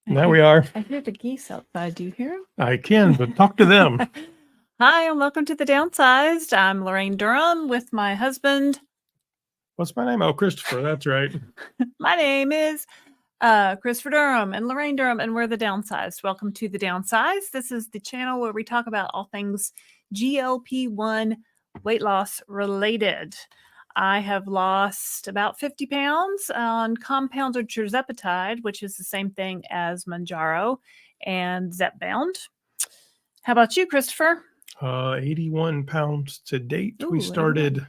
Now we are. I hear the geese outside. Do you hear them? I can, but talk to them. Hi, and welcome to the Downsized. I'm Laraine Durham with my husband. What's my name? Oh, Christopher. That's right. My name is Christopher Durham and Laraine Durham, and we're the Downsized. Welcome to the Downsized. This is the channel where we talk about all things GLP-1 weight loss related. I have lost about 50 pounds on compounded Tirzepatide, which is the same thing as Mounjaro and Zepbound. How about you, Christopher? 81 pounds to date. Ooh, we started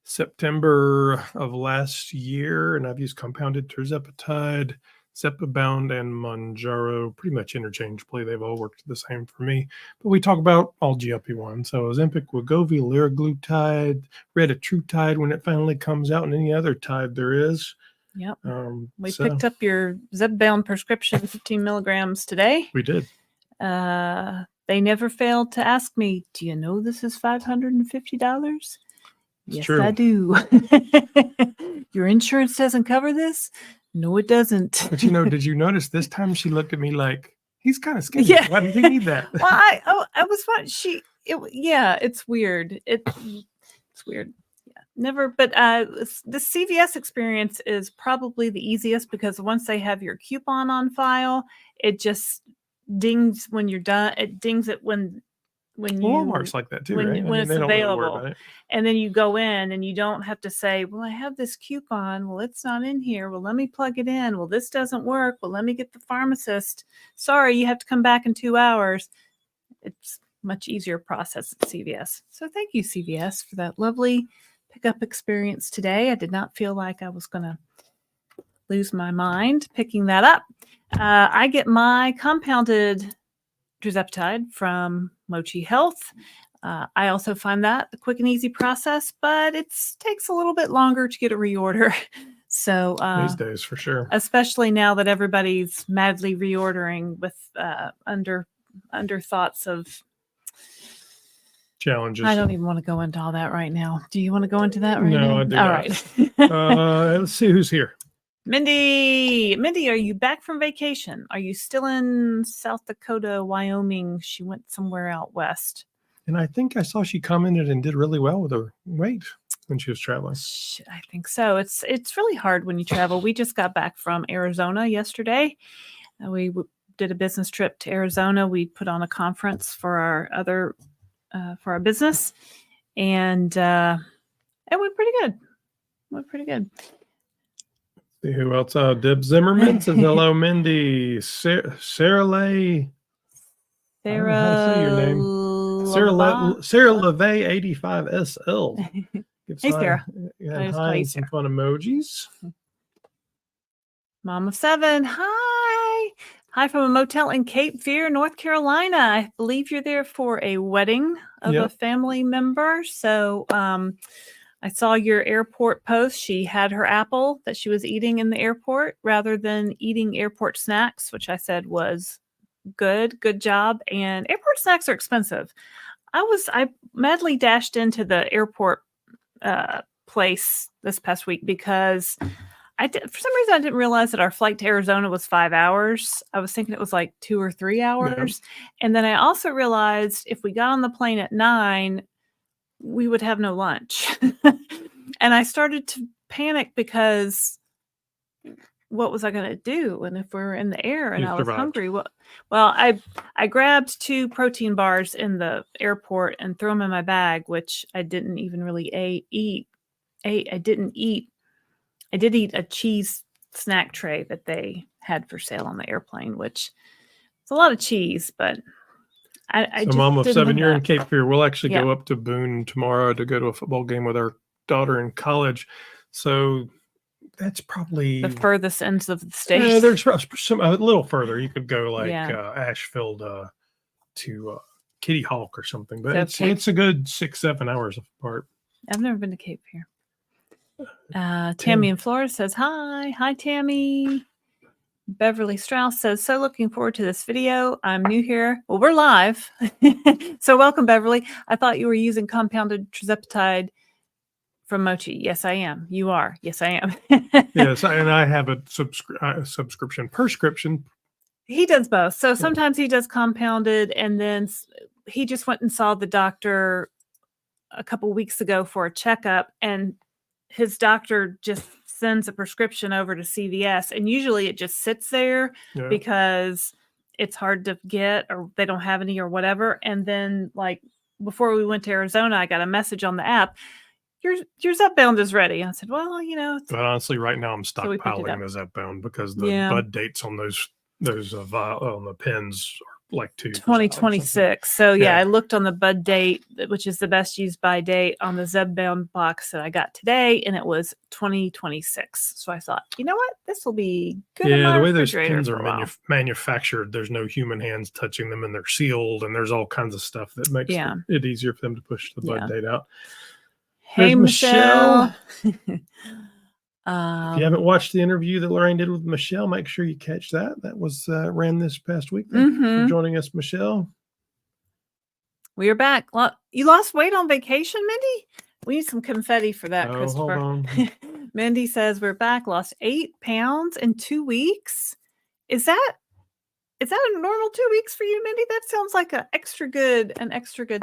September of last year, and I've used compounded Tirzepatide, Zepbound, and Mounjaro pretty much interchangeably. They've all worked the same for me. But we talk about all GLP-1. So Ozempic, Wegovy, Laraglutide, Retatrutide when it finally comes out, and any other tide there is. Yep. We picked up your Zepbound prescription, 15 milligrams today. We did. They never failed to ask me, do you know this is $550? Yes, true. I do. Your insurance doesn't cover this? No, it doesn't. But did you notice this time she looked at me like, he's kind of skinny. Yeah. Why does he need that? Well, I was fine. It's weird. It's weird. Yeah, never. But the CVS experience is probably the easiest because once they have your coupon on file, it just dings when you're done. It dings it when Walmart's like that too, right? When it's available. And then you go in and you don't have to say, well, I have this coupon. Well, it's not in here. Well, let me plug it in. Well, this doesn't work. Well, let me get the pharmacist. Sorry, you have to come back in 2 hours. It's much easier process at CVS. So thank you, CVS, for that lovely pickup experience today. I did not feel like I was going to lose my mind picking that up. I get my compounded Tirzepatide from Mochi Health. I also find that a quick and easy process, but it takes a little bit longer to get a reorder. So these days, for sure, especially now that everybody's madly reordering with under thoughts of challenges. I don't even want to go into all that right now. Do you want to go into that right now? No, I do not. All right. Let's see who's here. Mindy, are you back from vacation? Are you still in South Dakota, Wyoming? She went somewhere out west. And I think I saw she commented and did really well with her weight when she was traveling. I think so. It's really hard when you travel. We just got back from Arizona yesterday. We did a business trip to Arizona. We put on a conference for our business, and it went pretty good. See who else? Deb Zimmerman says hello, Mindy. Sarah Lay. I don't know how to say your name. Sarah LeVay 85SL. Hey, Sarah. And hi, and some fun emojis. Mom of 7. Hi from a motel in Cape Fear, North Carolina. I believe you're there for a wedding of a family member. So I saw your airport post. She had her apple that she was eating in the airport rather than eating airport snacks, which I said was good job. And airport snacks are expensive. I madly dashed into the airport place this past week because for some reason I didn't realize that our flight to Arizona was 5 hours. I was thinking it was like 2 or 3 hours. Yeah. And then I also realized if we got on the plane at 9, we would have no lunch. And I started to panic because what was I going to do? And if we were in the air and I was hungry, well, I grabbed 2 protein bars in the airport and threw them in my bag, which I didn't even really eat. I did eat a cheese snack tray that they had for sale on the airplane, which is a lot of cheese, but I so Mom of 7, you're in Cape Fear. We'll actually go up to Boone tomorrow to go to a football game with our daughter in college. So that's probably the furthest ends of the state. There's a little further. You could go like Asheville to Kitty Hawk or something, but so it's a good 6-7 hours apart. I've never been to Cape Fear. Tammy in Florida says hi Tammy. Beverly Strauss says, so looking forward to this video. I'm new here. Well, we're live. So welcome, Beverly. I thought you were using compounded Tirzepatide from Mochi. Yes, I am. You are. Yes, I am. Yes, and I have a prescription He does both. So sometimes he does compounded, and then he just went and saw the doctor a couple weeks ago for a checkup, and his doctor just sends a prescription over to CVS, and usually it just sits there because it's hard to get or they don't have any or whatever. And then like before we went to Arizona, I got a message on the app. Your Zepbound is ready. I said, well, But honestly, right now I'm stockpiling the Zepbound because the bud dates on those on the pens are like 2026. So I looked on the bud date, which is the best used by date on the Zepbound box that I got today, and it was 2026. So I thought, you know what, this will be good. Yeah, the way those pens are manufactured, there's no human hands touching them, and they're sealed, and there's all kinds of stuff that makes it easier for them to push the bud date out. Hey, Michelle. If you haven't watched the interview that Laraine did with Michelle, make sure you catch that. That was ran this past week. Thank you for joining us, Michelle. We are back. You lost weight on vacation, Mindy? We need some confetti for that, Christopher. Hold on. Mindy says we're back. Lost 8 pounds in 2 weeks. Is that a normal 2 weeks for you, Mindy? That sounds like an extra good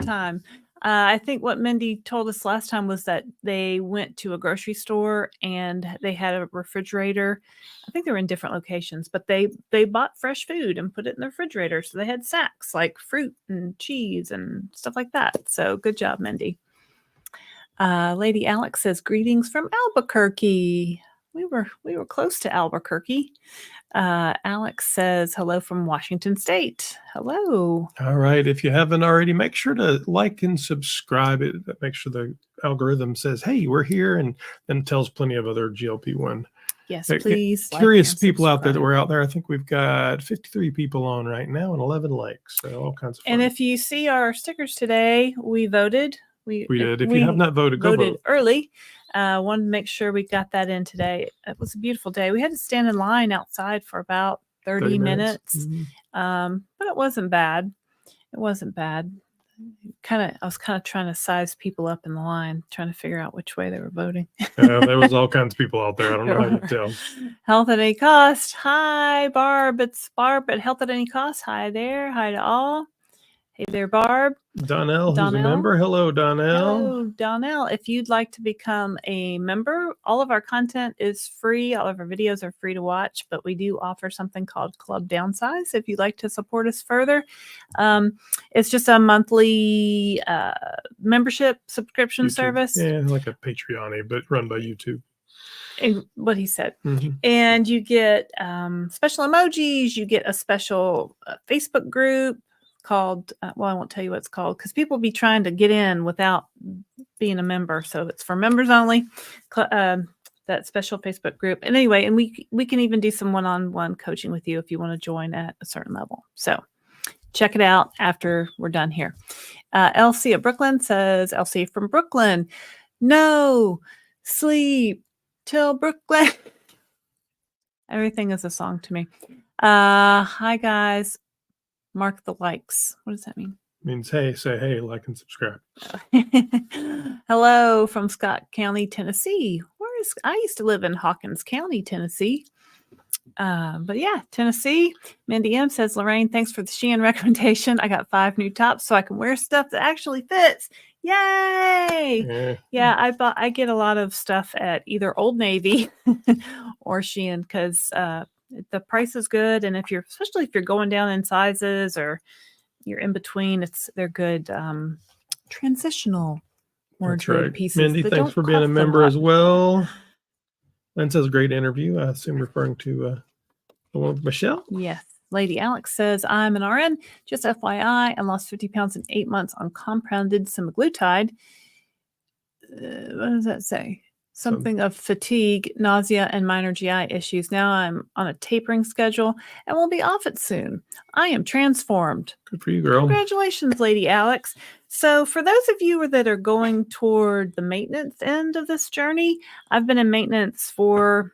time. I think what Mindy told us last time was that they went to a grocery store and they had a refrigerator. I think they were in different locations, but they bought fresh food and put it in the refrigerator. So they had sacks like fruit and cheese and stuff like that. So good job, Mindy. Lady Alex says, greetings from Albuquerque. We were close to Albuquerque. Alex says, hello from Washington State. Hello. All right. If you haven't already, make sure to like and subscribe. Make sure the algorithm says, hey, we're here, and then tells plenty of other GLP-1. Yes, please. Curious people out there that were out there. I think we've got 53 people on right now and 11 likes. So all kinds of fun. And if you see our stickers today, we voted. We did. If you have not voted, go vote early. Wanted to make sure we got that in today. It was a beautiful day. We had to stand in line outside for about 30 minutes. But it wasn't bad. I was kind of trying to size people up in the line, trying to figure out which way they were voting. There was all kinds of people out there. I don't know how you tell. Health at any cost. Hi, Barb. It's Barb at Health at Any Cost. Hi there. Hi to all. Hey there, Barb. Donnell, who's a member. Hello, Donnell. Hello, Donnell. If you'd like to become a member, all of our content is free. All of our videos are free to watch, but we do offer something called Club Downsize if you'd like to support us further. It's just a monthly membership subscription service. Yeah, like a Patreon, but run by YouTube. What he said. And you get special emojis. You get a special Facebook group called, I won't tell you what it's called because people be trying to get in without being a member. So it's for members only, that special Facebook group. And anyway, and we can even do some one-on-one coaching with you if you want to join at a certain level. So check it out after we're done here. Elsie at Brooklyn says, Elsie from Brooklyn, no sleep till Brooklyn. Everything is a song to me. Hi guys. Mark the likes. What does that mean? It means, hey, say hey, like and subscribe. Hello from Scott County, Tennessee. I used to live in Hawkins County, Tennessee. But yeah, Tennessee. Mindy M says, Laraine, thanks for the Shein recommendation. I got 5 new tops so I can wear stuff that actually fits. Yay! Yeah, I get a lot of stuff at either Old Navy or Shein because the price is good, and especially if you're going down in sizes or you're in between, they're good transitional wardrobe pieces. Mindy, thanks for being a member as well. Lynn says great interview. I assume referring to the one with Michelle. Yes. Lady Alex says, I'm an RN. Just FYI, I lost 50 pounds in 8 months on compounded semaglutide. What does that say? Something of fatigue, nausea, and minor GI issues. Now I'm on a tapering schedule and will be off it soon. I am transformed. Good for you, girl. Congratulations, Lady Alex. So for those of you that are going toward the maintenance end of this journey, I've been in maintenance for,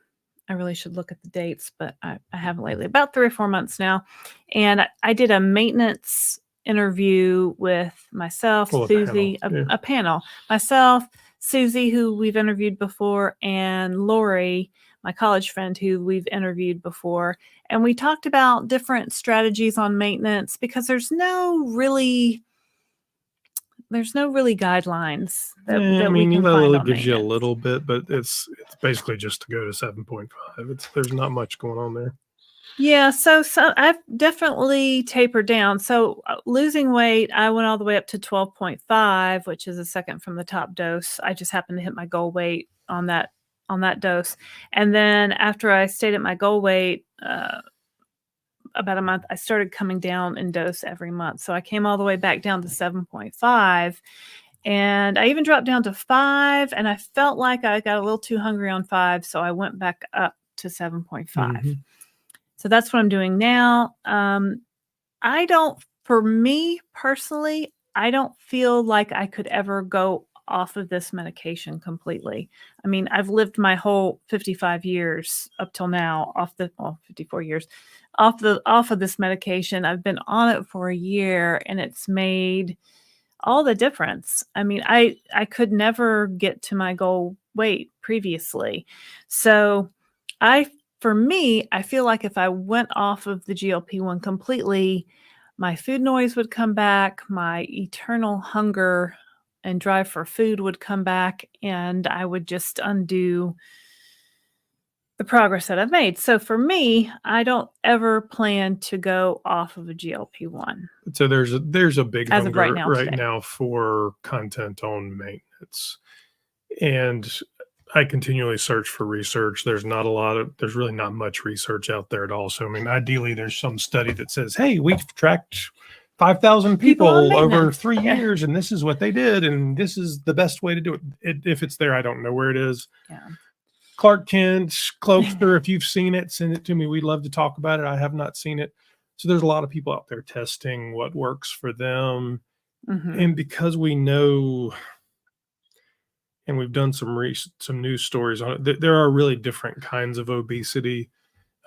I really should look at the dates, but I haven't lately, about 3 or 4 months now. And I did a maintenance interview with myself, Susie, a panel, myself, Susie, who we've interviewed before, and Lori, my college friend who we've interviewed before, and we talked about different strategies on maintenance because there's no really guidelines that I we mean, can Eli find Lilly on gives you a maintenance. little bit, but it's basically just to go to 7.5. There's not much going on there. Yeah, so I've definitely tapered down. So losing weight, I went all the way up to 12.5, which is a second from the top dose. I just happened to hit my goal weight on that dose. And then after I stayed at my goal weight about a month, I started coming down in dose every month. So I came all the way back down to 7.5. And I even dropped down to 5, and I felt like I got a little too hungry on 5, so I went back up to 7.5. Mhm. So that's what I'm doing now. For me personally, I don't feel like I could ever go off of this medication completely. I mean, I've lived my whole 55 years up till now 54 years off of this medication. I've been on it for a year, and it's made all the difference. I mean, I could never get to my goal weight previously. So for me, I feel like if I went off of the GLP-1 completely, my food noise would come back, my eternal hunger and drive for food would come back, and I would just undo the progress that I've made. So for me, I don't ever plan to go off of a GLP-1 So there's a big as of right hunger now right today. now for content on maintenance. And I continually search for research. There's really not much research out there at all. So I mean, ideally there's some study that says, hey, we've tracked 5,000 People on people over maintenance. 3 Yeah. years, and this is what they did, and this is the best way to do it. If it's there, I don't know where it is. Yeah. Clark Kent, Cloakster, if you've seen it, send it to me. We'd love to talk about it. I have not seen it. So there's a lot of people out there testing what works for them. Mhm. And because we know, and we've done some news stories on it, there are really different kinds of obesity,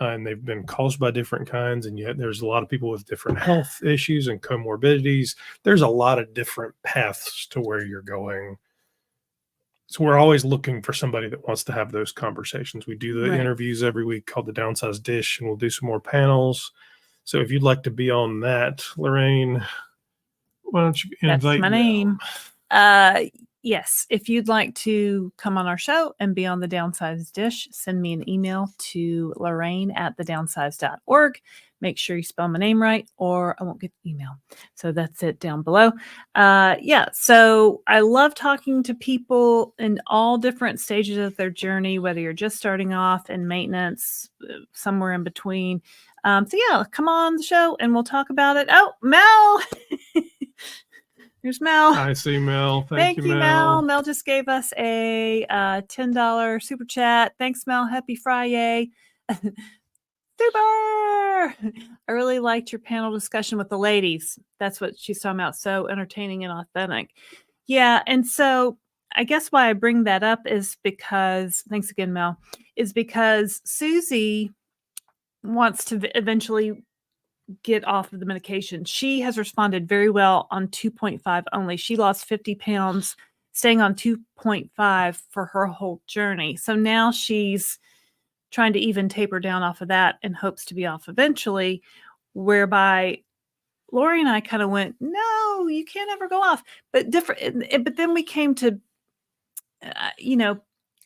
and they've been caused by different kinds. And yet there's a lot of people with different health issues and comorbidities. There's a lot of different paths to where you're going. So we're always looking for somebody that wants to have those conversations. We do the Right. interviews every week called the Downsized Dish, and we'll do some more panels. So if you'd like to be on that, Laraine, why don't you That's invite my Mel? name. Yes, if you'd like to come on our show and be on the Downsized Dish, send me an email to Laraine@thedownsized.org. Make sure you spell my name right, or I won't get the email. So that's it down below. Yeah, so I love talking to people in all different stages of their journey, whether you're just starting off in maintenance, somewhere in between. So yeah, come on the show and we'll talk about it. Oh, Mel. Here's Mel. I see Mel. Thank you, Mel. Mel. Mel just gave us a $10 super chat. Thanks, Mel. Happy Friday. Super. I really liked your panel discussion with the ladies. That's what she's talking about. So entertaining and authentic. Yeah. And so I guess why I bring that up is because, thanks again, Mel, is because Susie wants to eventually get off of the medication. She has responded very well on 2.5 only. She lost 50 pounds staying on 2.5 for her whole journey. So now she's trying to even taper down off of that and hopes to be off eventually, whereby Lori and I kind of went, no, you can't ever go off. But but then we came to,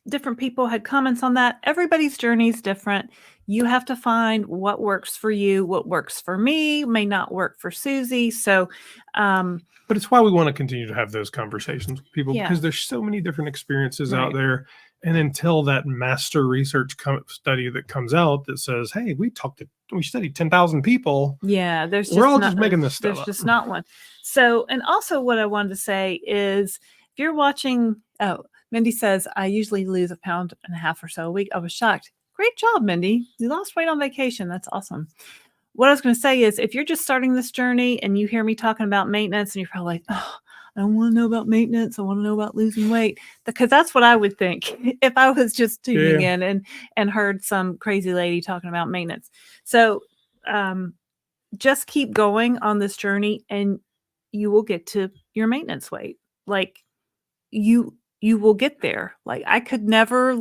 different people had comments on that. Everybody's journey is different. You have to find what works for you. What works for me may not work for Susie. So, but it's why we want to continue to have those conversations with people, Yeah. because there's so many different experiences out Right. there. And until that master research study that comes out that says, hey, we studied 10,000 people. Yeah, We're all just making this stuff there's up. just not one. So, and also what I wanted to say is if you're watching, Mindy says, I usually lose 1.5 pounds or so a week. I was shocked. Great job, Mindy. You lost weight on vacation. That's awesome. What I was going to say is if you're just starting this journey and you hear me talking about maintenance and you're probably like, oh, I don't want to know about maintenance. I want to know about losing weight, because that's what I would think if I was just tuning in and heard some crazy lady talking about maintenance. So just keep going on this journey and you will get to your maintenance weight. Like you will get there. Like I could never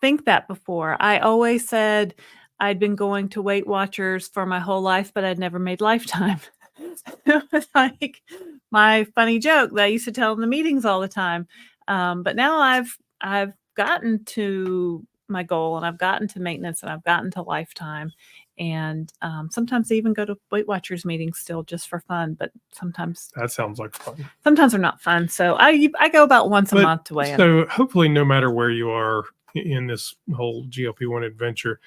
think that before. I always said I'd been going to Weight Watchers for my whole life, but I'd never made Lifetime. It was like my funny joke that I used to tell in the meetings all the time. But now I've gotten to my goal, and I've gotten to maintenance, and I've gotten to Lifetime. And sometimes I even go to Weight Watchers meetings still just for fun, but sometimes That sounds like fun. sometimes they're not fun. So I go about once a month to weigh in. So hopefully, no matter where you are in this whole GLP-1 adventure,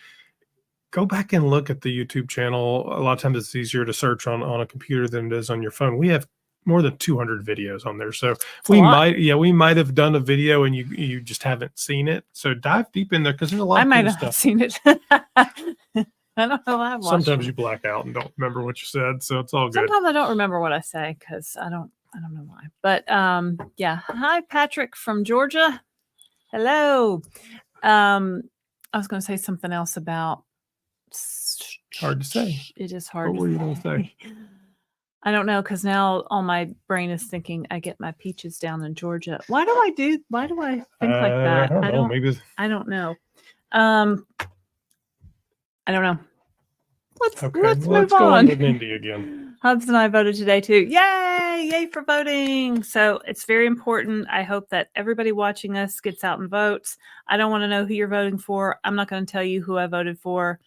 go back and look at the YouTube channel. A lot of times it's easier to search on a computer than it is on your phone. We have more than 200 videos on there. So we might have done a video and you just haven't seen it. So dive deep in there because there's a lot I of might cool have stuff. seen it. I don't know. I've watched Sometimes it. you black out and don't remember what you said, so it's all good. Sometimes I don't remember what I say because I don't know why. But yeah. Hi, Patrick from Georgia. Hello. I was going to say something else about. Hard to say. It is hard. What were you going to say? I don't know because now all my brain is thinking I get my peaches down in Georgia. Why do I think like that? I don't know. Maybe I don't know. I don't know. Let's move on. Go to Mindy again. Hubs and I voted today too. Yay! Yay for voting. So it's very important. I hope that everybody watching us gets out and votes. I don't want to know who you're voting for. I'm not going to tell you who I voted for.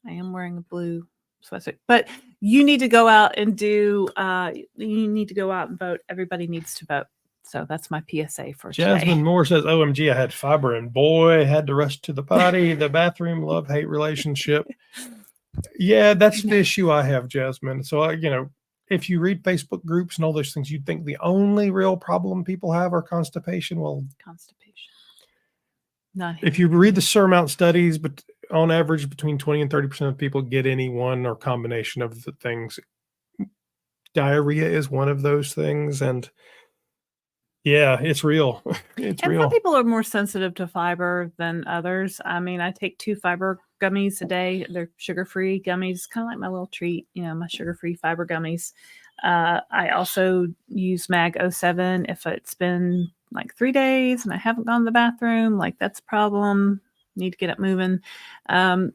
I am wearing a blue sweatshirt, but you need to go out and you need to go out and vote. Everybody needs to vote. So that's my PSA for Jasmine today. Moore says, OMG, I had fiber and boy, had to rush to the potty, the bathroom, love-hate relationship. Yeah, that's the issue I have, Jasmine. So, if you read Facebook groups and all those things, you'd think the only real problem people have are constipation. Well, constipation. Not if you read the Surmount studies, but on average, between 20 and 30% of people get any one or combination of the things. Diarrhea is one of those things. And yeah, it's real. Some people are more sensitive to fiber than others. I mean, I take 2 fiber gummies a day. They're sugar-free gummies, kind of like my little treat, my sugar-free fiber gummies. I also use Mag 07 if it's been like 3 days and I haven't gone to the bathroom, like that's a problem. Need to get it moving.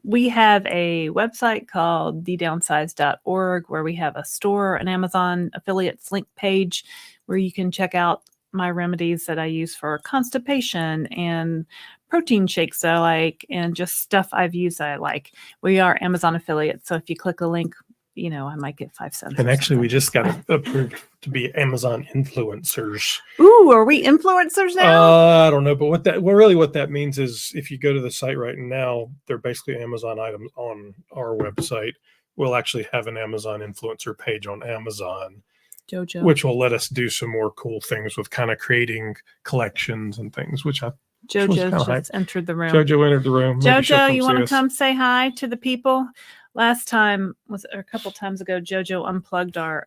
We have a website called thedownsized.org where we have a store, an Amazon affiliates link page where you can check out my remedies that I use for constipation and protein shakes that I like and just stuff I've used that I like. We are Amazon affiliates. So if you click a link, I might get 5 cents. And actually, we just got approved to be Amazon influencers. Ooh, are we influencers now? I don't know, but what that means is if you go to the site right now, they're basically Amazon items on our website. We'll actually have an Amazon influencer page on Amazon, Jojo, which will let us do some more cool things with kind of creating collections and things, which Jojo just entered the room. Jojo entered the room. Jojo, you want to come say hi to the people? Last time a couple times ago, Jojo unplugged our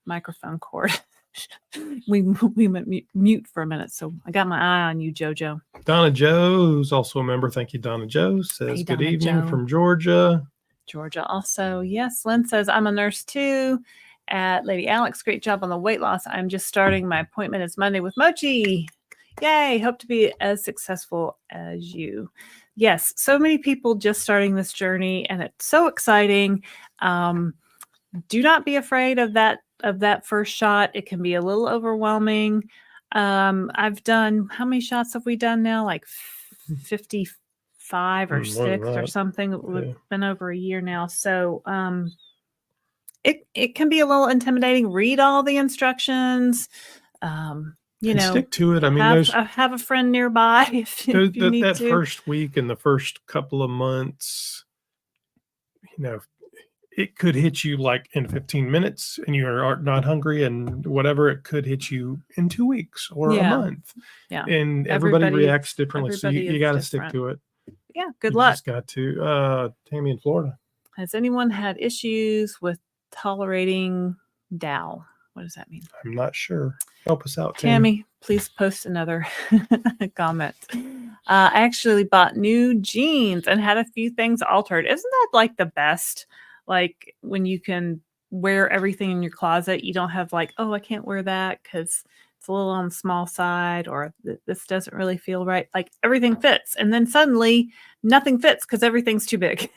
microphone cord. we went mute for a minute, so I got my eye on you, Jojo. Donna Joe, who's also a member, thank you, Donna Joe, says good evening from Georgia. Georgia also, yes. Lynn says, I'm a nurse too. At Lady Alex, great job on the weight loss. I'm just starting. My appointment is Monday with Mochi. Yay, hope to be as successful as you. Yes, so many people just starting this journey, and it's so exciting. Do not be afraid of that first shot. It can be a little overwhelming. I've done, how many shots have we done now? Like 55 or 6 or something. It's been over a year now. So it can be a little intimidating. Read all the instructions. Stick to it. I mean, have a friend nearby if you need that to. First week and the first couple of months, it could hit you like in 15 minutes and you are not hungry and whatever. It could hit you in 2 weeks or a month. Yeah. And everybody reacts differently. So you got to stick to it. Yeah. Good luck. Just got to. Tammy in Florida. Has anyone had issues with tolerating Dow? What does that mean? I'm not sure. Help us out, Tammy. Please post another comment. I actually bought new jeans and had a few things altered. Isn't that like the best? Like when you can wear everything in your closet, you don't have like, oh, I can't wear that because it's a little on the small side, or this doesn't really feel right. Like everything fits. And then suddenly nothing fits because everything's too big.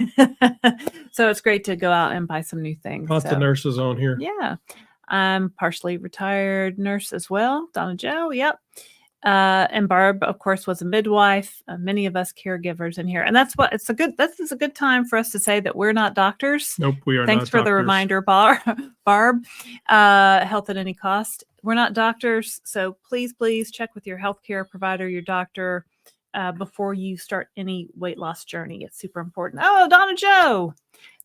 So it's great to go out and buy some new things. Lots of nurses on here. Yeah. I'm partially retired nurse as well. Donna Joe. Yep. And Barb, of course, was a midwife. Many of us caregivers in here, and this is a good time for us to say that we're not doctors. Nope, we are. Thanks not for doctors. the reminder, Barb. Health at any cost. We're not doctors, so please check with your healthcare provider, your doctor, before you start any weight loss journey. It's super important. Oh, Donna Joe,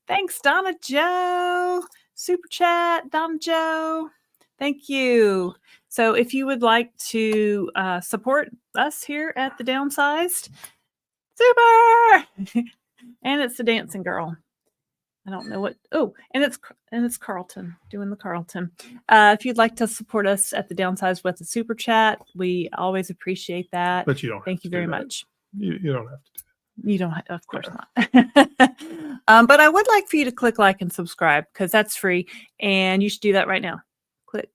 thanks, Donna Joe. Super chat, Donna Joe. Thank you. So if you would like to support us here at the Downsized, super, and it's the dancing girl. I don't know what. Oh, and it's Carlton doing the Carlton. If you'd like to support us at the Downsized with a super chat, we always appreciate that. But you don't. Thank you very much. You don't have to do that. You don't, of course not. But I would like for you to click like and subscribe because that's free, and you should do that right now. Click.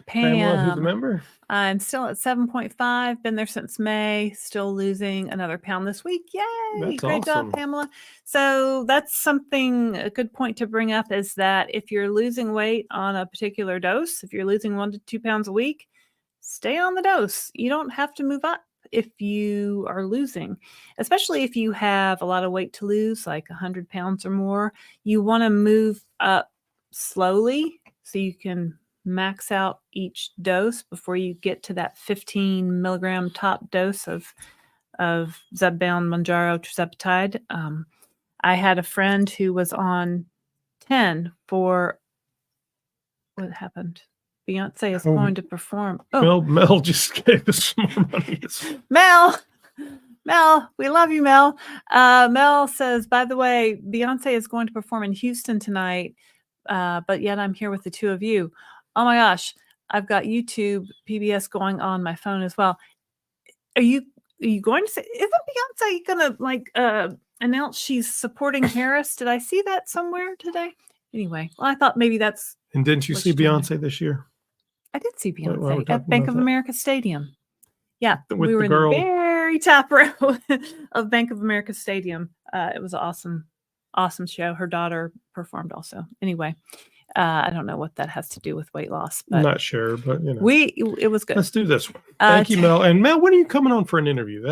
Pamela, who's a member? I'm still at 7.5. Been there since May. Still losing another pound this week. Yay! That's Great awesome. job, Pamela. So that's a good point to bring up is that if you're losing weight on a particular dose, if you're losing 1 to 2 pounds a week, stay on the dose. You don't have to move up if you are losing, especially if you have a lot of weight to lose, like 100 pounds or more. You want to move up slowly so you can max out each dose before you get to that 15 milligram top dose of Zepbound, Mounjaro, Tirzepatide. I had a friend who was on 10 for what happened. Beyonce is going to perform. Oh, Mel just gave us some more money. Mel, we love you, Mel. Mel says, by the way, Beyonce is going to perform in Houston tonight, but yet I'm here with the two of you. Oh my gosh, I've got YouTube PBS going on my phone as well. Are you going to say? Isn't Beyonce gonna announce she's supporting Harris? Did I see that somewhere today? Anyway, well, I thought maybe that's. And didn't you see Beyonce this year? I did see Beyonce at Bank of America Stadium. Yeah, with we were the in girl. the very top row of Bank of America Stadium. It was an awesome show. Her daughter performed also. Anyway, I don't know what that has to do with weight loss. But I'm not sure, but it was good. Let's do this one. Thank you, Mel. And Mel, when are you coming on for an interview?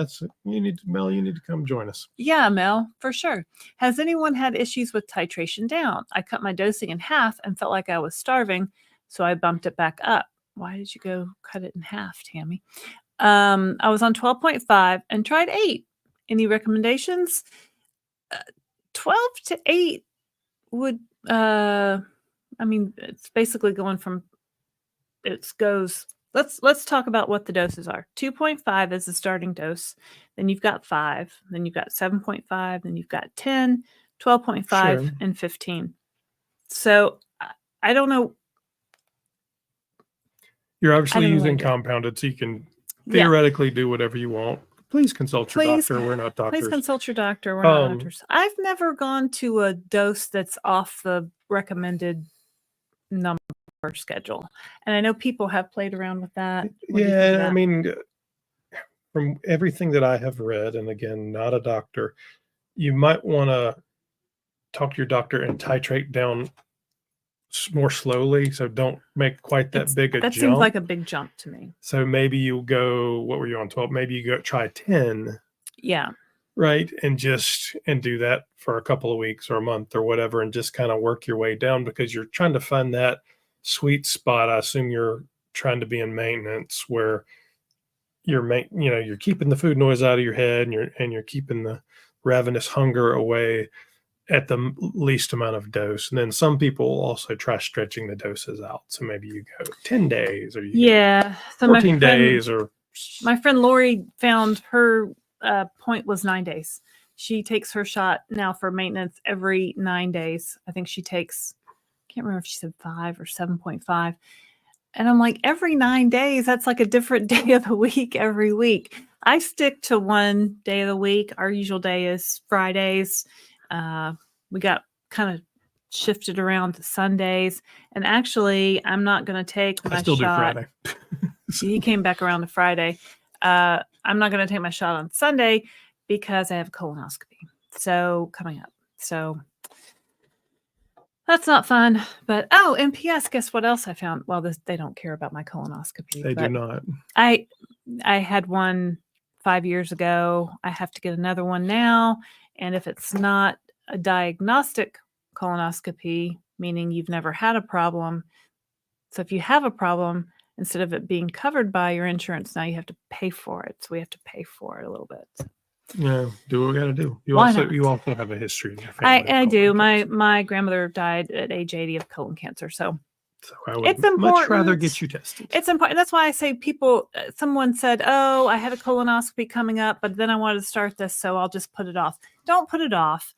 You need to come join us. Yeah, Mel, for sure. Has anyone had issues with titration down? I cut my dosing in half and felt like I was starving, so I bumped it back up. Why did you go cut it in half, Tammy? I was on 12.5 and tried 8. Any recommendations? 12 to 8 would, it's basically going from, let's talk about what the doses are. 2.5 is the starting dose. Then you've got 5, then you've got 7.5, then you've got 10, 12.5, Sure. and 15. So I don't know. You're obviously using compounded, so you can theoretically do whatever you want. Please consult your doctor. We're not doctors. Please consult your doctor. We're not doctors. I've never gone to a dose that's off the recommended number schedule. And I know people have played around with that. Yeah, I mean, from everything that I have read, and again, not a doctor, you might want to talk to your doctor and titrate down more slowly, so don't make quite that big a jump. That seems like a big jump to me. So maybe you go, what were you on, 12? Maybe you go try 10. Yeah. Right. And do that for a couple of weeks or a month or whatever, and just kind of work your way down, because you're trying to find that sweet spot. I assume you're trying to be in maintenance where you're keeping the food noise out of your head, and you're keeping the ravenous hunger away at the least amount of dose. And then some people also try stretching the doses out. So maybe you go 10 days or 14 days. Or my friend Lori found her point was 9 days. She takes her shot now for maintenance every 9 days. I think she takes, I can't remember if she said 5 or 7.5. And I'm like, every 9 days, that's like a different day of the week every week. I stick to one day of the week. Our usual day is Fridays. We got kind of shifted around to Sundays. And actually, I'm not going to take my I still do shot. Friday. He came back around to Friday. I'm not going to take my shot on Sunday because I have a colonoscopy. So coming up. So that's not fun. But and P.S. Guess what else I found? Well, they don't care about my colonoscopy. They do not. I had one 5 years ago. I have to get another one now. And if it's not a diagnostic colonoscopy, meaning you've never had a problem. So if you have a problem, instead of it being covered by your insurance, now you have to pay for it. So we have to pay for it a little bit. Yeah, do what we got to do. You also have a history in your family. I do. My grandmother died at age 80 of colon cancer. So I would much rather get you tested. It's important. That's why I say someone said, oh, I had a colonoscopy coming up, but then I wanted to start this, so I'll just put it off. Don't put it off.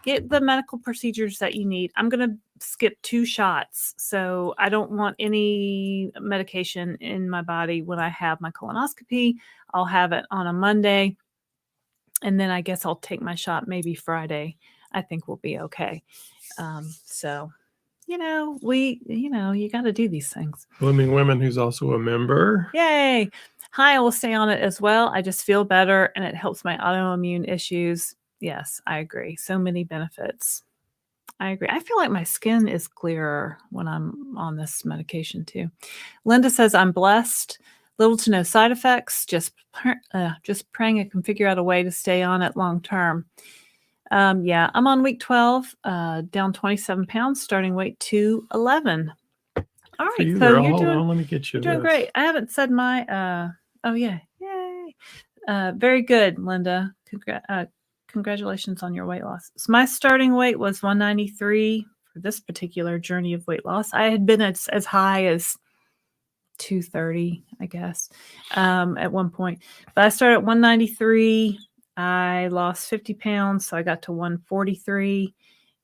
Get the medical procedures that you need. I'm going to skip 2 shots. So I don't want any medication in my body when I have my colonoscopy. I'll have it on a Monday. And then I guess I'll take my shot maybe Friday. I think we'll be okay. So, you got to do these things. Blooming Women, who's also a member. Yay. Hi, I will stay on it as well. I just feel better and it helps my autoimmune issues. Yes, I agree. So many benefits. I agree. I feel like my skin is clearer when I'm on this medication too. Linda says, I'm blessed. Little to no side effects. Just praying I can figure out a way to stay on it long term. Yeah, I'm on week 12, down 27 pounds, starting weight 211. All right, so you're doing. Let me get you. You're doing great. I haven't said my. Oh yeah, yay! Very good, Linda. Congratulations on your weight loss. So my starting weight was 193 for this particular journey of weight loss. I had been as high as 230, I guess, at one point. But I started at 193. I lost 50 pounds, so I got to 143.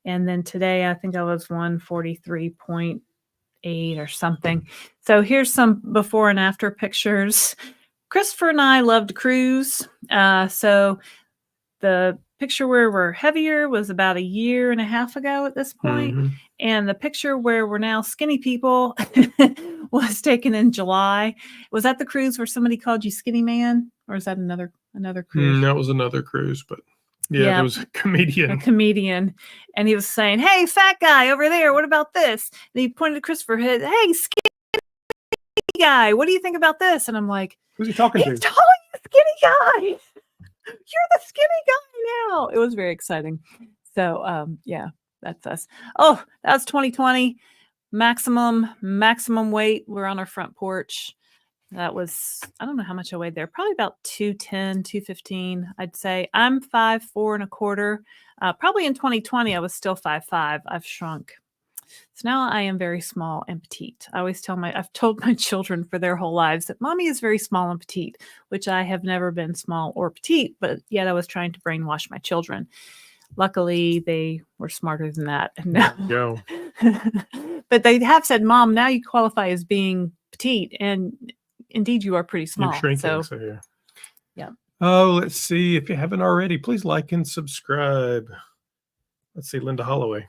And then today, I think I was 143.8 or something. So here's some before and after pictures. Christopher and I loved to cruise. So the picture where we're heavier was about 1.5 years ago at this point. Mm-hmm. And the picture where we're now skinny people was taken in July. Was that the cruise where somebody called you skinny man? Or is that another cruise? That was another cruise, but yeah, there was a comedian. And he was saying, hey, fat guy over there, what about this? And he pointed to Christopher, hey, skinny guy, what do you think about this? And I'm like, who's he talking to? He's calling you skinny guy. You're the skinny guy now. It was very exciting. So, yeah, that's us. Oh, that's 2020. Maximum weight. We're on our front porch. That was, I don't know how much I weighed there. Probably about 210, 215, I'd say. I'm 5'4.25". Probably in 2020, I was still 5'5". I've shrunk. So now I am very small and petite. I've told my children for their whole lives that mommy is very small and petite, which I have never been small or petite, but yet I was trying to brainwash my children. Luckily, they were smarter than that. Go. But they have said, Mom, now you qualify as being petite. And indeed, you are pretty small. You're shrinking, so yeah. Yeah. Oh, let's see. If you haven't already, please like and subscribe. Let's see, Linda Holloway.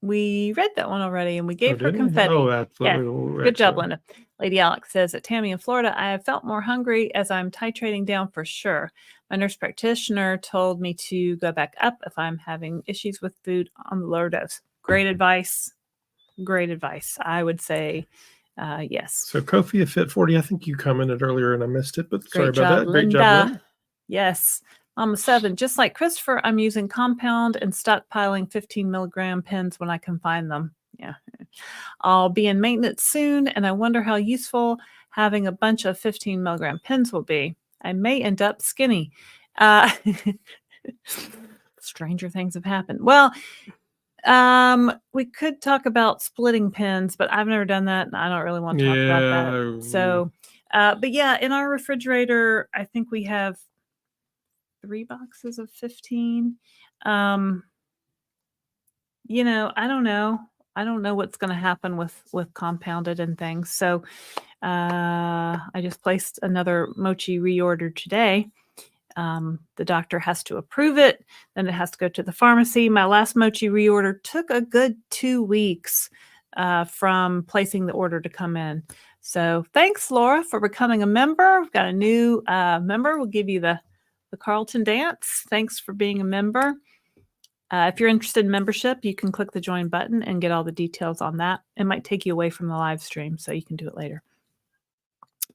We read that one already, and we gave her confetti. Oh, that's good job, Linda. Lady Alex says, at Tammy in Florida, I have felt more hungry as I'm titrating down for sure. My nurse practitioner told me to go back up if I'm having issues with food on the lower dose. Great advice. I would say yes. So Kofi at Fit 40, I think you commented earlier and I missed it, but sorry about that. Great Linda. job, Linda. Yes. Mama 7, just like Christopher, I'm using compound and stockpiling 15 milligram pens when I can find them. Yeah. I'll be in maintenance soon, and I wonder how useful having a bunch of 15 milligram pens will be. I may end up skinny. Stranger things have happened. Well, we could talk about splitting pens, but I've never done that, and I don't really want to talk about that. So, but yeah, in our refrigerator, I think we have 3 boxes of 15. I don't know. I don't know what's going to happen with compounded and things. So I just placed another mochi reorder today. The doctor has to approve it. Then it has to go to the pharmacy. My last Mochi reorder took a good 2 weeks from placing the order to come in. So thanks, Laura, for becoming a member. We've got a new member. We'll give you the Carlton dance. Thanks for being a member. If you're interested in membership, you can click the join button and get all the details on that. It might take you away from the live stream, so you can do it later.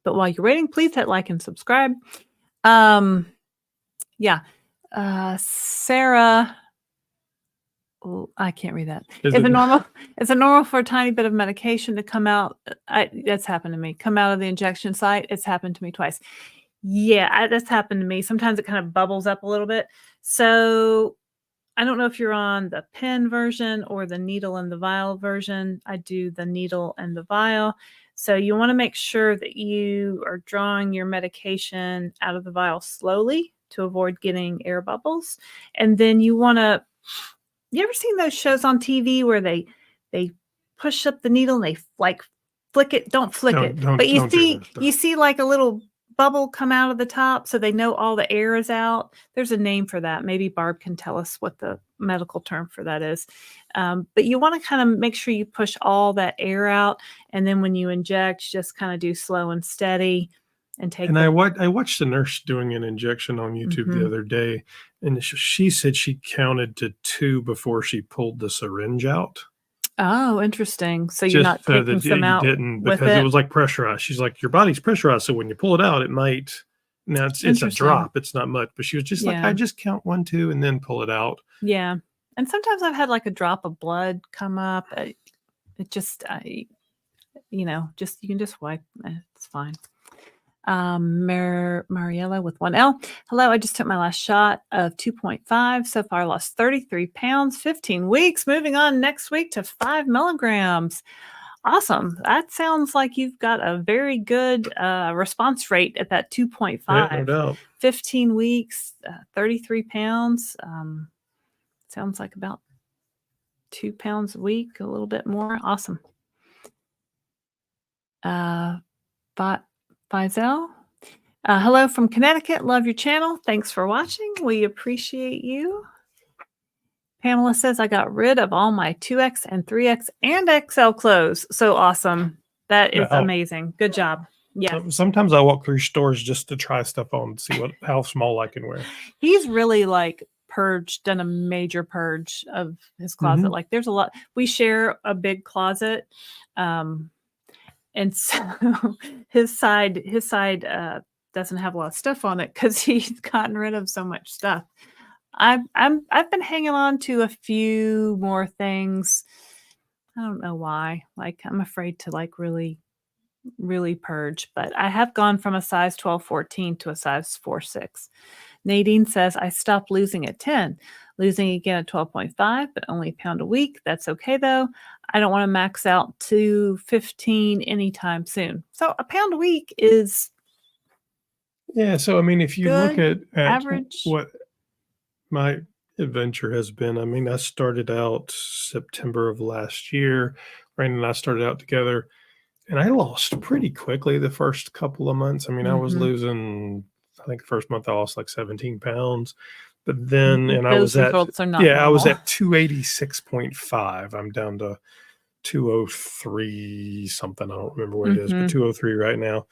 But while you're waiting, please hit like and subscribe. Sarah, I can't read that. It's a normal for a tiny bit of medication to come out. That's happened to me. Come out of the injection site. It's happened to me twice. Yeah, that's happened to me. Sometimes it kind of bubbles up a little bit. So I don't know if you're on the pen version or the needle and the vial version. I do the needle and the vial. So you want to make sure that you are drawing your medication out of the vial slowly to avoid getting air bubbles. And then you want to, you ever seen those shows on TV where they push up the needle and they like flick it? Don't flick it. But you see like a little bubble come out of the top so they know all the air is out. There's a name for that. Maybe Barb can tell us what the medical term for that is. But you want to kind of make sure you push all that air out. And then when you inject, just kind of do slow and steady and take. And I watched a nurse doing an injection on YouTube the other day, and she said she counted to 2 before she pulled the syringe out. Oh, interesting. So you're not taking some out because it was like pressurized. She's like, your body's pressurized, so when you pull it out, it might. Now it's a drop. It's not much, but she was just like, I just count 1, 2, and then pull it out. Yeah, and sometimes I've had like a drop of blood come up. It just, you can just wipe. It's fine. Mariella with 1L. Hello, I just took my last shot of 2.5. So far, lost 33 pounds, 15 weeks. Moving on next week to 5 milligrams. Awesome. That sounds like you've got a very good response rate at that 2.5. Yeah, no doubt. 15 weeks, 33 pounds. Sounds like about 2 pounds a week, a little bit more. Awesome. Faisal. Hello from Connecticut. Love your channel. Thanks for watching. We appreciate you. Pamela says, I got rid of all my 2X and 3X and XL clothes. So awesome. That is amazing. Good job. Yeah. Sometimes I walk through stores just to try stuff on to see how small I can wear. He's really like done a major purge of his closet. Like there's a lot. We share a big closet. And so his side doesn't have a lot of stuff on it because he's gotten rid of so much stuff. I've been hanging on to a few more things. I don't know why. Like I'm afraid to like really, really purge. But I have gone from a size 12, 14 to a size 4, 6. Nadine says I stopped losing at 10. Losing again at 12.5, but only a pound a week. That's okay, though. I don't want to max out to 15 anytime soon. So a pound a week is... Yeah, so, I mean, if you look at average, what my adventure has been, I mean, I started out September of last year. Rain and I started out together, and I lost pretty quickly the first couple of months. I mean, I was losing... I think the first month I lost like 17 pounds. But then, and I was at 286.5. I'm down to 203 something. I don't remember what it is, but 203 right now.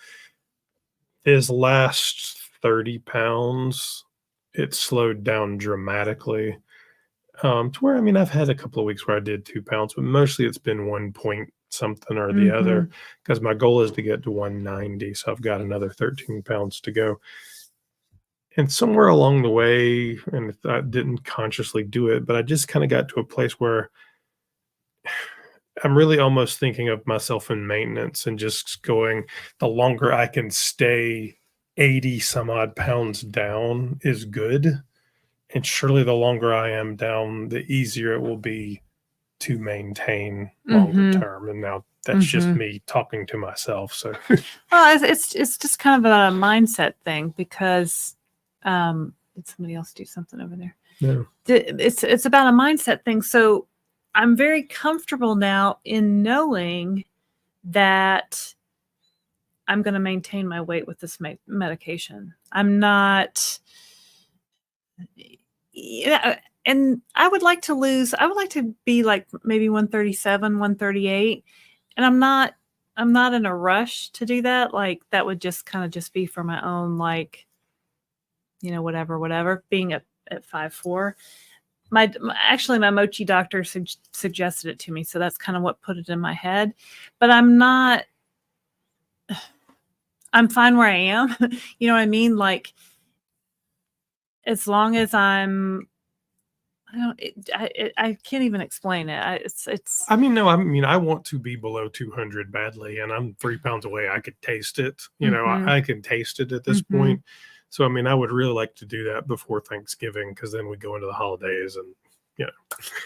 His last 30 pounds, it slowed down dramatically. To where, I mean, I've had a couple of weeks where I did 2 pounds, but mostly it's been 1 point something or the other, because my goal is to get to 190. So I've got another 13 pounds to go. And somewhere along the way, and I didn't consciously do it, but I just kind of got to a place where I'm really almost thinking of myself in maintenance and just going, the longer I can stay 80 some odd pounds down is good. And surely the longer I am down, the easier it will be to maintain longer term. And now that's just me talking to myself. So, well, it's just kind of a mindset thing because... did somebody else do something over there? No. It's about a mindset thing. So I'm very comfortable now in knowing that I'm going to maintain my weight with this medication. I'm not Yeah, and I would like to be like maybe 137, 138. And I'm not in a rush to do that. Like that would just kind of just be for my own, like, whatever, being at 5'4". Actually my mochi doctor suggested it to me. So that's kind of what put it in my head, but I'm fine where I am. You know what I mean? Like, as long as I can't even explain it. It's I want to be below 200 badly, and I'm 3 pounds away. I could taste it. I can taste it at this point. So, I would really like to do that before Thanksgiving, because then we go into the holidays, and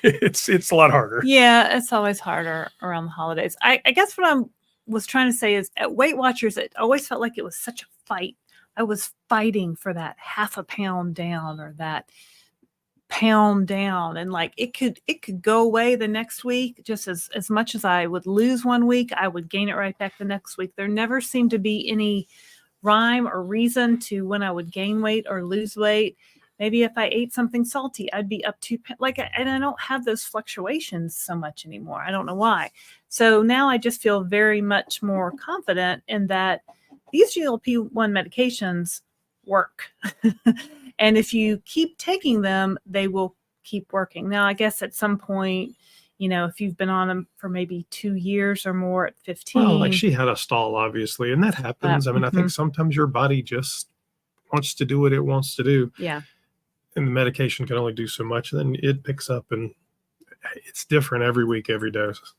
it's a lot harder. Yeah, it's always harder around the holidays. I guess what I was trying to say is, at Weight Watchers, it always felt like it was such a fight. I was fighting for that half a pound down or that pound down, and like it could go away the next week. Just as much as I would lose one week, I would gain it right back the next week. There never seemed to be any rhyme or reason to when I would gain weight or lose weight. Maybe if I ate something salty, I'd be up to and I don't have those fluctuations so much anymore. I don't know why. So now I just feel very much more confident in that these GLP-1 medications work. And if you keep taking them, they will keep working. Now, I guess at some point, if you've been on them for maybe 2 years or more at 15. Well, like, she had a stall, obviously, and that happens. I think sometimes your body just wants to do what it wants to do. Yeah. And the medication can only do so much. Then it picks up, and it's different every week, every dose.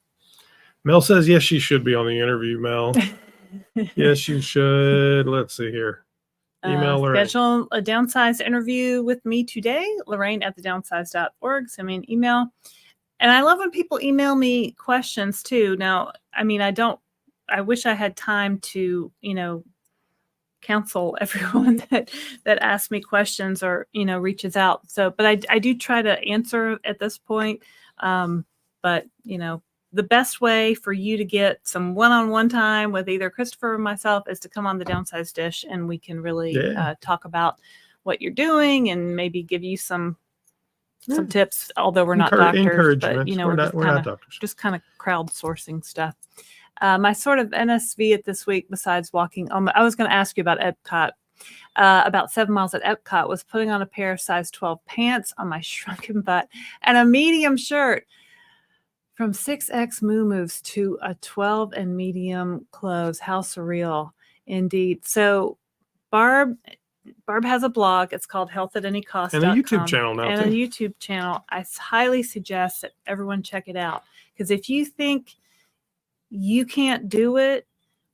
Mel says, yes, she should be on the interview, Mel. Yes, you should. Let's see here. Email Laraine. Schedule a downsized interview with me today, Laraine at thedownsized.org. Send me an email. And I love when people email me questions too. Now, I wish I had time to, counsel everyone that asks me questions or, reaches out. So, but I do try to answer at this point. But, the best way for you to get some one-on-one time with either Christopher or myself is to come on the Downsized Dish, and we can really talk about what you're doing and maybe give you some tips. Although we're not doctors, but we're not doctors. Just kind of crowdsourcing stuff. My sort of NSV at this week, besides walking, I was going to ask you about Epcot. About 7 miles at Epcot, was putting on a pair of size 12 pants on my shrunken butt and a medium shirt. From 6X Moo Moves to a 12 and medium clothes. How surreal indeed. So Barb has a blog. It's called Health at Any Cost. And a YouTube channel now. And a YouTube channel. I highly suggest that everyone check it out. Because if you think you can't do it,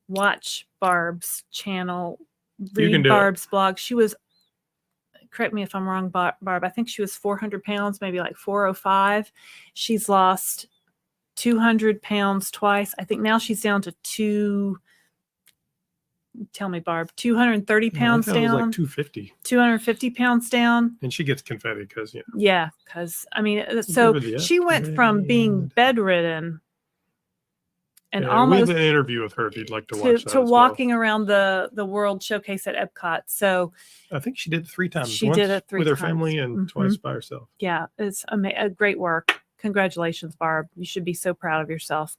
watch Barb's channel. Read Barb's blog. She was, correct me if I'm wrong, Barb, I think she was 400 pounds, maybe like 405. She's lost 200 pounds twice. I think now she's down to tell me, Barb, 230 pounds down. It was like 250. 250 pounds down. And she gets confetti because, Yeah, because, so she went from being bedridden and almost... We have an interview with her if you'd like to watch that. To walking around the World Showcase at Epcot. So... I think she did it 3 times. She did it 3 times. With her family and twice by herself. Yeah, it's a great work. Congratulations, Barb. You should be so proud of yourself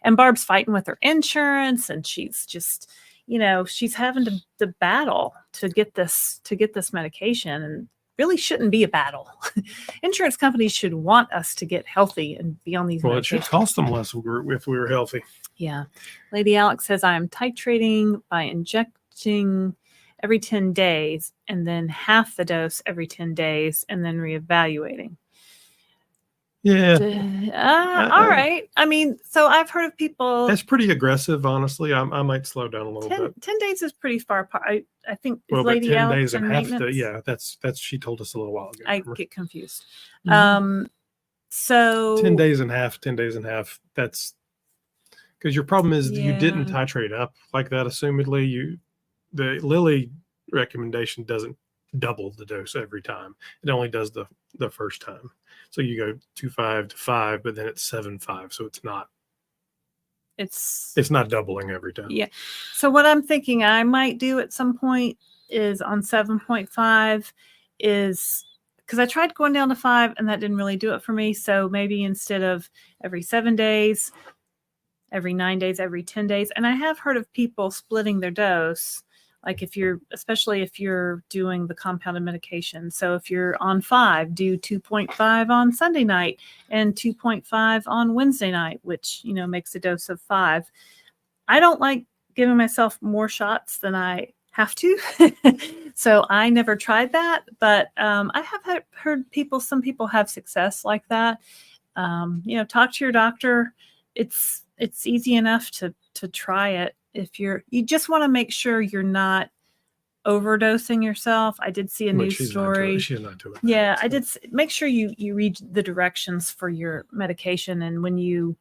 and Barb's fighting with her insurance, and she's just, she's having to battle to get this medication, and really shouldn't be a battle. Insurance companies should want us to get healthy and be on these medications. Well, it should cost them less if we were healthy. Yeah. Lady Alex says, I am titrating by injecting every 10 days and then half the dose every 10 days and then reevaluating. Yeah. All right. So I've heard of people. That's pretty aggressive, honestly. I might slow down a little bit. 10 days is pretty far apart. I think Lady 10 days and half that's she told us a little while ago. I get confused. So 10 days and half, that's because your problem is you didn't titrate up like that. Assumedly, the Lilly recommendation doesn't double the dose every time. It only does the first time. So you go 2.5 to 5, but then it's 7.5. So it's not doubling every time. Yeah. So what I'm thinking I might do at some point is on 7.5 is because I tried going down to 5 and that didn't really do it for me. So maybe instead of every 7 days, every 9 days, every 10 days. And I have heard of people splitting their dose. Like especially if you're doing the compounded medication. So if you're on 5, do 2.5 on Sunday night and 2.5 on Wednesday night, which, makes a dose of 5. I don't like giving myself more shots than I have to. So I never tried that, but I have heard some people have success like that. Talk to your doctor. It's easy enough to try it. If you just want to make sure you're not overdosing yourself. I did see a news story. She's not doing that. Yeah, I did. Make sure you read the directions for your medication, and when you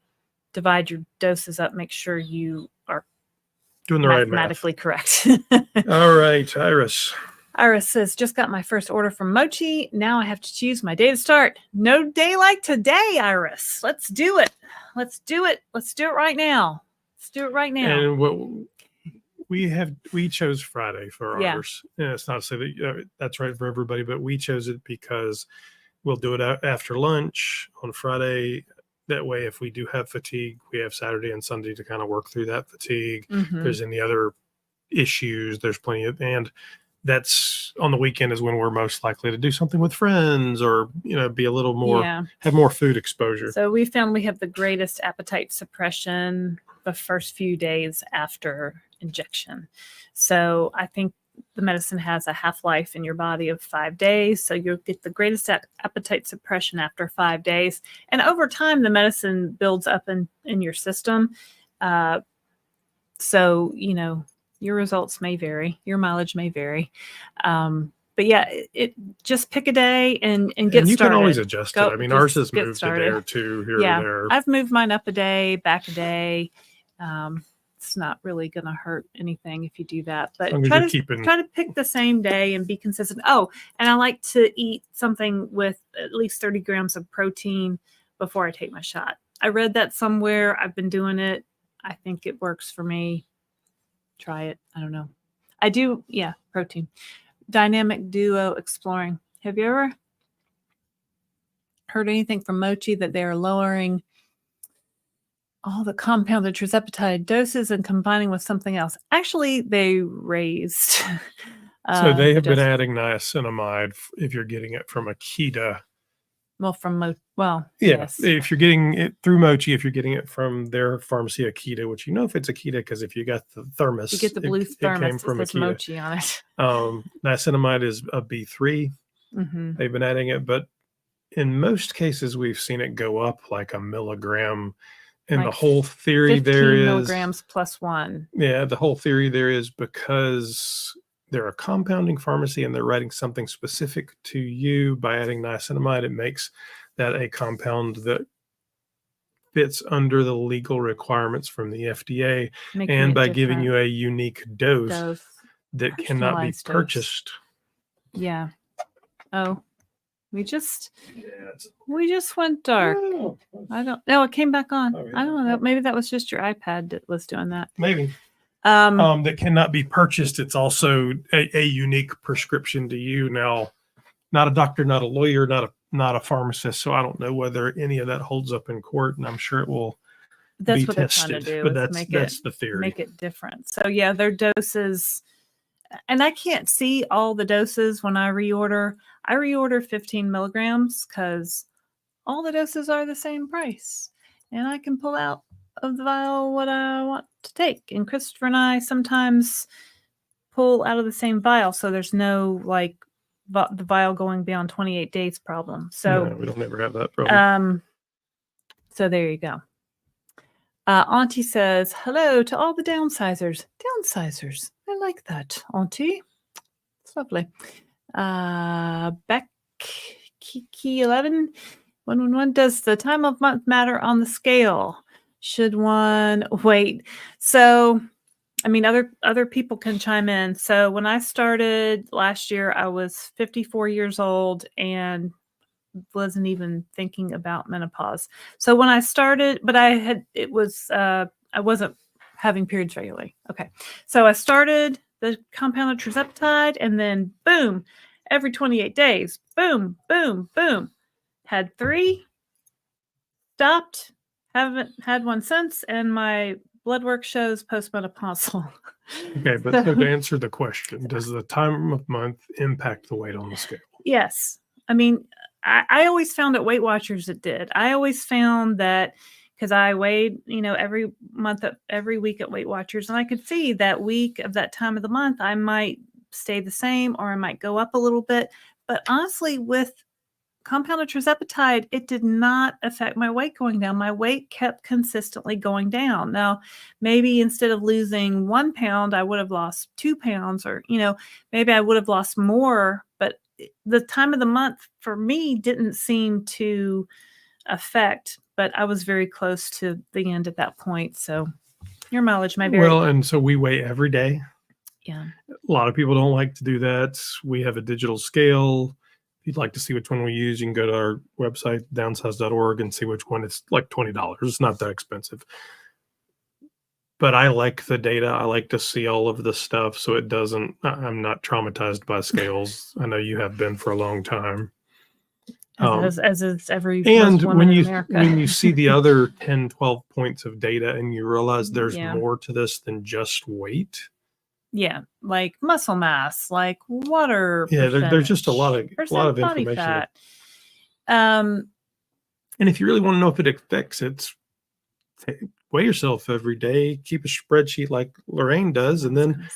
divide your doses up, make sure you are doing the right math. Mathematically correct. All right, Iris. Iris says, just got my first order from Mochi. Now I have to choose my day to start. No day like today, Iris. Let's do it. Let's do it. Let's do it right now. Let's do it right now. And what we chose Friday for ours. And it's not to say that that's right for everybody, but we chose it because we'll do it after lunch on Friday. That way, if we do have fatigue, we have Saturday and Sunday to kind of work through that fatigue. Mm-hmm. If there's any other issues, there's plenty of, and that's on the weekend is when we're most likely to do something with friends or, be a little more, have more food exposure. So we found we have the greatest appetite suppression the first few days after injection. So I think the medicine has a half-life in your body of 5 days. So you'll get the greatest appetite suppression after 5 days. And over time, the medicine builds up in your system. So, your results may vary, your mileage may vary. But yeah, it just pick a day and get started. And you can always adjust it. I mean, ours has moved a day or two here or there. I've moved mine up a day, back a day. It's not really going to hurt anything if you do that, but try to pick the same day and be consistent. Oh, and I like to eat something with at least 30 grams of protein before I take my shot. I read that somewhere. I've been doing it. I think it works for me. Try it. I don't know. I do. Yeah. Protein. Dynamic Duo Exploring. Have you ever heard anything from Mochi that they are lowering all the compounded Tirzepatide doses and combining with something else? Actually, they raised. So they have been adding niacinamide if you're getting it from Akita. Well, yes. Yes. If you're getting it through Mochi, if you're getting it from their pharmacy Akita, which if it's Akita, because if you got the thermos, you get the blue thermos. It came from Akita. Mochi on it. Niacinamide is a B3. Mm-hmm. They've been adding it, but in most cases, we've seen it go up like a milligram. And the whole theory there is 15 milligrams plus 1. Yeah, the whole theory there is because they're a compounding pharmacy and they're writing something specific to you by adding niacinamide. It makes that a compound that fits under the legal requirements from the FDA, and by giving you a unique dose that cannot be purchased. Yeah. Oh. We just went dark. Oh. I don't know. It came back on. Oh, yeah. I don't know. Maybe that was just your iPad that was doing that. Maybe. That cannot be purchased. It's also a unique prescription to you. Now, not a doctor, not a lawyer, not a pharmacist. So I don't know whether any of that holds up in court, and I'm sure it will. That's be what tested, they're trying to do. But that's the theory. Make it different. So yeah, their doses. And I can't see all the doses when I reorder. I reorder 15 milligrams because all the doses are the same price. And I can pull out of the vial what I want to take. And Christopher and I sometimes pull out of the same vial. So there's no the vial going beyond 28 days problem. So no, we don't ever have that problem. So there you go. Auntie says, hello to all the downsizers. Downsizers. I like that, Auntie. It's lovely. Beck Kiki 11 111. Does the time of month matter on the scale? Should one wait? So, I mean, other people can chime in. So when I started last year, I was 54 years old and wasn't even thinking about menopause. So when I started, but I wasn't having periods regularly. Okay. So I started the compounded Tirzepatide and then boom, every 28 days. Boom, boom, boom. Had 3, stopped, haven't had one since, and my blood work shows postmenopausal. Okay, but so to answer the question, does the time of month impact the weight on the scale? Yes. I mean, I always found at Weight Watchers it did. I always found that because I weighed, every month, every week at Weight Watchers, and I could see that week of that time of the month, I might stay the same or I might go up a little bit. But honestly, with compounded tirzepatide, it did not affect my weight going down. My weight kept consistently going down. Now, maybe instead of losing 1 pound, I would have lost 2 pounds, or, maybe I would have lost more. But the time of the month for me didn't seem to affect, but I was very close to the end at that point. So your mileage may vary. Well, and so we weigh every day. Yeah. A lot of people don't like to do that. We have a digital scale. If you'd like to see which one we use, you can go to our website, downsized.org, and see which one. It's like $20. It's not that expensive. But I like the data. I like to see all of the stuff so it doesn't, I'm not traumatized by scales. I know you have been for a long time. As is every And most woman in America. when you see the other 10, 12 points of data and you realize there's Yeah. more to this than just weight. Yeah, like muscle mass, like water. Yeah, there's just a lot of body information. fat. And if you really want to know if it affects it, weigh yourself every day, keep a spreadsheet like Laraine does, and then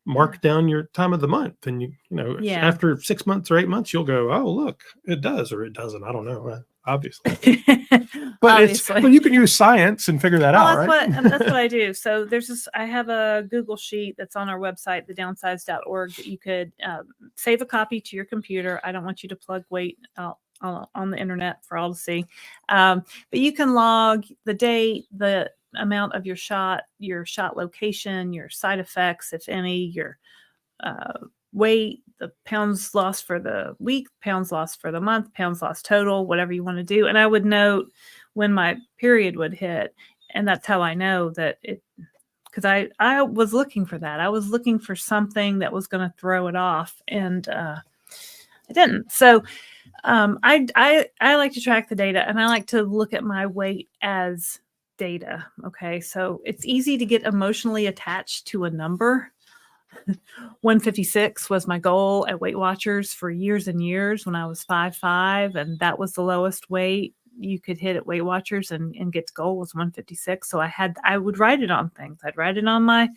mark down your time of the month. And after 6 months or 8 months, you'll go, oh, look, it does, or it doesn't. I don't know, obviously. But you can use science and figure that out, right? That's what I do. So I have a Google sheet that's on our website, thedownsized.org, that you could save a copy to your computer. I don't want you to plug weight out on the internet for all to see. But you can log the date, the amount of your shot location, your side effects, if any, your weight, the pounds lost for the week, pounds lost for the month, pounds lost total, whatever you want to do. And I would note when my period would hit. And that's how I know that because I was looking for that. I was looking for something that was going to throw it off, and I didn't. So I like to track the data, and I like to look at my weight as data. Okay. So it's easy to get emotionally attached to a number. 156 was my goal at Weight Watchers for years and years when I was 5'5", and that was the lowest weight you could hit at Weight Watchers, and get to goal was 156. So I would write it on things. I'd write it on my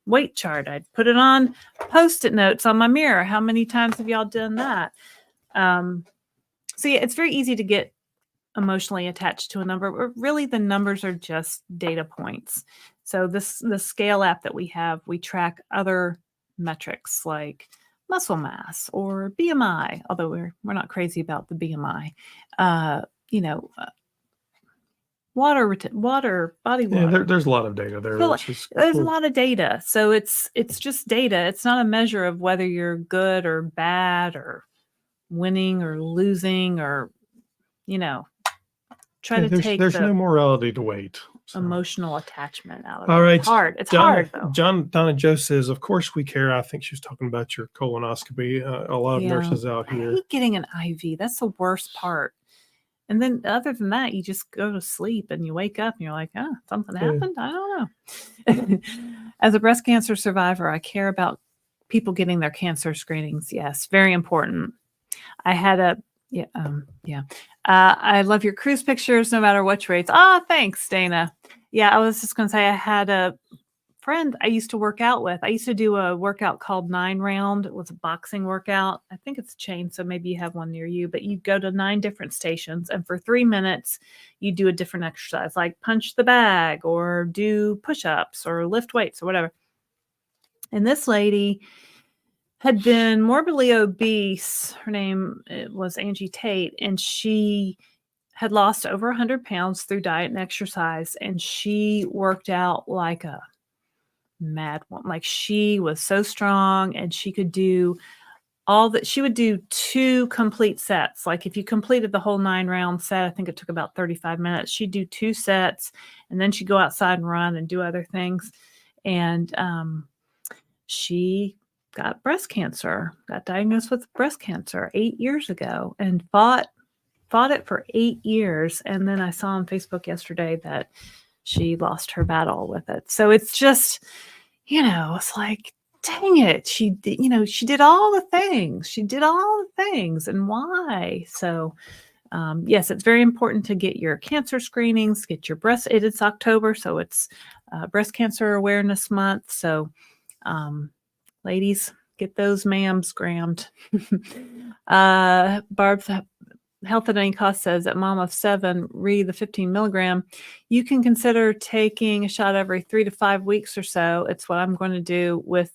weight chart. I'd put it on Post-it notes on my mirror. How many times have y'all done that? So yeah, it's very easy to get emotionally attached to a number, but really the numbers are just data points. So the scale app that we have, we track other metrics like muscle mass or BMI, although we're not crazy about the BMI. Water, body water. Yeah, there's a lot of data there. There's a lot of data. So it's just data. It's not a measure of whether you're good or bad or winning or losing or, there's no morality to weight. So. Emotional attachment out of it. All right. It's hard. It's hard, though. Donna Joe says, of course we care. I think she was talking about your colonoscopy. A lot of nurses out here. I hate getting an IV. That's the worst part. And then other than that, you just go to sleep and you wake up and you're like, something happened? I don't know. As a breast cancer survivor, I care about people getting their cancer screenings. Yes, very important. I had I love your cruise pictures, no matter which rates. Thanks, Dana. Yeah, I was just going to say I had a friend I used to work out with. I used to do a workout called 9 Round. It was a boxing workout. I think it's a chain, so maybe you have one near you. But you go to 9 different stations, and for 3 minutes, you do a different exercise, like punch the bag or do push-ups or lift weights or whatever. And this lady had been morbidly obese. Her name was Angie Tate, and she had lost over 100 pounds through diet and exercise, and she worked out like a mad one. Like, she was so strong, and she could do all that. She would do 2 complete sets. Like, if you completed the whole 9 round set, I think it took about 35 minutes. She'd do 2 sets, and then she'd go outside and run and do other things. And she got breast cancer, got diagnosed with breast cancer 8 years ago, and fought it for 8 years. And then I saw on Facebook yesterday that she lost her battle with it. So it's just, it's like, dang it. She did all the things. And why? So, yes, it's very important to get your cancer screenings, get your it's October. So it's Breast Cancer Awareness Month. So, ladies, get those mams grammed. Barb's Health at Any Cost says at mom of 7, read the 15 milligram. You can consider taking a shot every 3 to 5 weeks or so. It's what I'm going to do with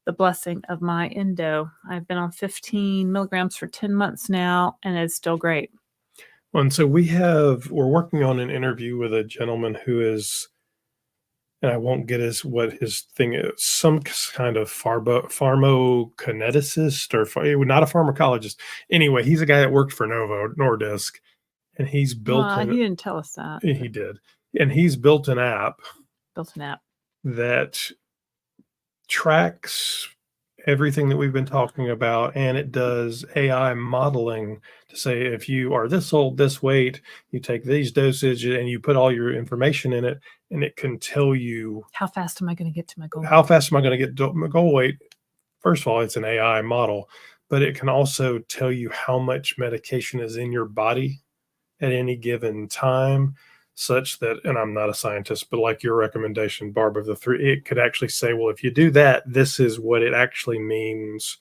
the blessing of my endo. I've been on 15 milligrams for 10 months now, and it's still great. Well, and so we're working on an interview with a gentleman who is, and I won't get what his thing is, some kind of pharmacokineticist or not a pharmacologist. Anyway, he's a guy that worked for Novo Nordisk, and he's built. He didn't tell us that. He did, and he's built an app. That tracks everything that we've been talking about, and it does AI modeling to say if you are this old, this weight, you take these dosage, and you put all your information in it, and it can tell you how fast am I going to get to my goal? How fast am I going to get to my goal weight? First of all, it's an AI model, but it can also tell you how much medication is in your body at any given time, such that, and I'm not a scientist, but like your recommendation, Barb, of the 3, it could actually say, well, if you do that, this is what it actually means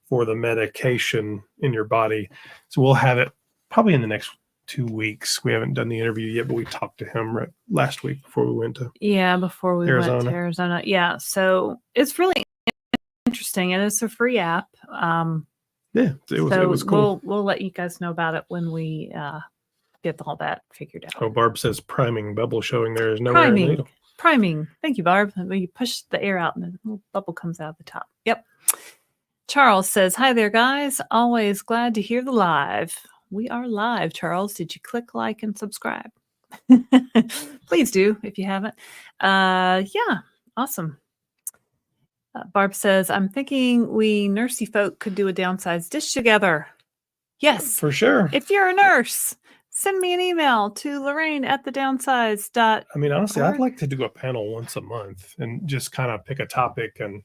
for the medication in your body. So we'll have it probably in the next 2 weeks. We haven't done the interview yet, but we talked to him last week before we went to Arizona. Yeah. So it's really interesting, and it's a free app. It was cool. We'll let you guys know about it when we get all that figured out. Oh, Barb says priming bubble showing there is nowhere in the needle. Priming. Thank you, Barb. When you push the air out and the little bubble comes out of the top. Yep. Charles says, hi there, guys. Always glad to hear the live. We are live, Charles. Did you click like and subscribe? Please do if you haven't. Yeah, awesome. Barb says, I'm thinking we nursey folk could do a downsized dish together. Yes. For sure. If you're a nurse, send me an email to Laraine at thedownsized. I mean, honestly, I'd like to do a panel once a month and just kind of pick a topic and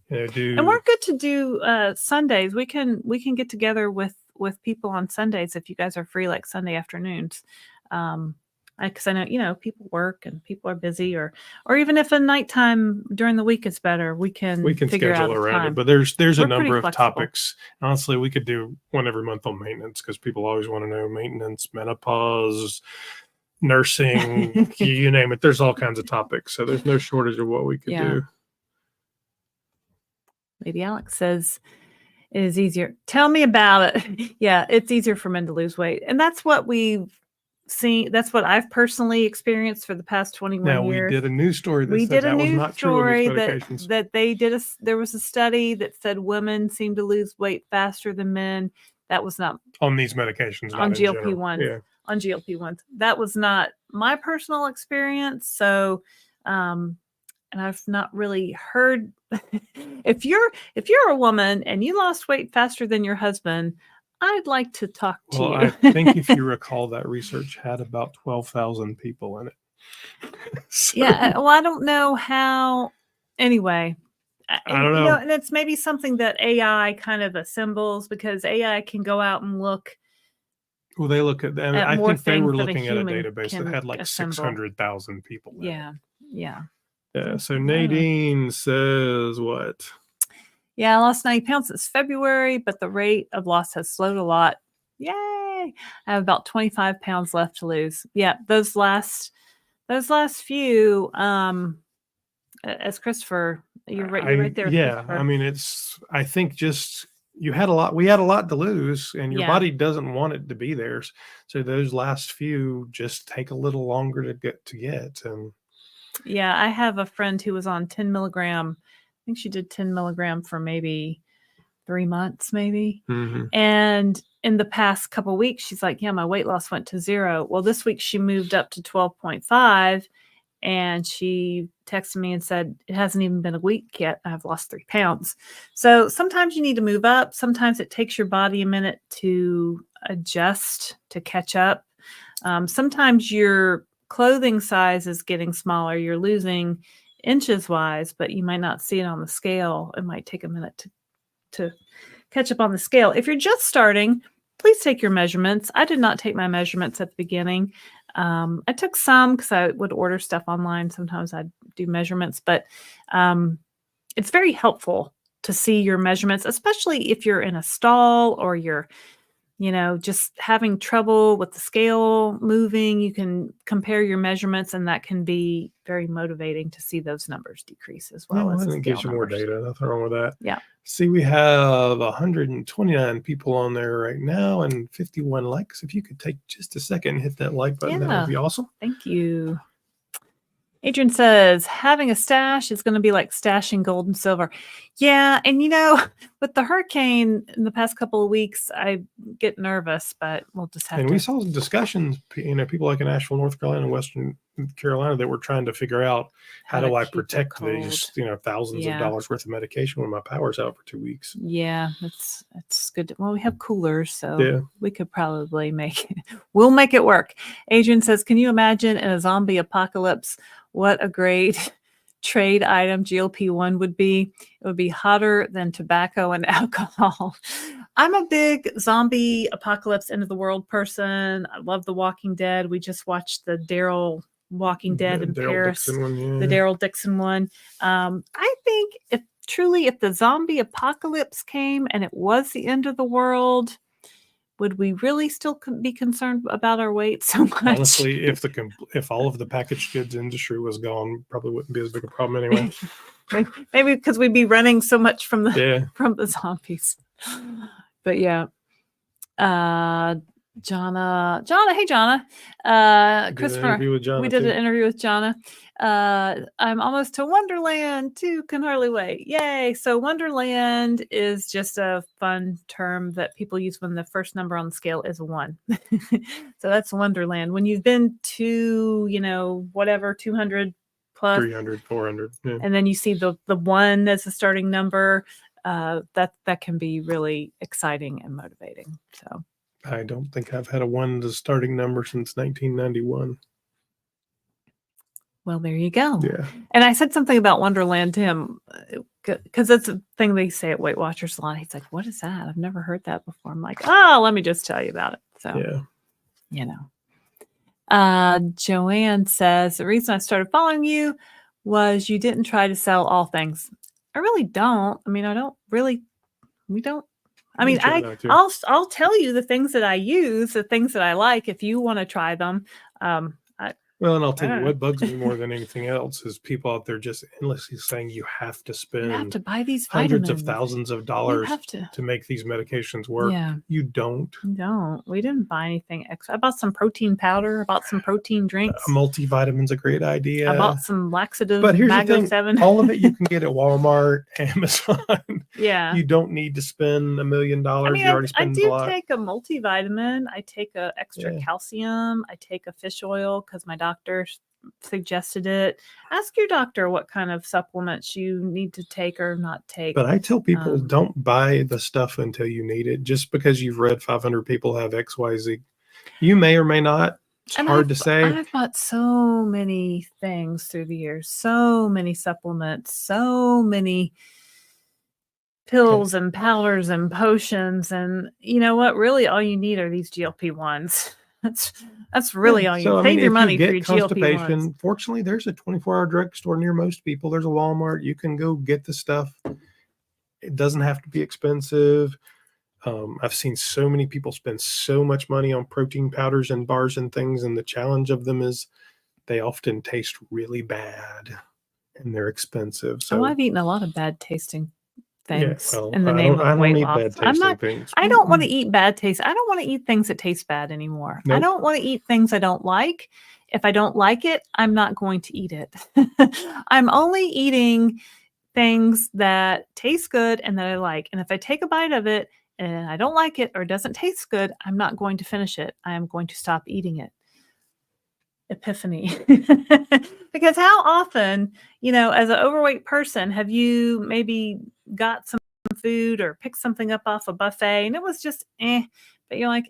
and we're good to do Sundays. We can get together with people on Sundays if you guys are free, like Sunday afternoons. Because I know, people work and people are busy, or even if a nighttime during the week is better, we can figure schedule out around time. it. But there's a number of flexible topics. Honestly, we could do one every month on maintenance because people always want to know maintenance, menopause, nursing, you name it. There's all kinds of topics. So there's no shortage of what we could do. Lady Alex says, it is easier. Tell me about it. Yeah, it's easier for men to lose weight. And that's what we've seen. That's what I've personally experienced for the past 21 years. We did a news story that said that was not true on these medications. That they did there was a study that said women seem to lose weight faster than men. That was not on these medications, on GLP-1s. Yeah. On GLP-1s. That was not my personal experience. So, and I've not really heard if you're a woman and you lost weight faster than your husband, I'd like to talk to you. I think if you recall, that research had about 12,000 people in it. So, yeah. Well, I don't know how. Anyway, I don't know. And it's maybe something that AI kind of assembles, because AI can go out and look. Well, they look at. I think they were looking at a database that had like 600,000 people. Yeah. So Nadine says what? Yeah, I lost 90 pounds since February, but the rate of loss has slowed a lot. Yay! I have about 25 pounds left to lose. Yeah, those last few, as Christopher, you're right there. Yeah, I mean, I think just we had a lot to lose, and your body doesn't want it to be there. So those last few just take a little longer to get. And yeah, I have a friend who was on 10 milligram. I think she did 10 milligram for maybe 3 months, maybe. Mm-hmm. And in the past couple of weeks, she's like, yeah, my weight loss went to 0. Well, this week she moved up to 12.5, And she texted me and said, it hasn't even been a week yet. I've lost 3 pounds. So sometimes you need to move up. Sometimes it takes your body a minute to adjust, to catch up. Sometimes your clothing size is getting smaller. You're losing inches wise, but you might not see it on the scale. It might take a minute to catch up on the scale. If you're just starting, please take your measurements. I did not take my measurements at the beginning. I took some because I would order stuff online. Sometimes I'd do measurements, but it's very helpful to see your measurements, especially if you're in a stall or you're, just having trouble with the scale moving. You can compare your measurements, and that can be very motivating to see those numbers decrease as well as the it scale gives you more numbers. data. Nothing wrong with that. Yeah. See, we have 129 people on there right now and 51 likes. If you could take just a second and hit that like button, that would be awesome. Thank you. Adrian says, having a stash is going to be like stashing gold and silver. Yeah. And, with the hurricane in the past couple of weeks, I get nervous, but we'll just have to. And we saw discussions, people like in Asheville, North Carolina, and Western Carolina that were trying to figure out how do I protect these, thousands of dollars worth of medication when my power's out for 2 weeks. Yeah, that's good. Well, we have coolers, so we could probably we'll make it work. Adrian says, can you imagine in a zombie apocalypse what a great trade item GLP-1 would be? It would be hotter than tobacco and alcohol. I'm a big zombie apocalypse end of the world person. I love The Walking Dead. We just watched the Daryl Walking Dead in Paris, the Daryl Dixon one. I think if the zombie apocalypse came and it was the end of the world, would we really still be concerned about our weight so much? Honestly, if all of the packaged goods industry was gone, probably wouldn't be as big a problem anyway. Maybe because we'd be running so much from the zombies. But yeah. Jonna, hey Jonna. Christopher, we did an interview with Jonna. I'm almost to Wonderland too, can hardly wait. Yay. So Wonderland is just a fun term that people use when the first number on the scale is 1. So that's Wonderland. When you've been to, 200 plus 300, 400. Yeah. And then you see the 1 as the starting number, that can be really exciting and motivating. So I don't think I've had a 1 as a starting number since 1991. Well, there you go. Yeah. And I said something about Wonderland to him because that's a thing they say at Weight Watchers a lot. He's like, what is that? I've never heard that before. I'm like, let me just tell you about it. So, Joanne says, the reason I started following you was you didn't try to sell all things. I really don't. I mean, we don't. I mean, I'll tell you the things that I use, the things that I like, if you want to try them. Well, and I'll tell you what bugs me more than anything else is people out there just endlessly saying you have to spend buy these hundreds of thousands of dollars to make these medications work. Yeah. You don't. We didn't buy anything extra. I bought some protein powder. I bought some protein drinks. A multivitamin's a great idea. I bought some laxative. But here's the thing, 7. All of it you can get at Walmart, Amazon. Yeah. You don't need to spend $1 million. You already spend a lot. I do take a multivitamin. I take a extra calcium. I take a fish oil because my doctor suggested it. Ask your doctor what kind of supplements you need to take or not take. But I tell people don't buy the stuff until you need it. Just because you've read 500 people have XYZ, you may or may not. It's hard to say. I've bought so many things through the years, so many supplements, so many pills and powders and potions. And you know what? Really, all you need are these GLP-1s. That's really all you save your money for your GLP-1s. Fortunately, there's a 24-hour drugstore near most people. There's a Walmart. You can go get the stuff. It doesn't have to be expensive. I've seen so many people spend so much money on protein powders and bars and things, and the challenge of them is they often taste really bad and they're expensive. So I've eaten a lot of bad tasting things in the name of weight loss. I don't want to eat bad taste. I don't want to eat things that taste bad anymore. Nope. I don't want to eat things I don't like. If I don't like it, I'm not going to eat it. I'm only eating things that taste good and that I like. And if I take a bite of it and I don't like it or it doesn't taste good, I'm not going to finish it. I am going to stop eating it. epiphany. Because how often, as an overweight person, have you maybe got some food or picked something up off a buffet and it was just but you're like,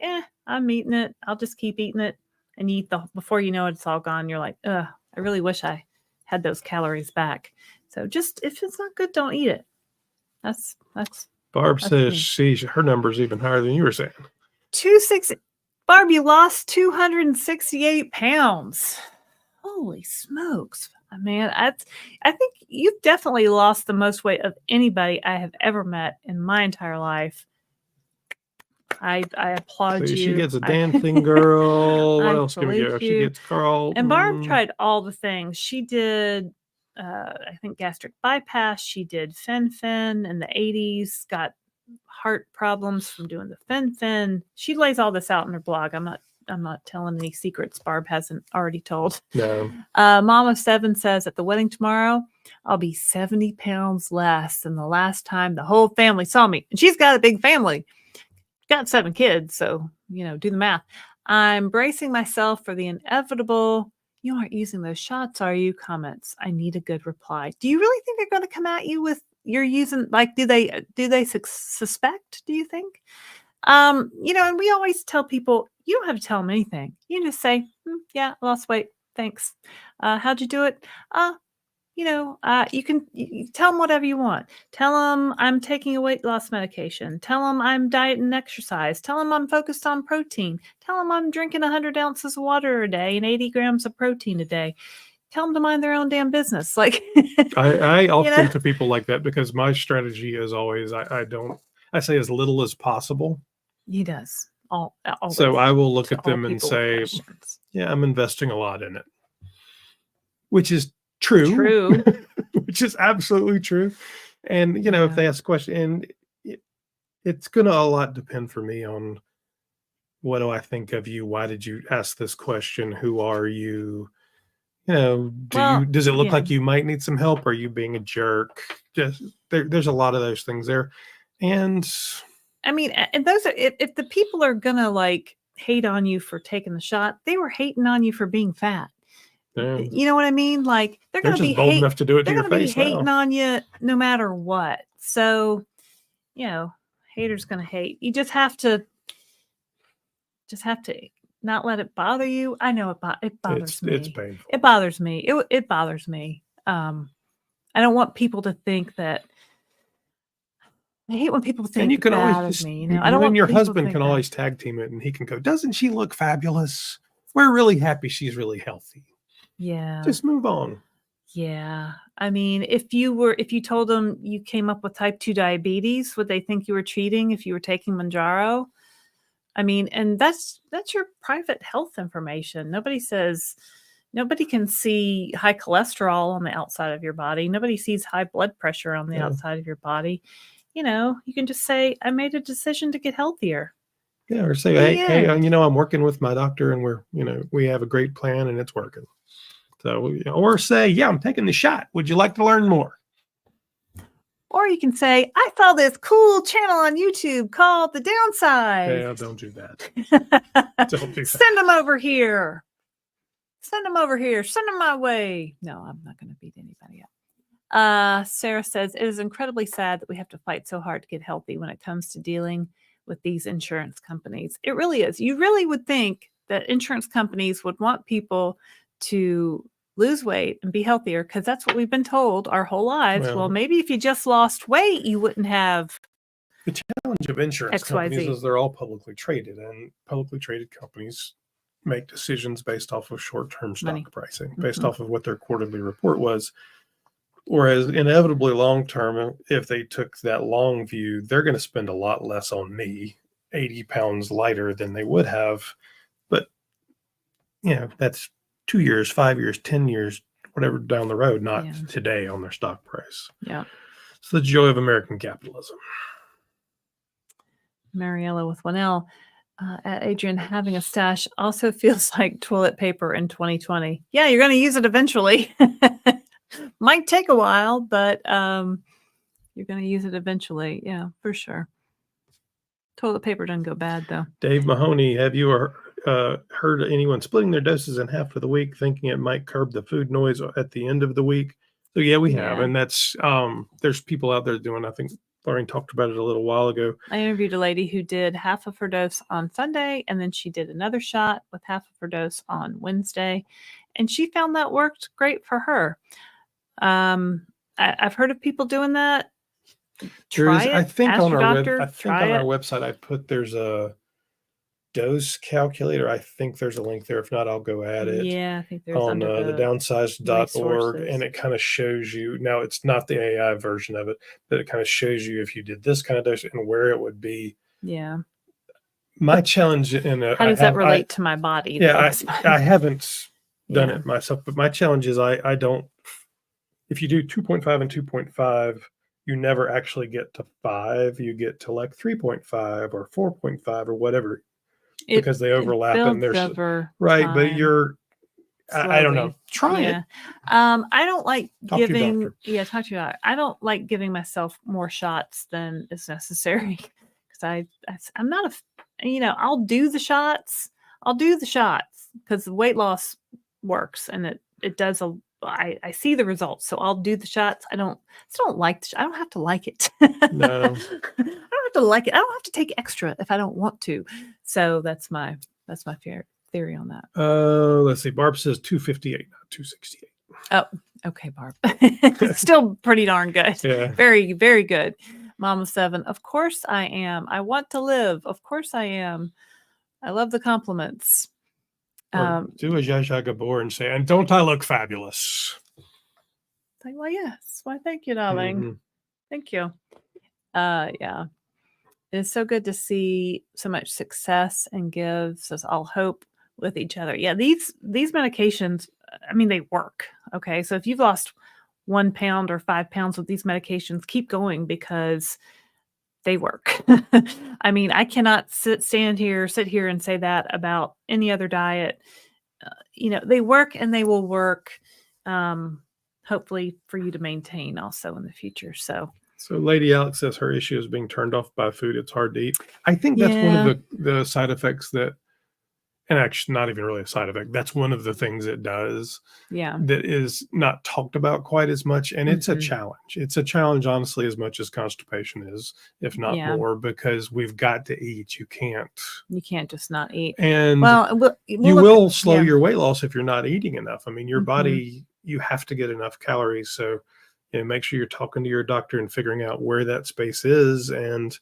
I'm eating it. I'll just keep eating it. And you eat before you know it, it's all gone. You're like, I really wish I had those calories back. So just, if it's not good, don't eat it. That's Barb me. says her number's even higher than you were saying. 260. Barb, you lost 268 pounds. Holy smokes. Man, I think you've definitely lost the most weight of anybody I have ever met in my entire life. I applaud you. She gets a dancing girl. What I else can we salute get? you. She gets Carl. And Barb tried all the things. She did, I think, gastric bypass. She did fen-phen in the 80s, got heart problems from doing the fen-phen. She lays all this out in her blog. I'm not telling any secrets Barb hasn't already told. No. Mom of 7 says, at the wedding tomorrow, I'll be 70 pounds less than the last time the whole family saw me. And she's got a big family. Got 7 kids, so, do the math. I'm bracing myself for the inevitable. You aren't using those shots, are you? Comments. I need a good reply. Do you really think they're going to come at you with you're using, like, do they suspect, do you think? And we always tell people, you don't have to tell them anything. You just say, yeah, I lost weight. Thanks. How'd you do it? You can tell them whatever you want. Tell them I'm taking a weight loss medication. Tell them I'm diet and exercise. Tell them I'm focused on protein. Tell them I'm drinking 100 ounces of water a day and 80 grams of protein a day. Tell them to mind their own damn business. Like, I often to people like that, because my strategy is always, I say as little as possible. He does. So I will look at them and say, yeah, I'm investing a lot in it, which is true. Which is absolutely true. And if they ask a question, and it's gonna a lot depend for me on, what do I think of you? Why did you ask this question? Who are you? Does it look like you might need some help? Are you being a jerk? Just there's a lot of those things there. And I mean, and those are, if the people are gonna like hate on you for taking the shot, they were hating on you for being fat. You know what I mean? Like, they're going to be bold enough to do it to your face. They're going to be hating on you no matter what. So, haters going to hate. You just have to not let it bother you. I know it bothers me. It's painful. It bothers me. It bothers me. I don't want people to think that. I hate when people think, and you can always just, me. I don't want your husband can always tag team it, and he can go, doesn't she look fabulous? We're really happy she's really healthy. Yeah. Just move on. Yeah. I mean, if you told them you came up with type 2 diabetes, would they think you were cheating if you were taking Mounjaro? I mean, and that's your private health information. Nobody can see high cholesterol on the outside of your body. Nobody sees high blood pressure on the outside of your body. You can just say, I made a decision to get healthier. Yeah. Or say, hey, I'm working with my doctor and we have a great plan and it's working. So, or say, yeah, I'm taking the shot. Would you like to learn more? Or you can say, I saw this cool channel on YouTube called The Downsized. Yeah, don't do that. Don't do that. Send them over here. Send them my way. No, I'm not going to beat anybody up. Sarah says, it is incredibly sad that we have to fight so hard to get healthy when it comes to dealing with these insurance companies. It really is. You really would think that insurance companies would want people to lose weight and be healthier, because that's what we've been told our whole lives. Well, maybe if you just lost weight, you wouldn't have. The challenge of insurance companies is they're all publicly traded, and publicly traded companies make decisions based off of short-term stock pricing, based off of what their quarterly report was. Whereas inevitably long-term, if they took that long view, they're going to spend a lot less on me, 80 pounds lighter than they would have. But, that's 2 years, 5 years, 10 years, whatever down the road, not today on their stock price. Yeah. It's the joy of American capitalism. Mariella with 1L. Adrian, having a stash also feels like toilet paper in 2020. Yeah, you're going to use it eventually. Might take a while, but you're going to use it eventually. Yeah, for sure. Toilet paper doesn't go bad, though. Dave Mahoney, have you heard anyone splitting their doses in half for the week, thinking it might curb the food noise at the end of the week. So yeah, we have, Yeah. and that's there's people out there doing. I think Laraine talked about it a little while ago. I interviewed a lady who did half of her dose on Sunday, and then she did another shot with half of her dose on Wednesday, and she found that worked great for her. I've heard of people doing that. Try it. I think Ask on your our doctor. I think Try on our it. website I put there's a dose calculator. I think there's a link there. If not, I'll go add it. Yeah, I think there's On under the the downsized.org, resources. and it kind of shows you. Now it's not the AI version of it, but it kind of shows you if you did this kind of dose and where it would be. Yeah. My challenge How does that relate to my body? Yeah, I haven't done Yeah. it myself, but my challenge is I don't. If you do 2.5 and 2.5, you never actually get to 5. You get to like 3.5 or 4.5 or whatever, because they overlap and there's right. But you're, I don't know. Try it. I don't like Talk to your giving. doctor. Yeah, talk to your. I don't like giving myself more shots than is necessary, because I'm not a. I'll do the shots. Because the weight loss works, and it does a. I see the results, so I'll do the shots. I don't like I don't have to like it. No. I don't have to like it. I don't have to take extra if I don't want to. So that's my theory on that. Let's see. Barb says 258, not 268. Oh, okay, Barb. Still pretty darn good. Yeah. Very, very good. Mama 7. Of course I am. I want to live. Of course I am. I love the compliments. Do a Zsa Zsa Gabor and say, and don't I look fabulous? Like, well, yes. Why, thank you, darling. Mm-hmm. Thank you. Yeah. It's so good to see so much success and gives us all hope with each other. Yeah, these medications, I mean, they work. Okay. So if you've lost 1 pound or 5 pounds with these medications, keep going, because they work. I mean, I cannot sit here and say that about any other diet. They work, and they will work, hopefully for you to maintain also in the future. So Lady Alex says her issue is being turned off by food. It's hard to eat. I think that's one of the side effects that, and actually not even really a side effect. That's one of the things it does. Yeah. That is not talked about quite as much. And it's a challenge. It's a challenge, honestly, as much as constipation is, if not more, because we've got to eat. You can't just not eat. And you will slow your weight loss if you're not eating enough. I mean, your body, you have to get enough calories. So make sure you're talking to your doctor and figuring out where that space is. And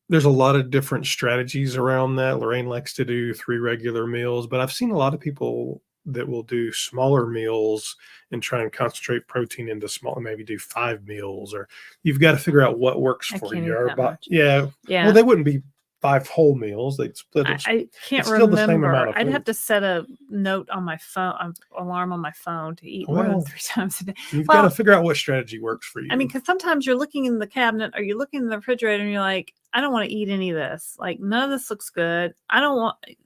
there's a lot of different strategies around that. Laraine likes to do 3 regular meals, but I've seen a lot of people that will do smaller meals and try and concentrate protein into maybe do 5 meals, or you've got to figure out what works for your body. Yeah. Well, they wouldn't be 5 whole meals. They'd split it. I can't remember. Still the same amount of food. I'd have to set a note on my phone, alarm on my phone, to eat more than 3 times a day. You've got to figure out what strategy works for you. I mean, because sometimes you're looking in the cabinet or you're looking in the refrigerator and you're like, I don't want to eat any of this. Like, none of this looks good.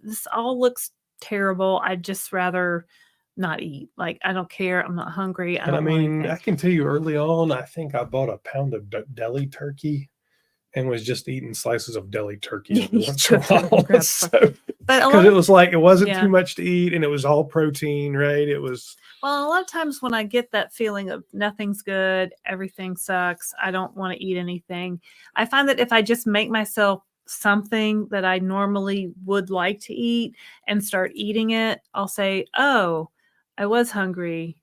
This all looks terrible. I'd just rather not eat. Like, I don't care. I'm not hungry. I can tell you early on, I think I bought a pound of deli turkey and was just eating slices of deli turkey every once in a while. Because it was like, it wasn't too much to eat, and it was all protein, right? It was. Well, a lot of times when I get that feeling of nothing's good, everything sucks, I don't want to eat anything, I find that if I just make myself something that I normally would like to eat and start eating it, I'll say, oh, I was hungry.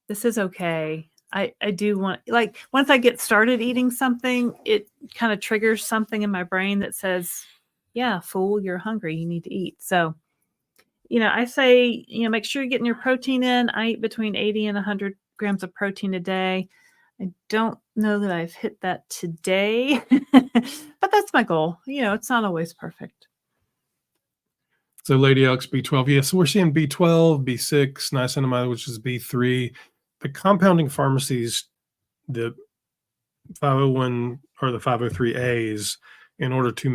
This is okay. I do want, like, once I get started eating something, it kind of triggers something in my brain that says, yeah, fool, you're hungry. You need to eat. So, I say, make sure you're getting your protein in. I eat between 80 and 100 grams of protein a day. I don't know that I've hit that today, but that's my goal. It's not always perfect. So Lady Alex, B12. Yeah, so we're seeing B12, B6, niacinamide, which is B3. The compounding pharmacies, the 501 or the 503As, in order to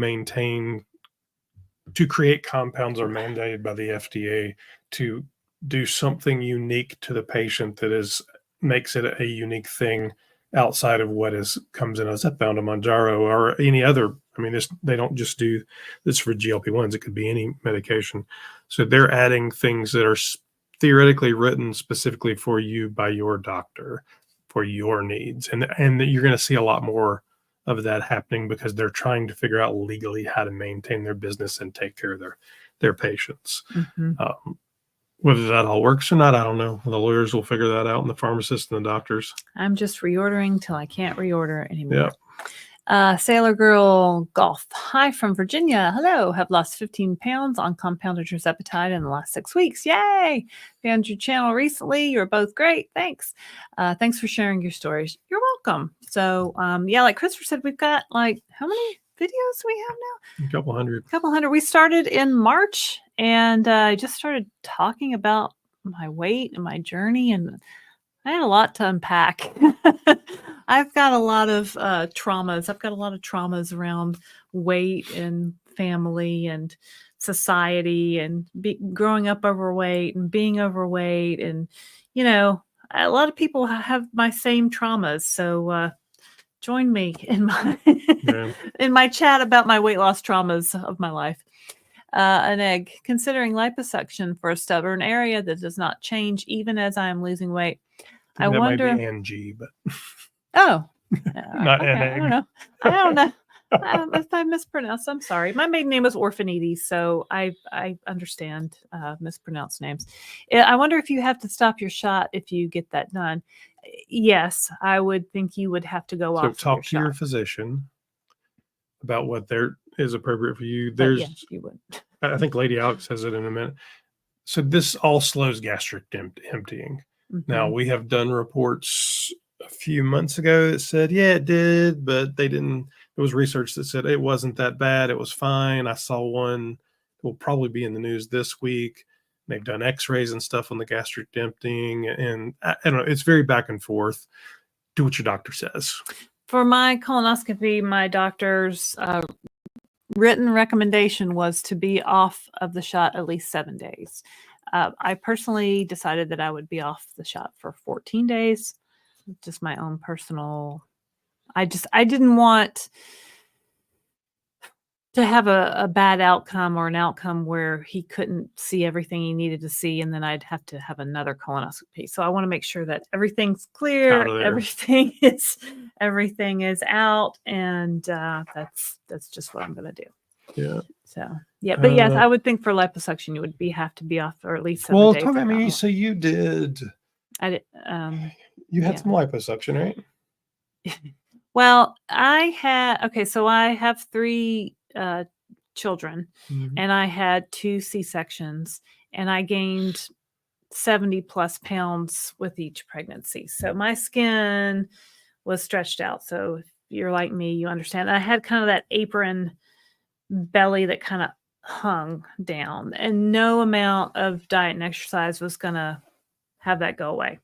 create compounds, are mandated by the FDA to do something unique to the patient that makes it a unique thing outside of what comes in a Zepbound, a Mounjaro, or any other. I mean, they don't just do this for GLP-1s. It could be any medication. So they're adding things that are theoretically written specifically for you by your doctor for your needs. And you're going to see a lot more of that happening because they're trying to figure out legally how to maintain their business and take care of their patients. Whether that all works or not, I don't know. The lawyers will figure that out, and the pharmacists and the doctors. I'm just reordering till I can't reorder anymore. Yeah. Sailor Girl Golf. Hi from Virginia. Hello. Have lost 15 pounds on compounded Tirzepatide in the last 6 weeks. Yay. Found your channel recently. You're both great. Thanks. Thanks for sharing your stories. You're welcome. So, yeah, like Christopher said, we've got like, how many videos we have now? A couple hundred. We started in March, and I just started talking about my weight and my journey, and I had a lot to unpack. I've got a lot of traumas. I've got a lot of traumas around weight and family and society and growing up overweight and being overweight. And, you know, a lot of people have my same traumas. So join me in my in my chat about my weight loss traumas of my life. An egg. Considering liposuction for a stubborn area that does not change even as I am losing weight. I wonder. Might be Angie, but not okay, an egg. I don't know. If I mispronounced, I'm sorry. My maiden name was Orphanides, so I understand mispronounced names. I wonder if you have to stop your shot if you get that done. Yes, I would think you would have to go off. So talk to your physician about what is appropriate for you. Yes, you would. I think Lady Alex says it in a minute. So this all slows gastric emptying. Now, we have done reports a few months ago that said, yeah, it did, but they didn't. There was research that said it wasn't that bad. It was fine. I saw one that will probably be in the news this week. They've done x-rays and stuff on the gastric emptying. And I don't know, it's very back and forth. Do what your doctor says. For my colonoscopy, my doctor's written recommendation was to be off of the shot at least 7 days. I personally decided that I would be off the shot for 14 days. Just my own personal. I didn't want to have a bad outcome or an outcome where he couldn't see everything he needed to see, and then I'd have to have another colonoscopy. So I want to make sure that everything's clear, everything is out, and that's just what I'm going to do. Yeah. So yeah, but yes, I would think for liposuction you would have to be off for at least 7 days. Well, talk about me. So you did. I did. You had some liposuction, right? Well, so I have 3 children, and I had 2 C-sections, and I gained 70 plus pounds with each pregnancy. So my skin was stretched out. So if you're like me, you understand. I had kind of that apron belly that kind of hung down, and no amount of diet and exercise was going to have that go away.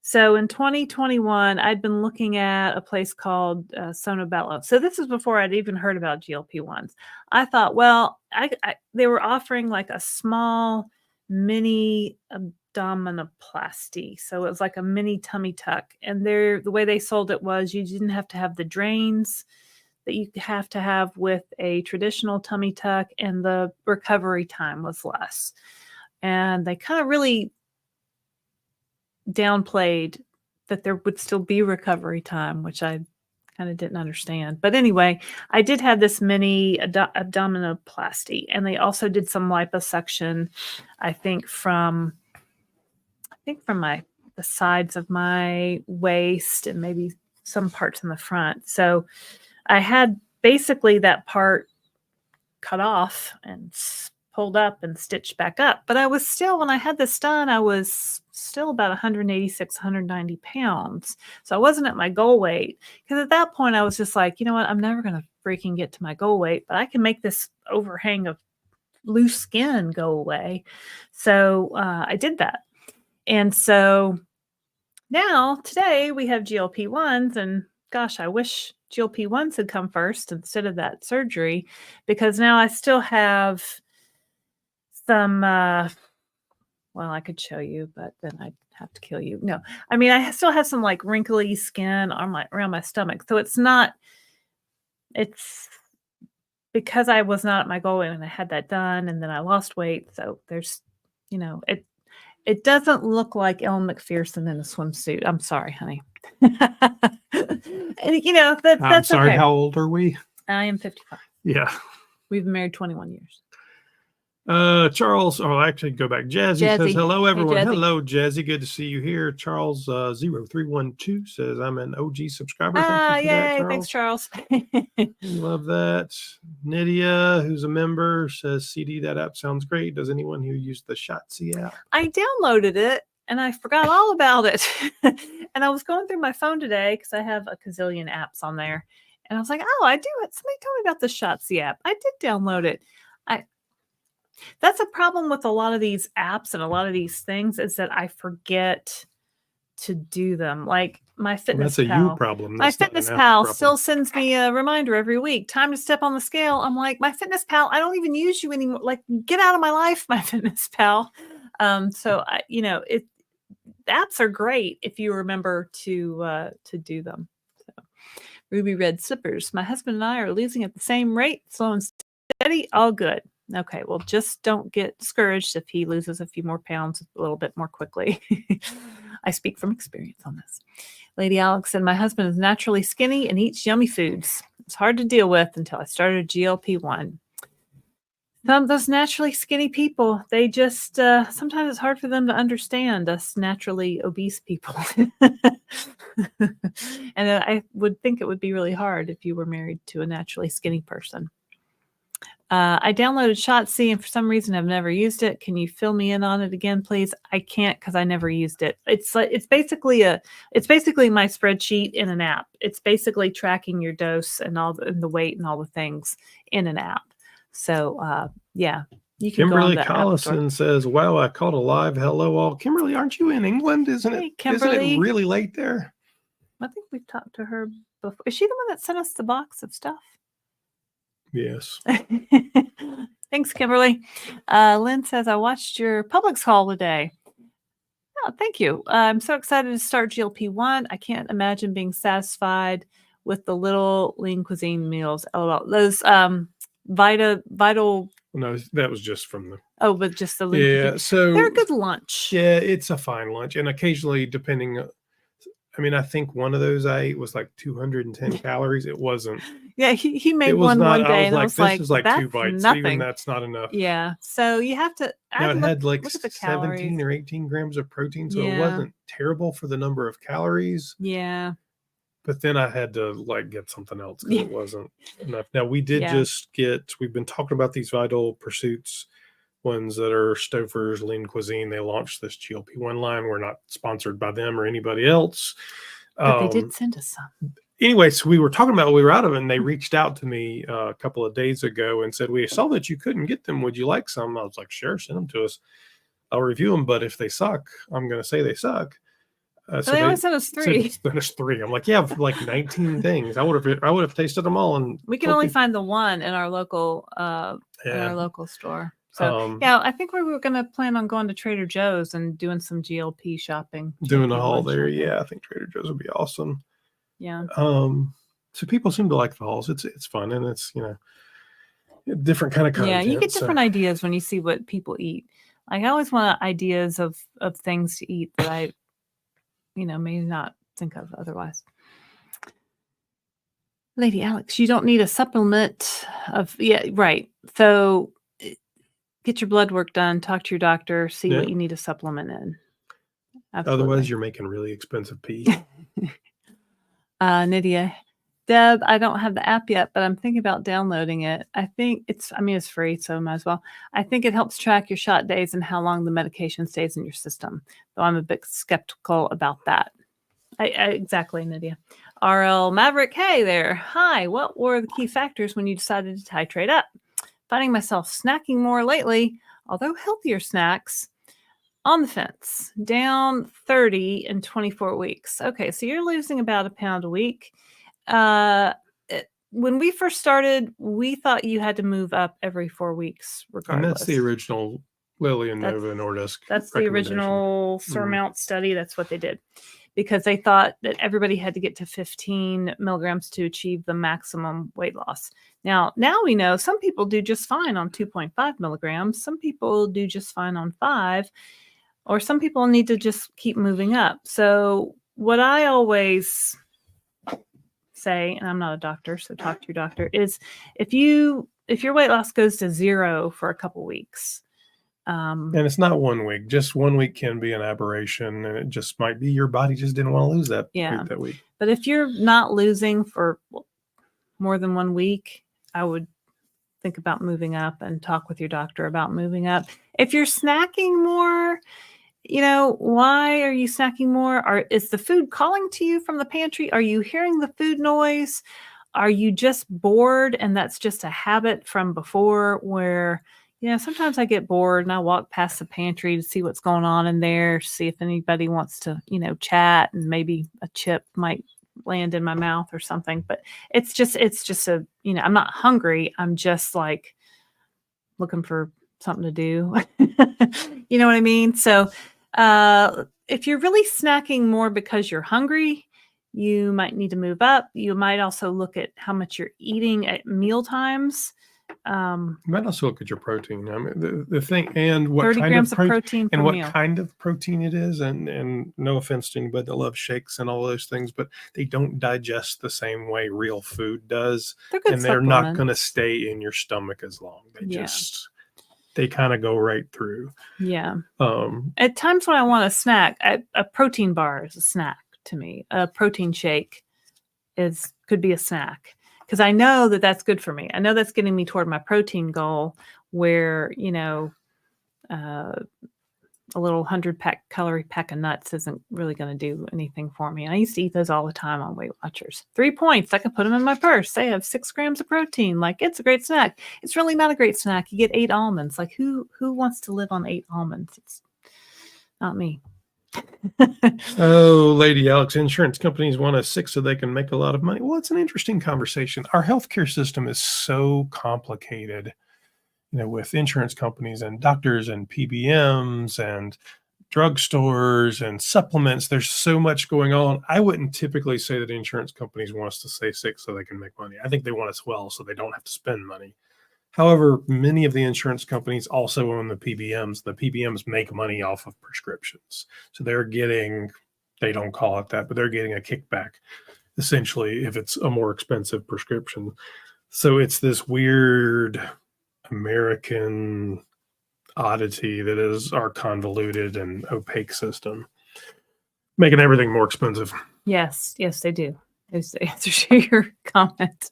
So in 2021, I'd been looking at a place called Sonobello. So this is before I'd even heard about GLP-1s. I thought, well, they were offering like a small mini abdominoplasty. So it was like a mini tummy tuck. And the way they sold it was you didn't have to have the drains that you have to have with a traditional tummy tuck, and the recovery time was less. And they kind of really downplayed that there would still be recovery time, which I kind of didn't understand. But anyway, I did have this mini abdominoplasty, and they also did some liposuction, I think from the sides of my waist and maybe some parts in the front. So I had basically that part cut off and pulled up and stitched back up. But I was still, when I had this done, I was still about 186, 190 pounds. So I wasn't at my goal weight, because at that point I was just like, you know what, I'm never going to freaking get to my goal weight, but I can make this overhang of loose skin go away. So I did that. And so now today we have GLP-1s, and gosh, I wish GLP-1s had come first instead of that surgery, because now I still have some well, I could show you, but then I'd have to kill you. No, I mean, I still have some like wrinkly skin around my stomach. So it's because I was not at my goal and I had that done and then I lost weight. So there's, it doesn't look like Ellen McPherson in a swimsuit. I'm sorry, honey. And I'm that's sorry. okay. How old are we? I am 55. Yeah. We've been married 21 years. Charles, I'll actually go back. Jazzy says, Jazzy. hello, everyone. Hey, Jazzy. Hello, Jazzy. Good to see you here. Charles 0312 says, I'm an OG subscriber. Thank you for that, Charles. Thanks, Charles. Love that. Nydia, who's a member, says, CD, that app sounds great. Does anyone who used the Shotzi app? I downloaded it and I forgot all about it. And I was going through my phone today because I have a gazillion apps on there. And I was like, oh, I do it. Somebody told me about the Shotzi app. I did download it. That's a problem with a lot of these apps and a lot of these things is that I forget to do them. Like my Fitness That's a Pal. you problem. My Fitness Pal still sends me a reminder every week. Time to step on the scale. I'm like, my Fitness Pal, I don't even use you anymore. Like, get out of my life, my Fitness Pal. So apps are great if you remember to do them. So, Ruby Red Slippers. My husband and I are losing at the same rate, slow and steady. All good. Okay, well, just don't get discouraged if he loses a few more pounds a little bit more quickly. I speak from experience on this. Lady Alex said, my husband is naturally skinny and eats yummy foods. It's hard to deal with until I started GLP-1. Some of those naturally skinny people, they just, sometimes it's hard for them to understand us naturally obese people. And I would think it would be really hard if you were married to a naturally skinny person. I downloaded Shotzi and for some reason I've never used it. Can you fill me in on it again, please? I can't because I never used it. It's basically my spreadsheet in an app. It's basically tracking your dose and the weight and all the things in an app. So yeah, you can. Kimberly Collison says, "Wow, I caught a live. Hello, all. Kimberly, aren't you in England? Isn't it really late there?" I think we've talked to her before. Is she the one that sent us the box of stuff? Yes. Thanks, Kimberly. Lynn says, I watched your Publix haul today. Oh, thank you. I'm so excited to start GLP-1. I can't imagine being satisfied with the little lean cuisine meals. LOL. Those vital. No, that was just from the. Oh, but just the lean cuisine. So they're a good lunch. Yeah, it's a fine lunch. And occasionally, depending, I mean, I think one of those I ate was like 210 calories. It wasn't. Yeah, he made one day, and I was like, this is like that's 2 bites. Nothing. Even that's not enough. Yeah, so you have to. Now it had like 17 or 18 grams of protein, so it wasn't terrible for the number of calories. Yeah. But then I had to like get something else because it wasn't enough. Now we did we've been talking about these Vital Pursuits ones that are Stouffer's Lean Cuisine. They launched this GLP-1 line. We're not sponsored by them or anybody else. But they did send us some. Anyway, so we were talking about we were out of it, and they reached out to me a couple of days ago and said, we saw that you couldn't get them. Would you like some? I was like, sure, send them to us. I'll review them, but if they suck, I'm going to say they suck. So they only sent us 3. Sent us 3. I'm like, yeah, like 19 things. I would have tasted them all. And we can only find the one in our local store. So I think we were going to plan on going to Trader Joe's and doing some GLP shopping. Doing a haul there. Yeah, I think Trader Joe's would be awesome. Yeah. So people seem to like the hauls. It's fun, and it's different kind of content. Yeah, you get different ideas when you see what people eat. Like I always want ideas of things to eat that I may not think of otherwise. Lady Alex, you don't need a supplement of right. So get your blood work done, talk to your doctor, see what you need a supplement in. Absolutely. Otherwise, you're making really expensive pee. Nydia, Deb, I don't have the app yet, but I'm thinking about downloading it. I think it's free, so might as well. I think it helps track your shot days and how long the medication stays in your system, though I'm a bit skeptical about that. Exactly, Nydia. RL Maverick, hey there. Hi, what were the key factors when you decided to titrate up? Finding myself snacking more lately, although healthier snacks. On the fence, down 30 in 24 weeks. Okay, so you're losing about 1 pound a week. When we first started, we thought you had to move up every 4 weeks regardless. And that's the original Lilly and Novo Nordisk. That's the original Surmount study. That's what they did, because they thought that everybody had to get to 15 milligrams to achieve the maximum weight loss. Now we know some people do just fine on 2.5 milligrams. Some people do just fine on 5, or some people need to just keep moving up. So what I always say, and I'm not a doctor, so talk to your doctor, is if your weight loss goes to 0 for a couple weeks, and it's not 1 week. Just 1 week can be an aberration, and it just might be your body just didn't want to lose that weight that week. But if you're not losing for more than 1 week, I would think about moving up and talk with your doctor about moving up. If you're snacking more, why are you snacking more? Is the food calling to you from the pantry? Are you hearing the food noise? Are you just bored? And that's just a habit from before where, sometimes I get bored and I walk past the pantry to see what's going on in there, see if anybody wants to, chat, and maybe a chip might land in my mouth or something. But it's just a, I'm not hungry. I'm just like looking for something to do. You know what I mean? So if you're really snacking more because you're hungry, you might need to move up. You might also look at how much you're eating at meal times. You might also look at your protein. I mean, the thing, and what 30 kind grams of of protein per and what meal. kind of protein it is. And no offense to anybody that loves shakes and all those things, but they don't digest the same way real food does. They're good and they're not going to supplements. stay in your stomach as long. Yeah. They kind of go right through. Yeah. At times when I want a snack, a protein bar is a snack to me. A protein shake could be a snack, because I know that that's good for me. I know that's getting me toward my protein goal, where, a little 100-calorie pack of nuts isn't really going to do anything for me. And I used to eat those all the time on Weight Watchers. 3 points. I can put them in my purse. They have 6 grams of protein. Like, it's a great snack. It's really not a great snack. You get 8 almonds. Like, who wants to live on 8 almonds? It's not me. Oh, Lady Alex, insurance companies want us sick so they can make a lot of money. Well, it's an interesting conversation. Our healthcare system is so complicated, with insurance companies and doctors and PBMs and drugstores and supplements. There's so much going on. I wouldn't typically say that insurance companies want us to stay sick so they can make money. I think they want us well so they don't have to spend money. However, many of the insurance companies also own the PBMs. The PBMs make money off of prescriptions. So they're getting, they don't call it that, but they're getting a kickback, essentially, if it's a more expensive prescription. So it's this weird American oddity that is our convoluted and opaque system, making everything more expensive. Yes, they do. Is the answer to your comment.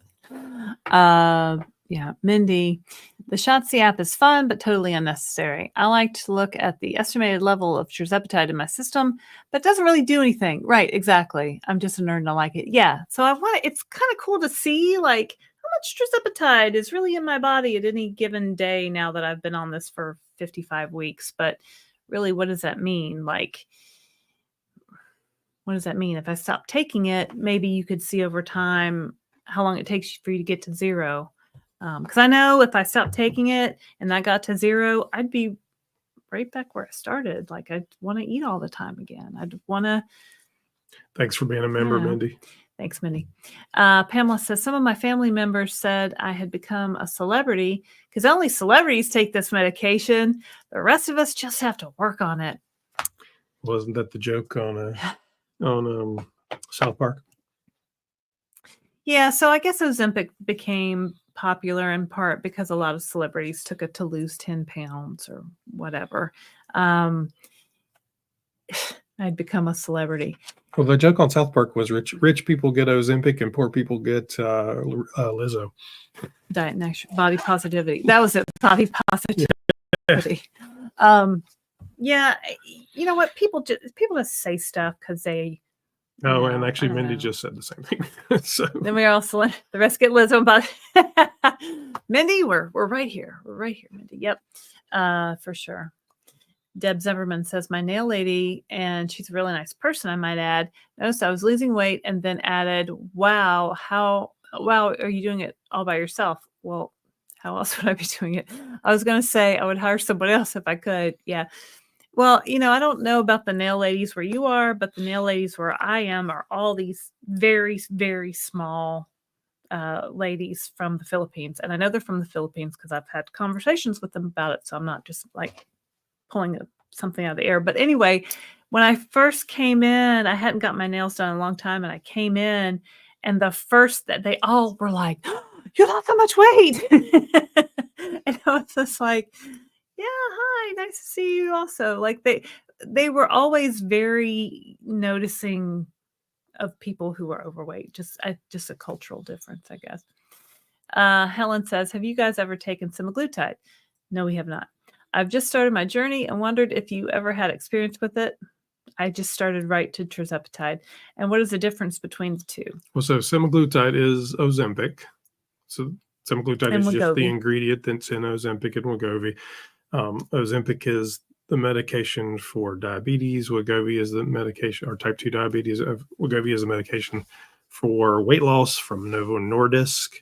Yeah, Mindy, the Shotzi app is fun, but totally unnecessary. I like to look at the estimated level of Tirzepatide in my system, but it doesn't really do anything. Right, exactly. I'm just a nerd and I like it. Yeah, so it's kind of cool to see, like, how much Tirzepatide is really in my body at any given day now that I've been on this for 55 weeks. But really, what does that mean? Like, what does that mean? If I stop taking it, maybe you could see over time how long it takes for you to get to 0. Because I know if I stopped taking it and I got to 0, I'd be right back where I started. Like, I'd want to eat all the time again. I'd want to. Thanks for being a member, Mindy. Thanks, Mindy. Pamela says, some of my family members said I had become a celebrity because only celebrities take this medication. The rest of us just have to work on it. Wasn't that the joke on South Park? Yeah, so I guess Ozempic became popular in part because a lot of celebrities took it to lose 10 pounds or whatever. I'd become a celebrity. Well, the joke on South Park was rich people get Ozempic and poor people get Lizzo. Diet and action, body positivity. That was it. Body positivity. Yeah, you know what? People just say stuff because they. No, and actually, Mindy just said the same thing. So then we also the rest get Lizzo, but Mindy, we're right here. We're right here, Mindy. Yep, for sure. Deb Zimmerman says, my nail lady, and she's a really nice person, I might add, noticed I was losing weight and then added, wow, are you doing it all by yourself? Well, How else would I be doing it? I was going to say I would hire someone else if I could. Yeah. Well, I don't know about the nail ladies where you are, but the nail ladies where I am are all these very, very small ladies from the Philippines. And I know they're from the Philippines because I've had conversations with them about it. So I'm not just like pulling something out of the air. But anyway, when I first came in, I hadn't got my nails done in a long time. And I came in and the first that they all were like, oh, you lost so much weight. And I was just like, yeah, hi, nice to see you also. Like they were always very noticing of people who are overweight. Just a cultural difference, I guess. Helen says, have you guys ever taken semaglutide? No, we have not. I've just started my journey and wondered if you ever had experience with it. I just started right to Tirzepatide. And what is the difference between the two? Well, so semaglutide is Ozempic. So semaglutide is just the ingredient that's in Ozempic and Wegovy. Ozempic is the medication for diabetes. Wegovy is the medication, or type 2 diabetes. Wegovy is a medication for weight loss from Novo Nordisk.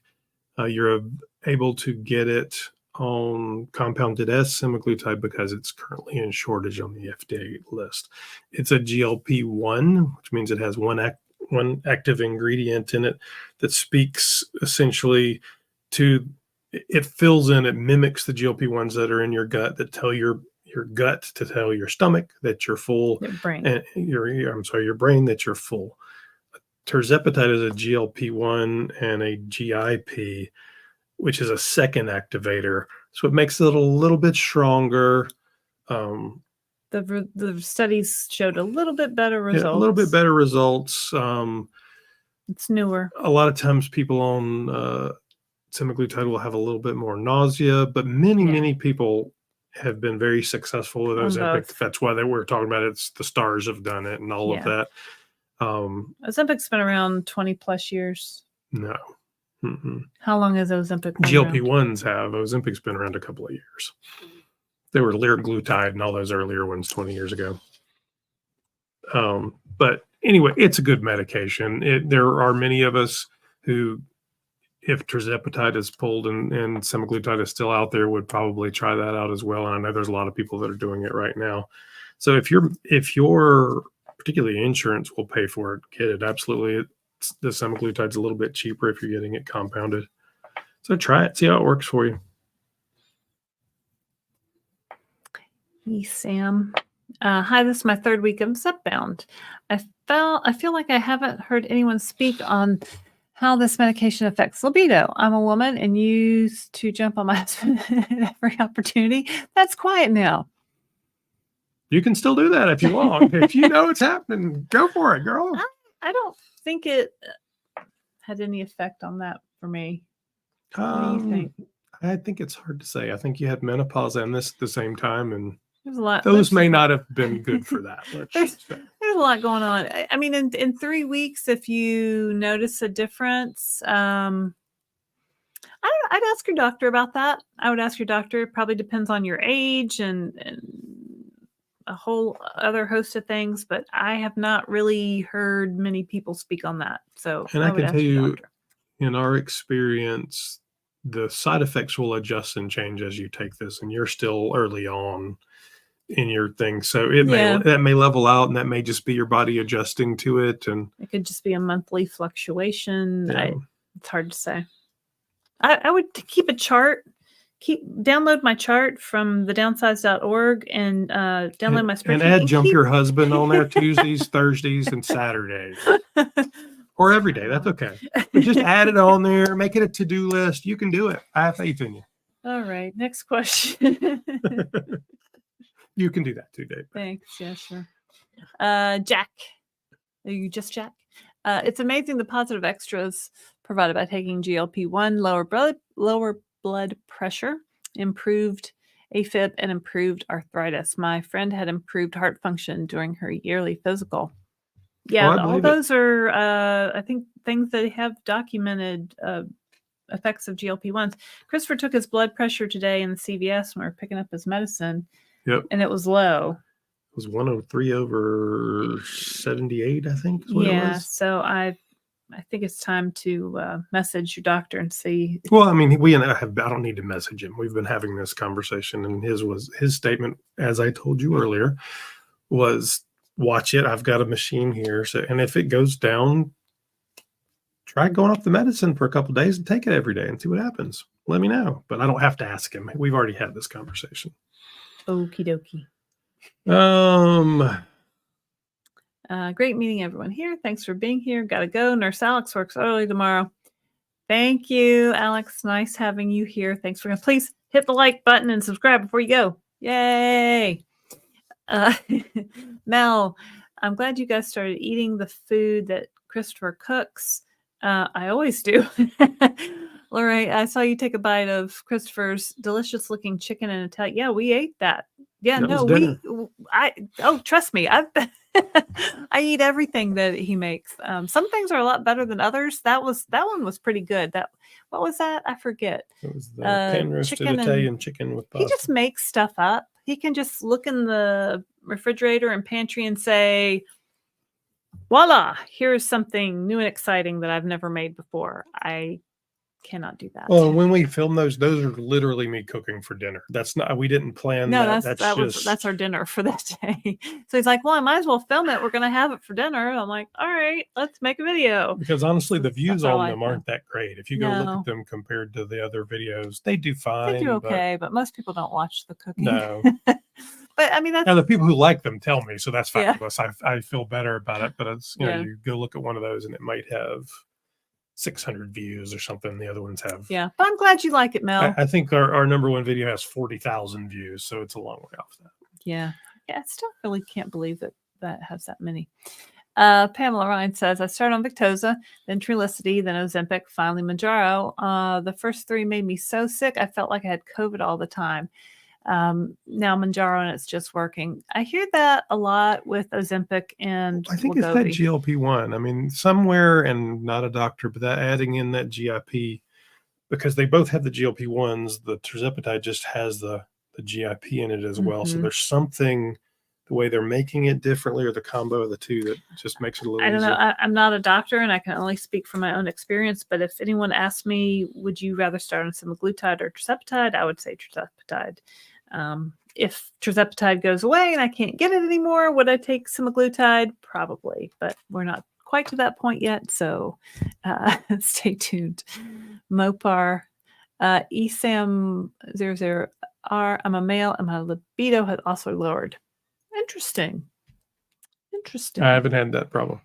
You're able to get it on compounded as semaglutide because it's currently in shortage on the FDA list. It's a GLP-1, which means it has one active ingredient in it that speaks essentially to, it fills in, it mimics the GLP-1s that are in your gut that tell your gut to tell your stomach that you're full, your brain, and your brain that you're full. Tirzepatide is a GLP-1 and a GIP, which is a second activator. So it makes it a little bit stronger. The studies showed a little bit better results. Yeah, a little bit better results. It's newer. A lot of times people on semaglutide will have a little bit more nausea, but many people have been very successful with Ozempic. That's why we're talking about it. It's the stars have done it and all of that. Ozempic's been around 20 plus years. No. Mm-mm. How long has Ozempic been GLP-1s have. Ozempic's been around a couple of years. They were liraglutide and all those earlier ones 20 years ago. But anyway, it's a good medication. There are many of us who, if Tirzepatide is pulled and semaglutide is still out there, would probably try that out as well. And I know there's a lot of people that are doing it right now. So if your particularly insurance will pay for it, get it. Absolutely. The semaglutide's a little bit cheaper if you're getting it compounded. So try it, see how it works for you. Hey, Sam. Hi, this is my third week of Zepbound. I feel like I haven't heard anyone speak on how this medication affects libido. I'm a woman and used to jump on my husband at every opportunity. That's quiet now. You can still do that if you want. If you know it's happening, go for it, girl. I don't think it had any effect on that for me. What do you think? I think it's hard to say. I think you had menopause and this at the same time, and there's a lot. Those may not have been good for that. There's a lot going on. I mean, in 3 weeks, if you notice a difference, I'd ask your doctor about that. I would ask your doctor. It probably depends on your age and a whole other host of things, but I have not really heard many people speak on that. So, and I can tell you, in our experience, the side effects will adjust and change as you take this, and you're still early on in your thing. So that may level out, and that may just be your body adjusting to it. And it could just be a monthly fluctuation. Yeah. It's hard to say. I would keep a chart. Download my chart from the downsized.org and download my spreadsheet. And jump your husband on there Tuesdays, Thursdays, and Saturdays. Or every day. That's okay. But just add it on there. Make it a to-do list. You can do it. I have faith in you. All right. Next question. You can do that too, Dave. Thanks. Yeah, sure. Jack. Are you just Jack? It's amazing the positive extras provided by taking GLP-1, lower blood pressure, improved AFib, and improved arthritis. My friend had improved heart function during her yearly physical. Yeah, all those are, I think, things that have documented effects of GLP-1s. Christopher took his blood pressure today in the CVS when we were picking up his medicine. Yep. And it was low. It was 103/78, I think. Is what it was. So I I think it's time to message your doctor and see. Well, I mean, I don't need to message him. We've been having this conversation, and his statement, as I told you earlier, was watch it. I've got a machine here. So, and if it goes down, try going off the medicine for a couple of days and take it every day and see what happens. Let me know. But I don't have to ask him. We've already had this conversation. Okie dokie. Great meeting everyone here. Thanks for being here. Gotta go. Nurse Alex works early tomorrow. Thank you, Alex. Nice having you here. Thanks for please hit the like button and subscribe before you go. Yay. Mel, I'm glad you guys started eating the food that Christopher cooks. I always do. Laraine, I saw you take a bite of Christopher's delicious looking chicken and Italian. Yeah, we ate that. Yeah, trust me. I eat everything that he makes. Some things are a lot better than others. That one was pretty good. What was that? I forget. It was the pan roasted Italian chicken with pasta. He just makes stuff up. He can just look in the refrigerator and pantry and say, voila, here's something new and exciting that I've never made before. I cannot do that. Well, when we film those are literally me cooking for dinner. That's not, we didn't plan that. That's our dinner for that day. So he's like, well, I might as well film it. We're going to have it for dinner. I'm like, all right, let's make a video. Because honestly, the views on them aren't that great. If you go look at them compared to the other videos, they do fine. They do okay, but most people don't watch the cooking. No. But I mean, now the people who like them tell me, so that's fabulous. Yeah. I feel better about it, but it's, you go look at one of those and it might have 600 views or something. The other ones have. Yeah, but I'm glad you like it, Mel. I think our number one video has 40,000 views, so it's a long way off that. Yeah, I still really can't believe that has that many. Pamela Ryan says, I started on Victoza, then Trulicity, then Ozempic, finally Mounjaro. The first 3 made me so sick, I felt like I had COVID all the time. Now Mounjaro, and it's just working. I hear that a lot with Ozempic and I think Wegovy. It's that GLP-1. I mean, somewhere, and not a doctor, but that adding in that GIP, because they both have the GLP-1s, the Tirzepatide just has the GIP in it as well. So there's something, the way they're making it differently, or the combo of the two, that just makes it a little easier. I don't know. I'm not a doctor, and I can only speak from my own experience, but if anyone asked me, would you rather start on Semaglutide or Tirzepatide, I would say Tirzepatide. If Tirzepatide goes away and I can't get it anymore, would I take Semaglutide? Probably, but we're not quite to that point yet, so stay tuned. Mopar, ESAM00R, I'm a male and my libido has also lowered. Interesting. I haven't had that problem.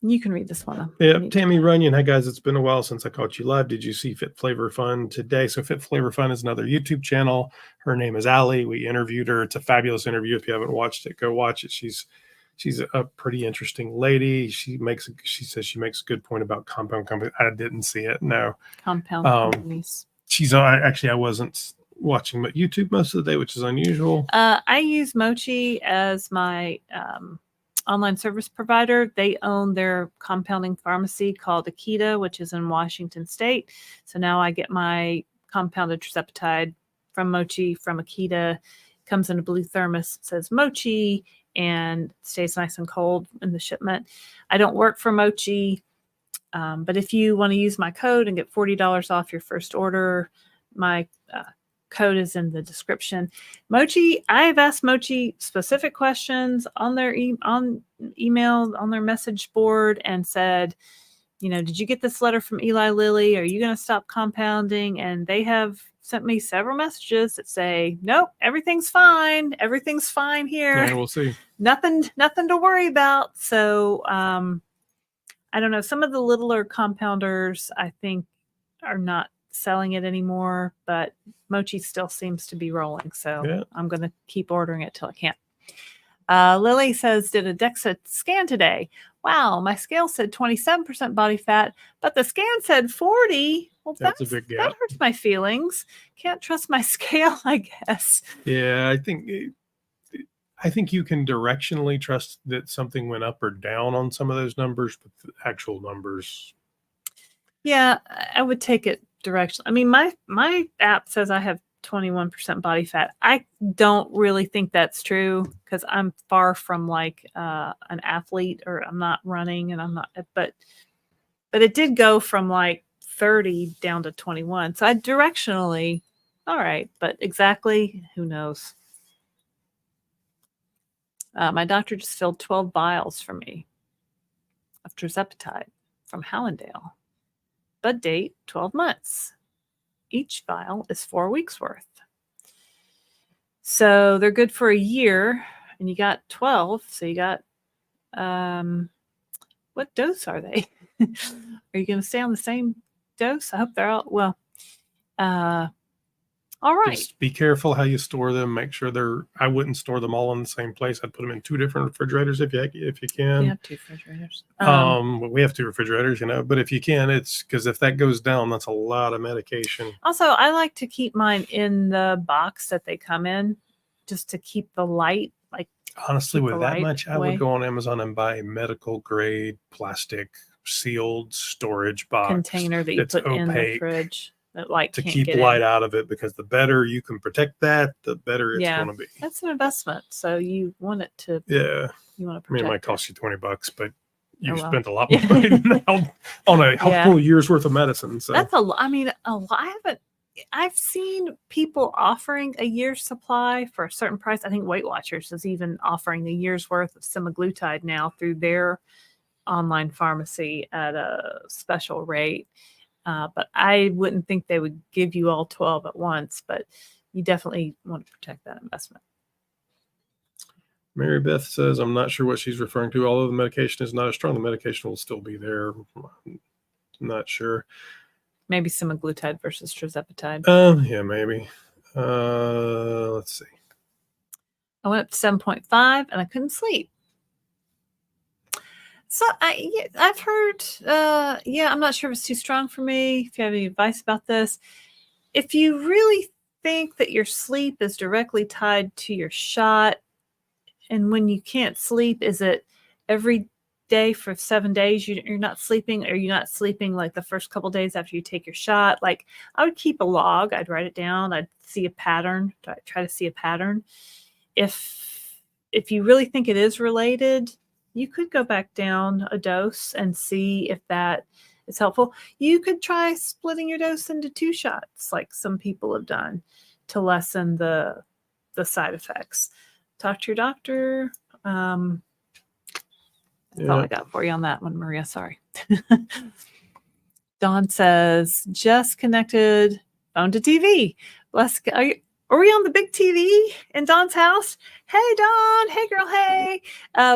You can read this one. Yeah, Tammy Runyon. Hi, guys. It's been a while since I caught you live. Did you see Fit Flavor Fun today? So Fit Flavor Fun is another YouTube channel. Her name is Allie. We interviewed her. It's a fabulous interview. If you haven't watched it, go watch it. She's a pretty interesting lady. She says she makes a good point about compound companies. I didn't see it. No. Compound companies. I wasn't watching YouTube most of the day, which is unusual. I use Mochi as my online service provider. They own their compounding pharmacy called Akita, which is in Washington State. So now I get my compounded Tirzepatide from Mochi from Akita. Comes in a blue thermos, says Mochi, and stays nice and cold in the shipment. I don't work for Mochi, but if you want to use my code and get $40 off your first order, my code is in the description. Mochi, I've asked Mochi specific questions on their email, on their message board, and said, did you get this letter from Eli Lilly? Are you going to stop compounding? And they have sent me several messages that say, nope, everything's fine. Everything's fine here. Yeah, we'll see. Nothing to worry about. So I don't know. Some of the littler compounders, I think, are not selling it anymore, but Mochi still seems to be rolling. So I'm going to keep ordering it till I can't. Lily says, did a DEXA scan today. Wow, my scale said 27% body fat, but the scan said 40. Well, that's a big gap. That hurts my feelings. Can't trust my scale, I guess. Yeah, I think you can directionally trust that something went up or down on some of those numbers, but the actual numbers. Yeah, I would take it direction. I mean, my app says I have 21% body fat. I don't really think that's true because I'm far from like an athlete, or I'm not running, and I'm not, but it did go from like 30 down to 21. So I directionally, all right, but exactly, who knows? My doctor just filled 12 vials for me of Tirzepatide from Hallandale. Bud date, 12 months. Each vial is 4 weeks worth. So they're good for a year, and you got 12. So you got, what dose are they? Are you going to stay on the same dose? I hope they're all, well, all right. Just be careful how you store them. Make sure I wouldn't store them all in the same place. I'd put them in 2 different refrigerators if you can. We have 2 refrigerators. We have 2 refrigerators, but if you can, it's because if that goes down, that's a lot of medication. Also, I like to keep mine in the box that they come in, just to keep the light. Like, honestly, with that much, I away. would go on Amazon and buy a medical grade plastic sealed storage box container that you put in the fridge that light to can't keep get light in. out of it, because the better you can protect that, the better it's going to be. That's an investment, so you want it to. Yeah, you want to I mean, protect it might cost you $20, but you spent a lot well. more money than that on a whole year's worth of medicine. So that's a lot. I mean, I've seen people offering a year's supply for a certain price. I think Weight Watchers is even offering a year's worth of semaglutide now through their online pharmacy at a special rate. But I wouldn't think they would give you all 12 at once, but you definitely want to protect that investment. Mary Beth says, I'm not sure what she's referring to. Although the medication is not as strong, the medication will still be there. I'm not sure. Maybe semaglutide versus Tirzepatide. Yeah, maybe. Let's see. I went up to 7.5 and I couldn't sleep. So I've heard, I'm not sure if it's too strong for me. If you have any advice about this, if you really think that your sleep is directly tied to your shot, and when you can't sleep, is it every day for 7 days you're not sleeping? Or you're not sleeping like the first couple days after you take your shot? Like, I would keep a log. I'd write it down. I'd see a pattern. Try to see a pattern. If you really think it is related, you could go back down a dose and see if that is helpful. You could try splitting your dose into 2 shots, like some people have done, to lessen the side effects. Talk to your doctor. That's all I got for you on that one, Maria. Sorry. Dawn says, just connected phone to TV. Are we on the big TV in Dawn's house? Hey, Dawn. Hey, girl. Hey.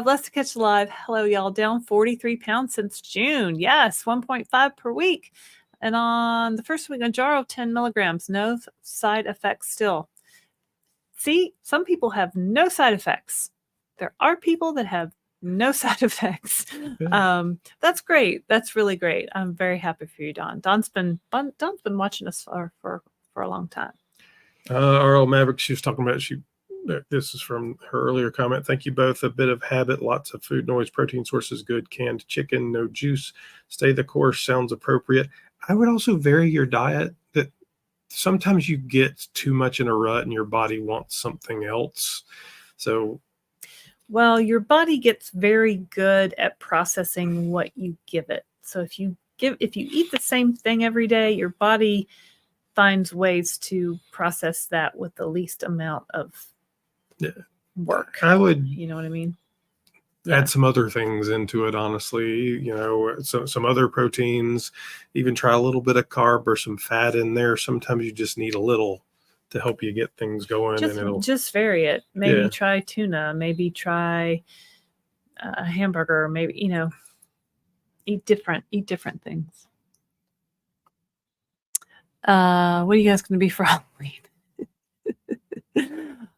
Blessed to catch live. Hello, y'all. Down 43 pounds since June. Yes, 1.5 per week. And on the first week, Mounjaro, 10 milligrams. No side effects still. See, some people have no side effects. There are people that have no side effects. Yeah. That's great. That's really great. I'm very happy for you, Dawn. Dawn's been watching us for a long time. RL Maverick, she was talking about, this is from her earlier comment. Thank you both. A bit of habit, lots of food noise, protein sources good, canned chicken, no juice. Stay the course, sounds appropriate. I would also vary your diet. That sometimes you get too much in a rut and your body wants something else. So, well, your body gets very good at processing what you give it. So if you eat the same thing every day, your body finds ways to process that with the least amount of work. I would, you know what I mean? Add some other things into it, honestly, some other proteins, even try a little bit of carb or some fat in there. Sometimes you just need a little to help you get things going. Just vary it. Maybe try tuna, maybe try a hamburger, maybe, eat different things. What are you guys going to be for Halloween?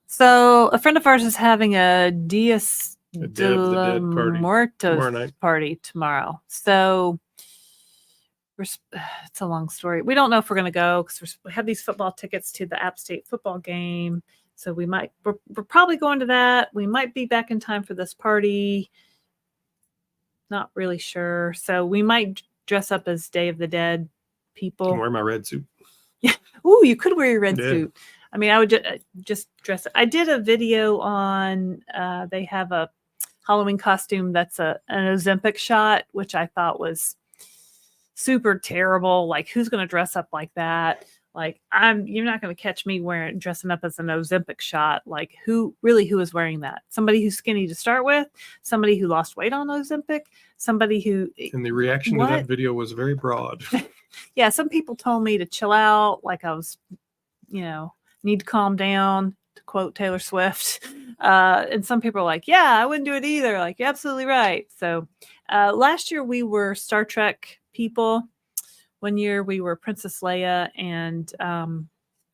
So a friend of ours is having a Dias de la Muertos party tomorrow. So it's a long story. We don't know if we're going to go because we have these football tickets to the App State football game. So we're probably going to that. We might be back in time for this party. Not really sure. So we might dress up as Day of the Dead people. I can wear my red suit. Yeah. Ooh, you could wear your red suit. I mean, I would just dress it. I did a video on, they have a Halloween costume that's an Ozempic shot, which I thought was super terrible. Like, who's going to dress up like that? Like, you're not going to catch me dressing up as an Ozempic shot. Like, who is wearing that? Somebody who's skinny to start with, somebody who lost weight on Ozempic, somebody who. And the reaction to that video was very broad. Yeah, some people told me to chill out, like I was, need to calm down, to quote Taylor Swift. And some people are like, yeah, I wouldn't do it either. Like, you're absolutely right. So last year we were Star Trek people. One year we were Princess Leia and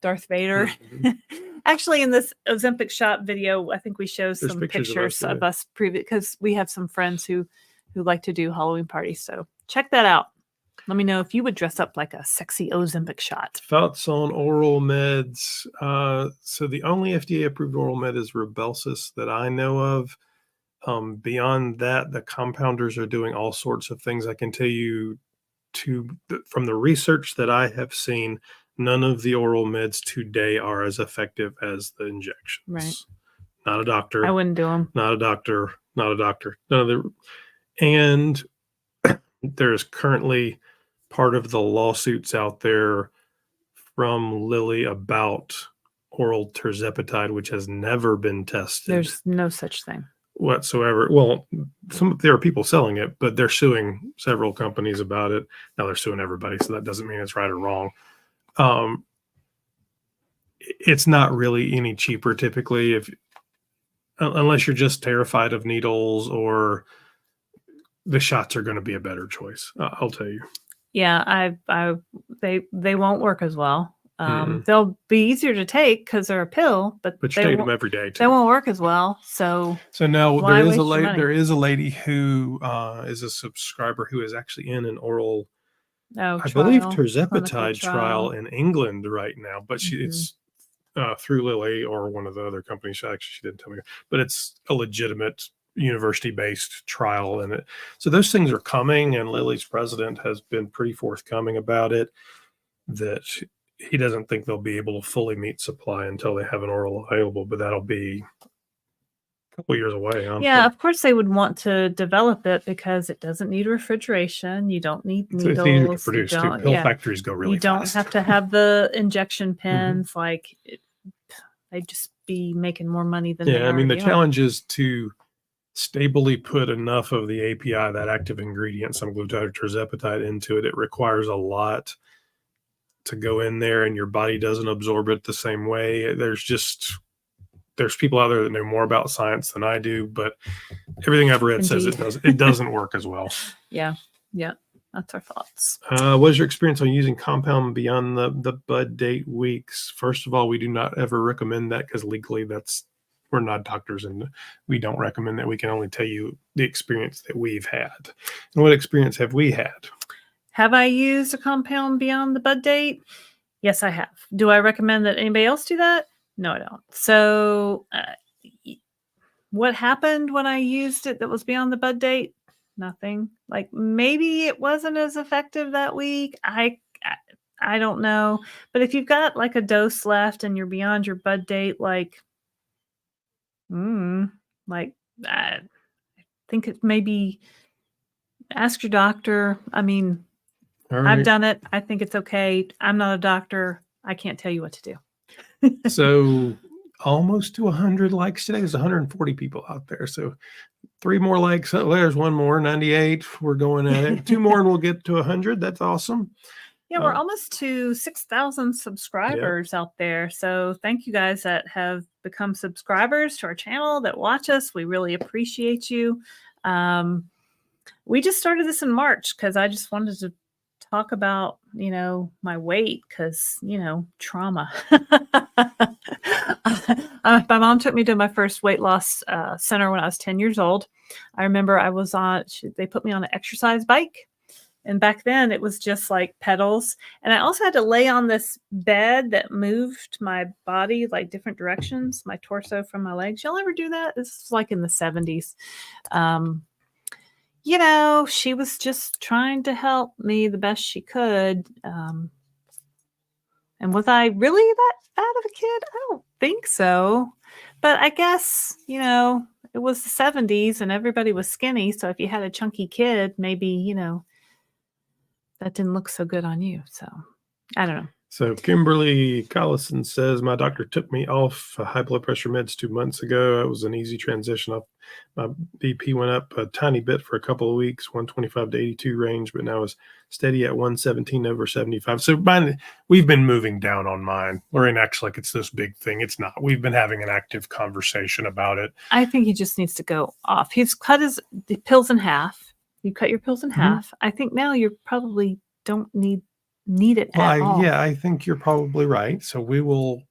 Darth Vader. Mm-hmm. Actually, in this Ozempic shot video, I think we showed some pictures of us previous, because we have some friends who like to do Halloween parties. So check that out. Let me know if you would dress up like a sexy Ozempic shot. Thoughts on oral meds? So the only FDA-approved oral med is Rybelsus that I know of. Beyond that, the compounders are doing all sorts of things. I can tell you from the research that I have seen, none of the oral meds today are as effective as the injections. Right. Not a doctor. I wouldn't do them. Not a doctor. None of the. And there's currently part of the lawsuits out there from Lilly about oral Tirzepatide, which has never been tested. There's no such thing whatsoever. Well, there are people selling it, but they're suing several companies about it. Now they're suing everybody, so that doesn't mean it's right or wrong. It's not really any cheaper typically, unless you're just terrified of needles, or the shots are going to be a better choice. I'll tell you. Yeah, they won't work as well. They'll be easier to take because they're a pill, but you take them every day too. They won't work as well. So now there is a lady who is a subscriber who is actually in an oral, I believe, Tirzepatide trial in England right now, but it's through Lilly or one of the other companies. She didn't tell me, but it's a legitimate university-based trial in it. So those things are coming, and Lilly's president has been pretty forthcoming about it, that he doesn't think they'll be able to fully meet supply until they have an oral available, but that'll be a couple years away. Honestly. Yeah, of course they would want to develop it because it doesn't need refrigeration. You don't need needles. It's easy to produce too. Pill factories go really fast. You don't have to have the injection pens. Like, they'd just be making more money than I mean, the challenge is to stably put enough of the API, that active ingredient, semaglutide or tirzepatide, into it. It requires a lot to go in there, and your body doesn't absorb it the same way. There's people out there that know more about science than I do, but everything I've read says it doesn't work as well. Yeah. That's our thoughts. What is your experience on using compound beyond the bud date weeks? First of all, we do not ever recommend that, because legally we're not doctors, and we don't recommend that. We can only tell you the experience that we've had. And what experience have we had? Have I used a compound beyond the bud date? Yes, I have. Do I recommend that anybody else do that? No, I don't. So what happened when I used it that was beyond the bud date? Nothing. Like, maybe it wasn't as effective that week. I don't know. But if you've got like a dose left and you're beyond your bud date, I think it maybe ask your doctor. I mean, right. I've done it. I think it's okay. I'm not a doctor. I can't tell you what to do. So almost to 100 likes today. There's 140 people out there. So 3 more likes. Oh, there's one more, 98. We're going at it. 2 more and we'll get to 100. That's awesome. Yeah, we're almost to 6,000 subscribers out there. So thank you guys that have become subscribers to our channel, that watch us. We really appreciate you. We just started this in March because I just wanted to talk about, my weight, because, trauma. My mom took me to my first weight loss center when I was 10 years old. I remember they put me on an exercise bike. And back then it was just like pedals. And I also had to lay on this bed that moved my body like different directions, my torso from my legs. Y'all ever do that? This was like in the 70s. She was just trying to help me the best she could. And And was I really that fat of a kid? I don't think so. But I guess, it was the 70s and everybody was skinny. So if you had a chunky kid, maybe, that didn't look so good on you. So I don't know. So Kimberly Collison says, my doctor took me off high blood pressure meds 2 months ago. It was an easy transition. My BP went up a tiny bit for a couple of weeks, 125 to 82 range, but now is steady at 117 over 75. So we've been moving down on mine. Laraine acts like it's this big thing. It's not. We've been having an active conversation about it. I think he just needs to go off. He's cut the pills in half. You cut your pills in half. I think now you probably don't need it at all. Yeah, I think you're probably right. So we will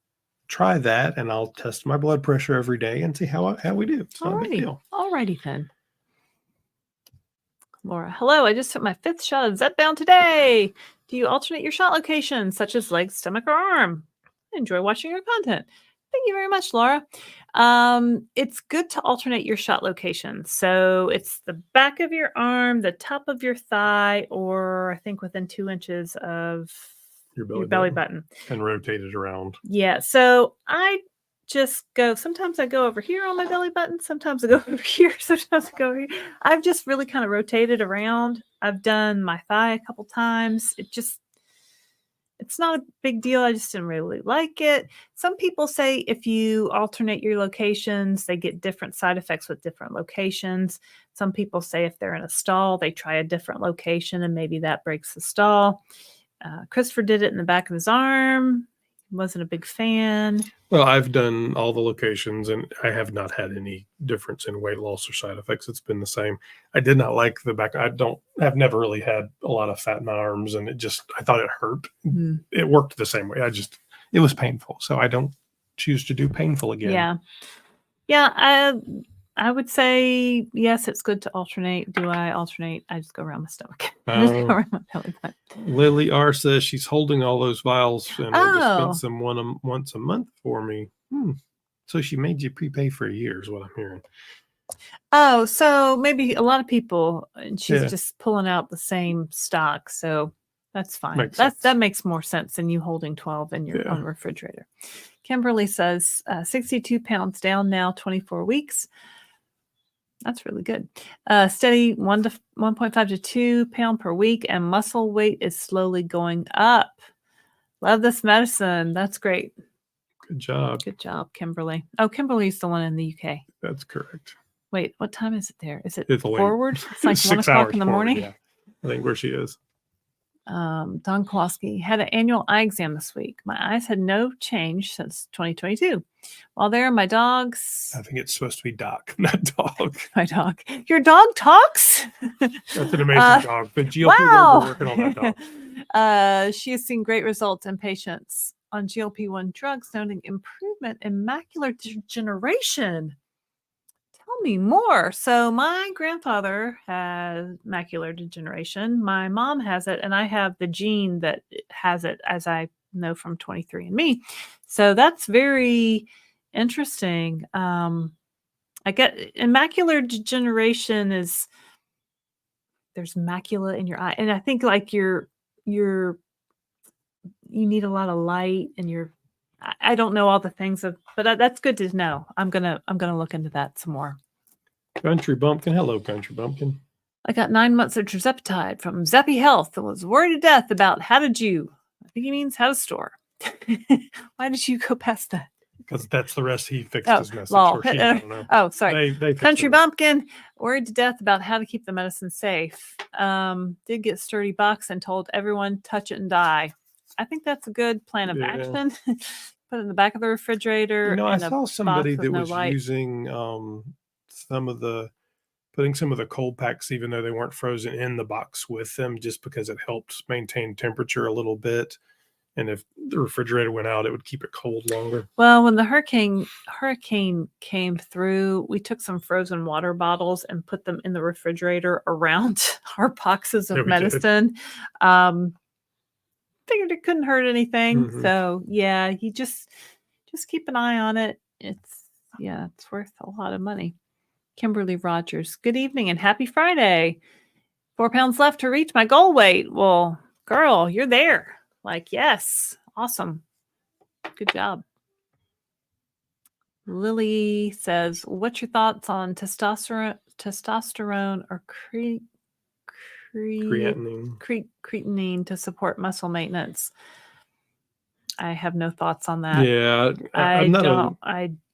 try that, and I'll test my blood pressure every day and see how we do. It's not a big deal. Alrighty then. Laura, hello. I just took my 5th shot of Zepbound today. Do you alternate your shot locations, such as leg, stomach, or arm? I enjoy watching your content. Thank you very much, Laura. It's good to alternate your shot locations. So it's the back of your arm, the top of your thigh, or I think within 2 inches of your belly button. And rotate it around. Yeah. So I just go, sometimes I go over here on my belly button. Sometimes I go over here. Sometimes I go over here. I've just really kind of rotated around. I've done my thigh a couple times. It's not a big deal. I just didn't really like it. Some people say if you alternate your locations, they get different side effects with different locations. Some people say if they're in a stall, they try a different location and maybe that breaks the stall. Christopher did it in the back of his arm. Wasn't a big fan. Well, I've done all the locations and I have not had any difference in weight loss or side effects. It's been the same. I did not like the back. I've never really had a lot of fat in my arms, and I thought it hurt. Mm-hmm. It worked the same way. It was painful. So I don't choose to do painful again. Yeah. Yeah. I would say, yes, it's good to alternate. Do I alternate? I just go around my stomach. I just go around my belly button. Lily R says she's holding all those vials and will dispense them once a month for me. So she made you prepay for a year is what I'm hearing. Oh, so maybe a lot of people, and she's just pulling out the same stock. So that's fine. That makes more sense than you holding 12 in your own refrigerator. Kimberly says 62 pounds down now, 24 weeks. That's really good. Steady 1.5 to 2 pound per week, and muscle weight is slowly going up. Love this medicine. That's great. Good job. Good job, Kimberly. Oh, Kimberly's the one in the UK. That's correct. Wait, what time is it there? Is it it's forward? It's like 1 o'clock in the morning? Yeah. I think where she is. Don Kowalski had an annual eye exam this week. My eyes had no change since 2022. While there, my dogs... I think it's supposed to be Doc, not dog. My dog. Your dog talks? That's an amazing dog. But GLP-1, we're working on that dog. She has seen great results in patients on GLP-1 drugs, noting improvement in macular degeneration. Tell me more. So my grandfather has macular degeneration. My mom has it, and I have the gene that has it, as I know from 23andMe. So that's very interesting. I get, and macular degeneration is, there's macula in your eye, and I think like you need a lot of light, and I don't know all the things but that's good to know. I'm gonna look into that some more. Country Bumpkin, hello, Country Bumpkin. I got 9 months of Tirzepatide from Zappy Health and was worried to death about I think he means how to store. Why did you go past that? Because that's the rest. He fixed his message. I don't know. Oh, sorry. They Country Bumpkin, worried to death about how to keep the medicine safe. Did get sturdy box and told everyone touch it and die. I think that's a good plan of action. Put it in the back of the refrigerator. I saw somebody that was using putting some of the cold packs, even though they weren't frozen, in the box with them, just because it helped maintain temperature a little bit. And if the refrigerator went out, it would keep it cold longer. Well, when the hurricane came through, we took some frozen water bottles and put them in the refrigerator around our boxes of medicine. Figured it couldn't hurt anything. Mm-hmm. So yeah, you just keep an eye on it. It's worth a lot of money. Kimberly Rogers, good evening and happy Friday. 4 pounds left to reach my goal weight. Well, girl, you're there. Like, yes, Awesome. Good job. Lily says, what's your thoughts on testosterone or creatinine to support muscle maintenance? I have no thoughts on that. Yeah, I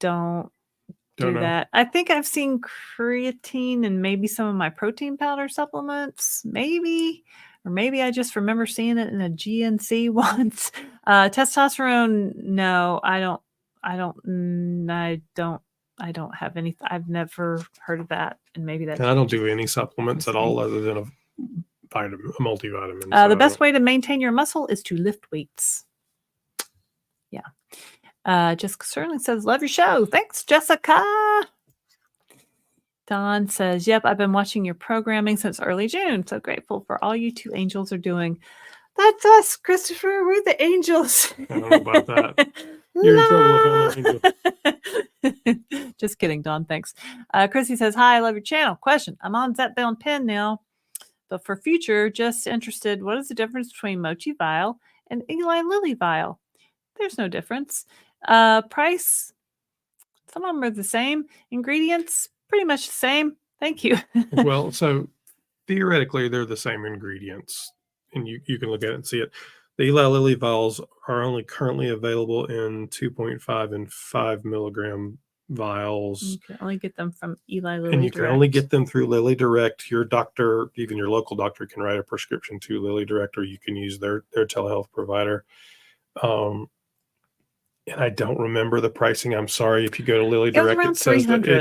don't do that. I think I've seen creatine and maybe some of my protein powder supplements, maybe, or maybe I just remember seeing it in a GNC once. Testosterone, no, I don't have any. I've never heard of that, and maybe that. I don't do any supplements at all other than a multivitamin. The best way to maintain your muscle is to lift weights. Yeah. Jessica certainly says, love your show. Thanks, Jessica. Don says, yep, I've been watching your programming since early June. So grateful for all you two angels are doing. That's us, Christopher. We're the angels. I don't know about that. You're in trouble with angel. Just kidding, Don. Thanks. Chrissy says, hi, I love your channel. Question. I'm on Zepbound pen now, but for future, just interested, what is the difference between Mochi vial and Eli Lilly vial? There's no difference. Price, some of them are the same. Ingredients, pretty much the same. Thank you. Well, so theoretically, they're the same ingredients, and you can look at it and see it. The Eli Lilly vials are only currently available in 2.5 and 5 milligram vials. You can only get them from Eli Lilly and you Direct. can only get them through Lilly Direct. Your doctor, even your local doctor, can write a prescription to Lilly Direct, or you can use their telehealth provider. And I don't remember the pricing. I'm sorry. If you go to Lilly Direct, it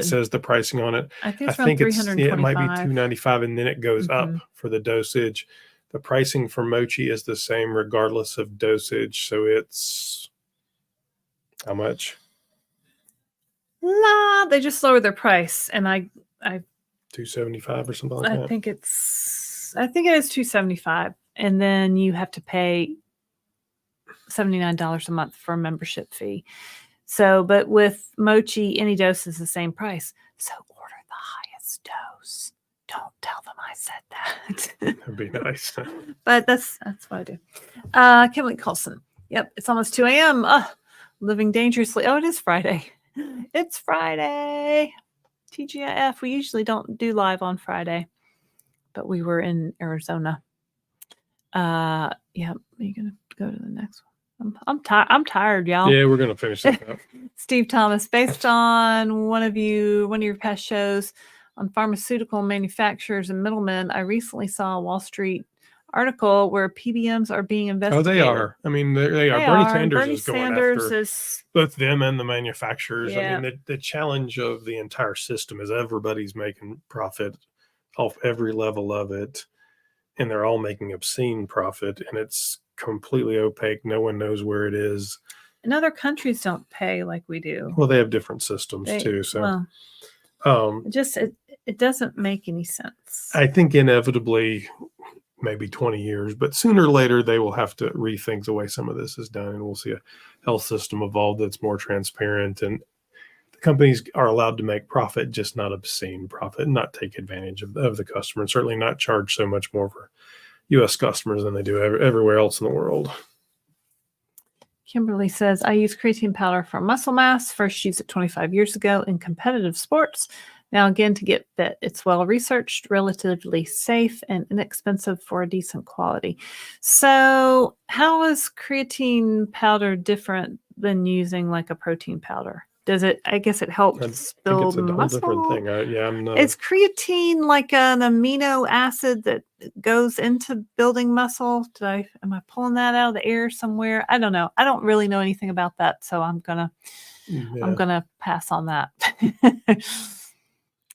says the pricing on it. I think it might be $295, and then it goes up for the dosage. The pricing for Mochi is the same regardless of dosage. So it's how much? They just lowered their price, and I $275 or something like that. I think it is $275, and then you have to pay $79 a month for a membership fee. So, but with Mochi, any dose is the same price. So order the highest dose. Don't tell them I said that. That'd be nice. But that's what I do. Kimberly Colson. Yep, it's almost 2 a.m. Living dangerously. Oh, it is Friday. It's Friday. TGIF. We usually don't do live on Friday, but we were in Arizona. Yeah, are you gonna go to the next one? I'm tired, y'all. Yeah, we're gonna finish that up. Steve Thomas, based on one of your past shows on pharmaceutical manufacturers and middlemen, I recently saw a Wall Street article where PBMs are being investigated. Oh, they are. I mean, they are. Bernie Sanders is both them and the manufacturers. Yeah. I mean, the challenge of the entire system is everybody's making profit off every level of it, and they're all making obscene profit, and it's completely opaque. No one knows where it is. And other countries don't pay like we do. Well, they have different systems too. So, it doesn't make any sense. I think inevitably, maybe 20 years, but sooner or later they will have to rethink the way some of this is done, and we'll see a health system evolve that's more transparent, and the companies are allowed to make profit, just not obscene profit, and not take advantage of the customer, and certainly not charge so much more for U.S. customers than they do everywhere else in the world. Kimberly says, I use creatine powder for muscle mass. First used it 25 years ago in competitive sports. Now again to get fit. It's well researched, relatively safe, and inexpensive for a decent quality. So how is creatine powder different than using like a protein powder? Does it? I guess it helps build muscle. It's a different thing. I'm not. Is creatine like an amino acid that goes into building muscle? Am I pulling that out of the air somewhere? I don't know. I don't really know anything about that, so I'm gonna pass on that.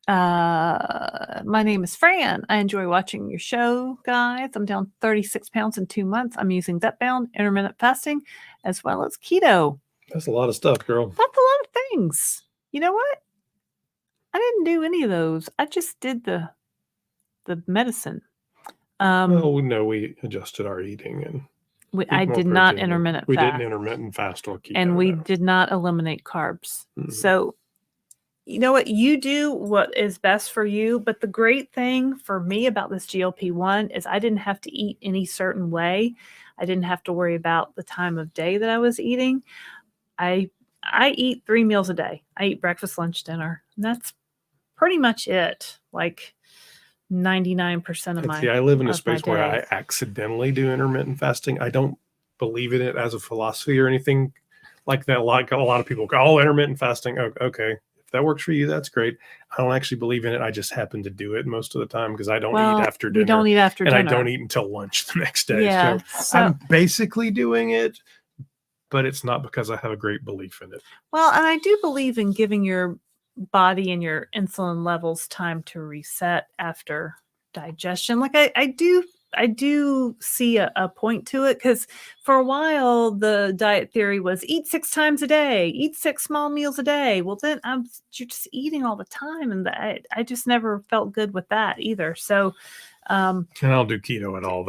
My name is Fran. I enjoy watching your show, guys. I'm down 36 pounds in 2 months. I'm using Zepbound, intermittent fasting, as well as keto. That's a lot of stuff, girl. That's a lot of things. You know what? I didn't do any of those. I just did the medicine. Well, no, we adjusted our eating, and I did not intermittent fast. We didn't intermittent fast or keto. And we did not eliminate carbs. Mm-hmm. So, you know what? You do what is best for you. But the great thing for me about this GLP-1 is I didn't have to eat any certain way. I didn't have to worry about the time of day that I was eating. I eat 3 meals a day. I eat breakfast, lunch, dinner. And that's pretty much it. Like 99% of See, I live in a my space where day. I accidentally do intermittent fasting. I don't believe in it as a philosophy or anything like that. Like a lot of people go, oh, intermittent fasting. Oh, okay. If that works for you, that's great. I don't actually believe in it. I just happen to do it most of the time because I don't eat after dinner. We don't eat after and dinner. I don't eat until lunch the next day. Yeah. So I'm basically doing it, but it's not because I have a great belief in it. Well, and I do believe in giving your body and your insulin levels time to reset after digestion. Like I do see a point to it, because for a while the diet theory was eat 6 times a day, eat 6 small meals a day. Well, then you're just eating all the time, and I just never felt good with that either. So and I don't do keto at all.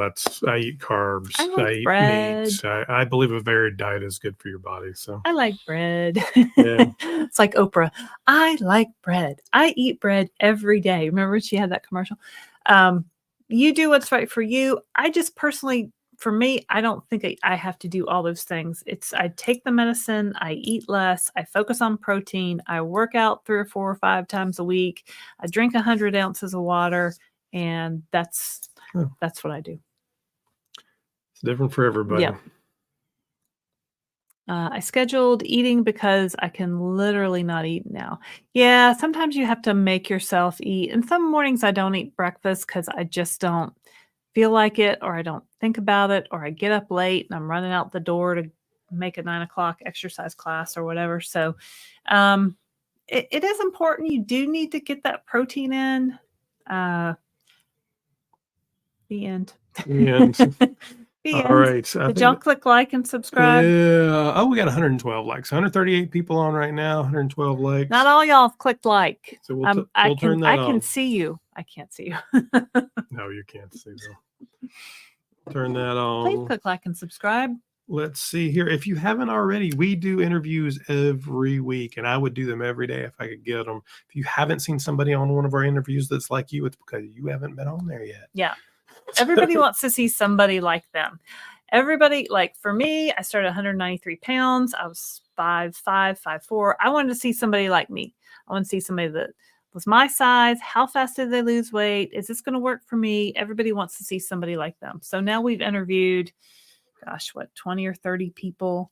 I eat carbs. I eat bread. meats. I believe a varied diet is good for your body. So I like bread. Yeah. It's like Oprah. I like bread. I eat bread every day. Remember she had that commercial? You do what's right for you. I just personally, for me, I don't think I have to do all those things. I take the medicine, I eat less, I focus on protein, I work out 3 or 4 or 5 times a week, I drink 100 ounces of water, and that's what I do. It's different for everybody. Yeah. I scheduled eating because I can literally not eat now. Yeah, sometimes you have to make yourself eat. And some mornings I don't eat breakfast because I just don't feel like it, or I don't think about it, or I get up late and I'm running out the door to make a 9 o'clock exercise class or whatever. So it is important. You do need to get that protein in. The end. The end. The All end. right. Did y'all click like and subscribe? Yeah. Oh, we got 112 likes. 138 people on right now. 112 likes. Not all y'all have clicked like. So we'll turn that I on. can see you. I can't see you. No, you can't see though. Turn that on. Please click like and subscribe. Let's see here. If you haven't already, we do interviews every week, and I would do them every day if I could get them. If you haven't seen somebody on one of our interviews that's like you, it's because you haven't been on there yet. Yeah. Everybody wants to see somebody like them. Everybody, like for me, I started 193 pounds. I was 5'5", 5'4". I wanted to see somebody like me. I want to see somebody that was my size. How fast did they lose weight? Is this going to work for me? Everybody wants to see somebody like them. So now we've interviewed, 20 or 30 people.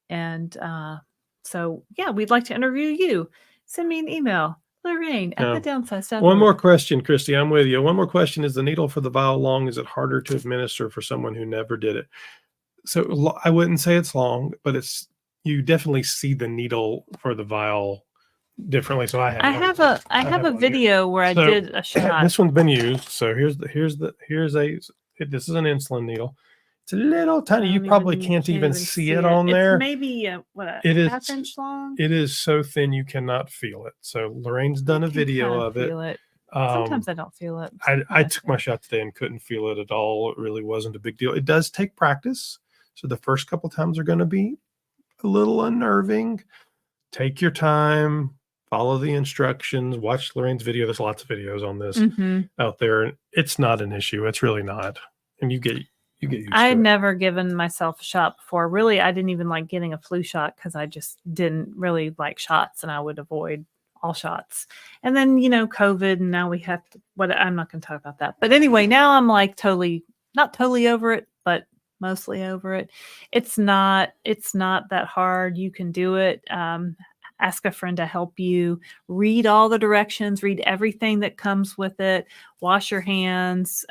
And so, yeah, we'd like to interview you. Send me an email. Laraine at the Downsized. One more question, Christy. I'm with you. One more question. Is the needle for the vial long? Is it harder to administer for someone who never did it? So I wouldn't say it's long, but you definitely see the needle for the vial differently. So I have a video where I did a shot. This one's been used. So this is an insulin needle. It's a little tiny. You probably can't even see it on there. It's maybe a half inch long. It is so thin you cannot feel it. So Lorraine's done a video of it. Sometimes I don't feel it. I took my shot today and couldn't feel it at all. It really wasn't a big deal. It does take practice. So the first couple times are going to be a little unnerving. Take your time, follow the instructions, watch Lorraine's video. There's lots of videos on this out there. It's not an issue. It's really not. And you get used to it. I had never given myself a shot before. Really, I didn't even like getting a flu shot because I just didn't really like shots, and I would avoid all shots. And then, COVID, and now we have to, I'm not going to talk about that. But anyway, now I'm like not totally over it, but mostly over it. It's not that hard. You can do it. Ask a friend to help you. Read all the directions, read everything that comes with it. Wash your hands.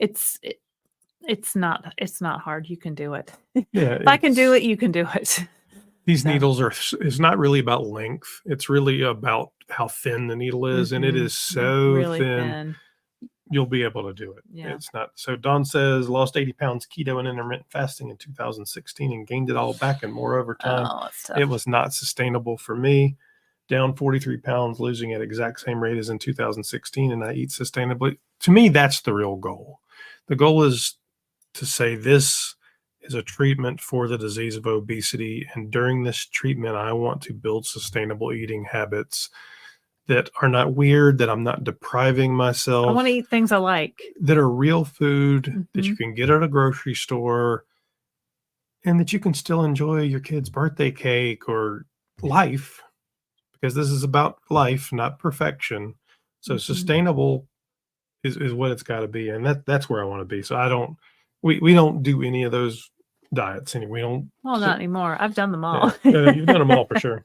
It's not hard. You can do it. Yeah, if I can do it, you can do it. These needles it's not really about length. It's really about how thin the needle is. And it is so really thin. You'll be able to do it. Yeah. It's not. So Dawn says lost 80 pounds keto and intermittent fasting in 2016 and gained it all back and more over time. Oh, that's tough. It was not sustainable for me. Down 43 pounds, losing at exact same rate as in 2016, and I eat sustainably. To me, that's the real goal. The goal is to say this is a treatment for the disease of obesity, and during this treatment, I want to build sustainable eating habits that are not weird, that I'm not depriving I myself, want to eat things I like. that are real food that you Mhm. can get at a grocery store and that you can still enjoy your kid's birthday cake or life, because this is about life, not perfection. So Mhm. sustainable is what it's got to be, and that's where I want to be. So I don't we don't do any of those diets anymore. We don't. Well, not anymore. I've done them Yeah, all. you've done them all for sure.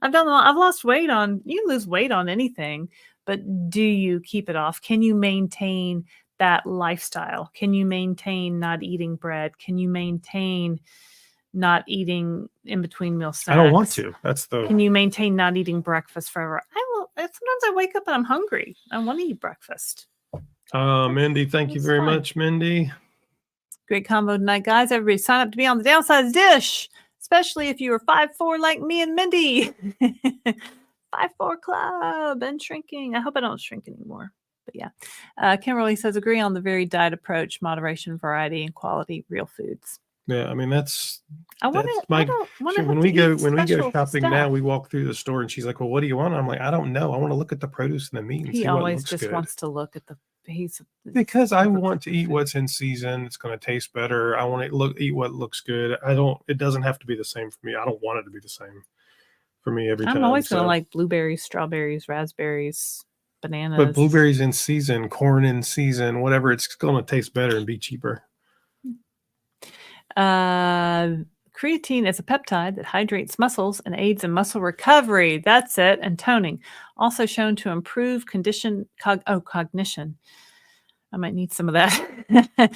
I've done them all. I've lost weight on you can lose weight on anything, but do you keep it off? Can you maintain that lifestyle? Can you maintain not eating bread? Can you maintain not eating in between meal snacks? I don't want to. That's the. Can you maintain not eating breakfast forever? I will. Sometimes I wake up and I'm hungry. I want to eat breakfast. Mindy, thank you That's very fine. much, Mindy. Great combo tonight, guys. Everybody sign up to be on the Downsized Dish, especially if you were 5'4" like me and Mindy. 5'4" club and shrinking. I hope I don't shrink anymore. But yeah. Kimberly says, agree on the varied diet approach, moderation, variety, and quality, real foods. Yeah, I mean that's I want that's to. my. I don't want to. When we go shopping stuff. now, we walk through the store and she's like, "Well, what do you want?" I'm like, "I don't know. I want to look at the produce and the meat and He see what always looks just good." wants to look at the. Because I want to eat food. what's in season. It's going to taste better. I want to eat what looks good. I don't. It doesn't have to be the same for me. I don't want it to be the same for me every time. I'm always going to like blueberries, strawberries, raspberries, bananas. But blueberries in season, corn in season, whatever. It's going to taste better and be cheaper. Creatine is a peptide that hydrates muscles and aids in muscle recovery. That's it. And toning. Also shown to improve cognition. I might need some of that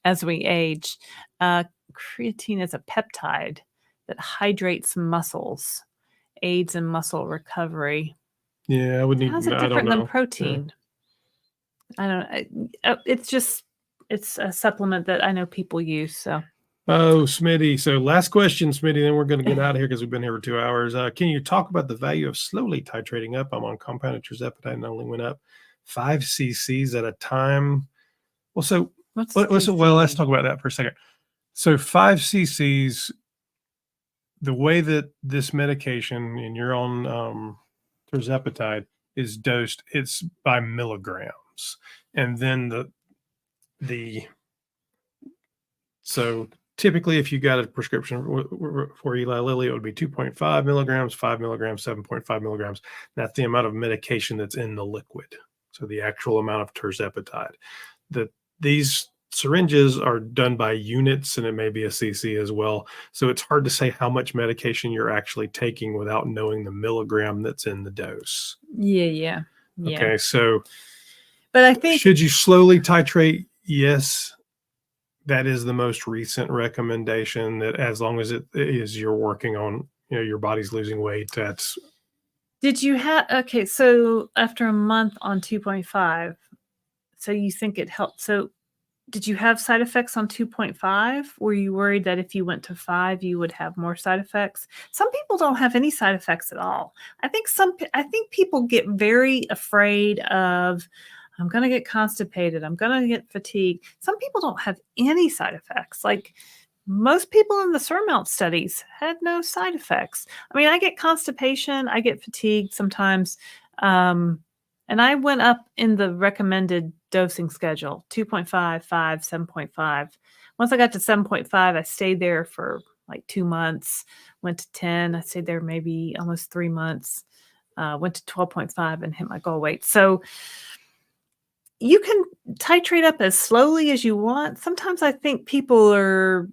as we age. Creatine is a peptide that hydrates muscles, aids in muscle recovery. Yeah, I would need. How's it different than protein? Yeah. I don't know. It's a supplement that I know people use. So. Oh, Smitty. So last question, Smitty, then we're going to get out of here because we've been here for 2 hours. Can you talk about the value of slowly titrating up? I'm on compounded tirzepatide and only went up 5 cc's at a time. Well, so let's talk about that for a second. So 5 cc's, the way that this medication, and you're on tirzepatide, is dosed, it's by milligrams. And then so typically, if you got a prescription for Eli Lilly, it would be 2.5 milligrams, 5 milligrams, 7.5 milligrams. That's the amount of medication that's in the liquid. So the actual amount of tirzepatide. These syringes are done by units, and it may be a cc as well. So it's hard to say how much medication you're actually taking without knowing the milligram that's in the dose. Yeah. Okay, so but I think, should you slowly titrate? Yes. That is the most recent recommendation, that as long as it is you're working on, your body's losing weight. Did you have, okay, so after a month on 2.5, so you think it helped. So did you have side effects on 2.5? Were you worried that if you went to 5, you would have more side effects? Some people don't have any side effects at all. I think people get very afraid of, I'm going to get constipated. I'm going to get fatigued. Some people don't have any side effects. Like most people in the Surmount studies had no side effects. I mean, I get constipation. I get fatigued sometimes. And I went up in the recommended dosing schedule, 2.5, 5, 7.5. Once I got to 7.5, I stayed there for like 2 months, went to 10. I stayed there maybe almost 3 months, went to 12.5 and hit my goal weight. So you can titrate up as slowly as you want. Sometimes I think people are,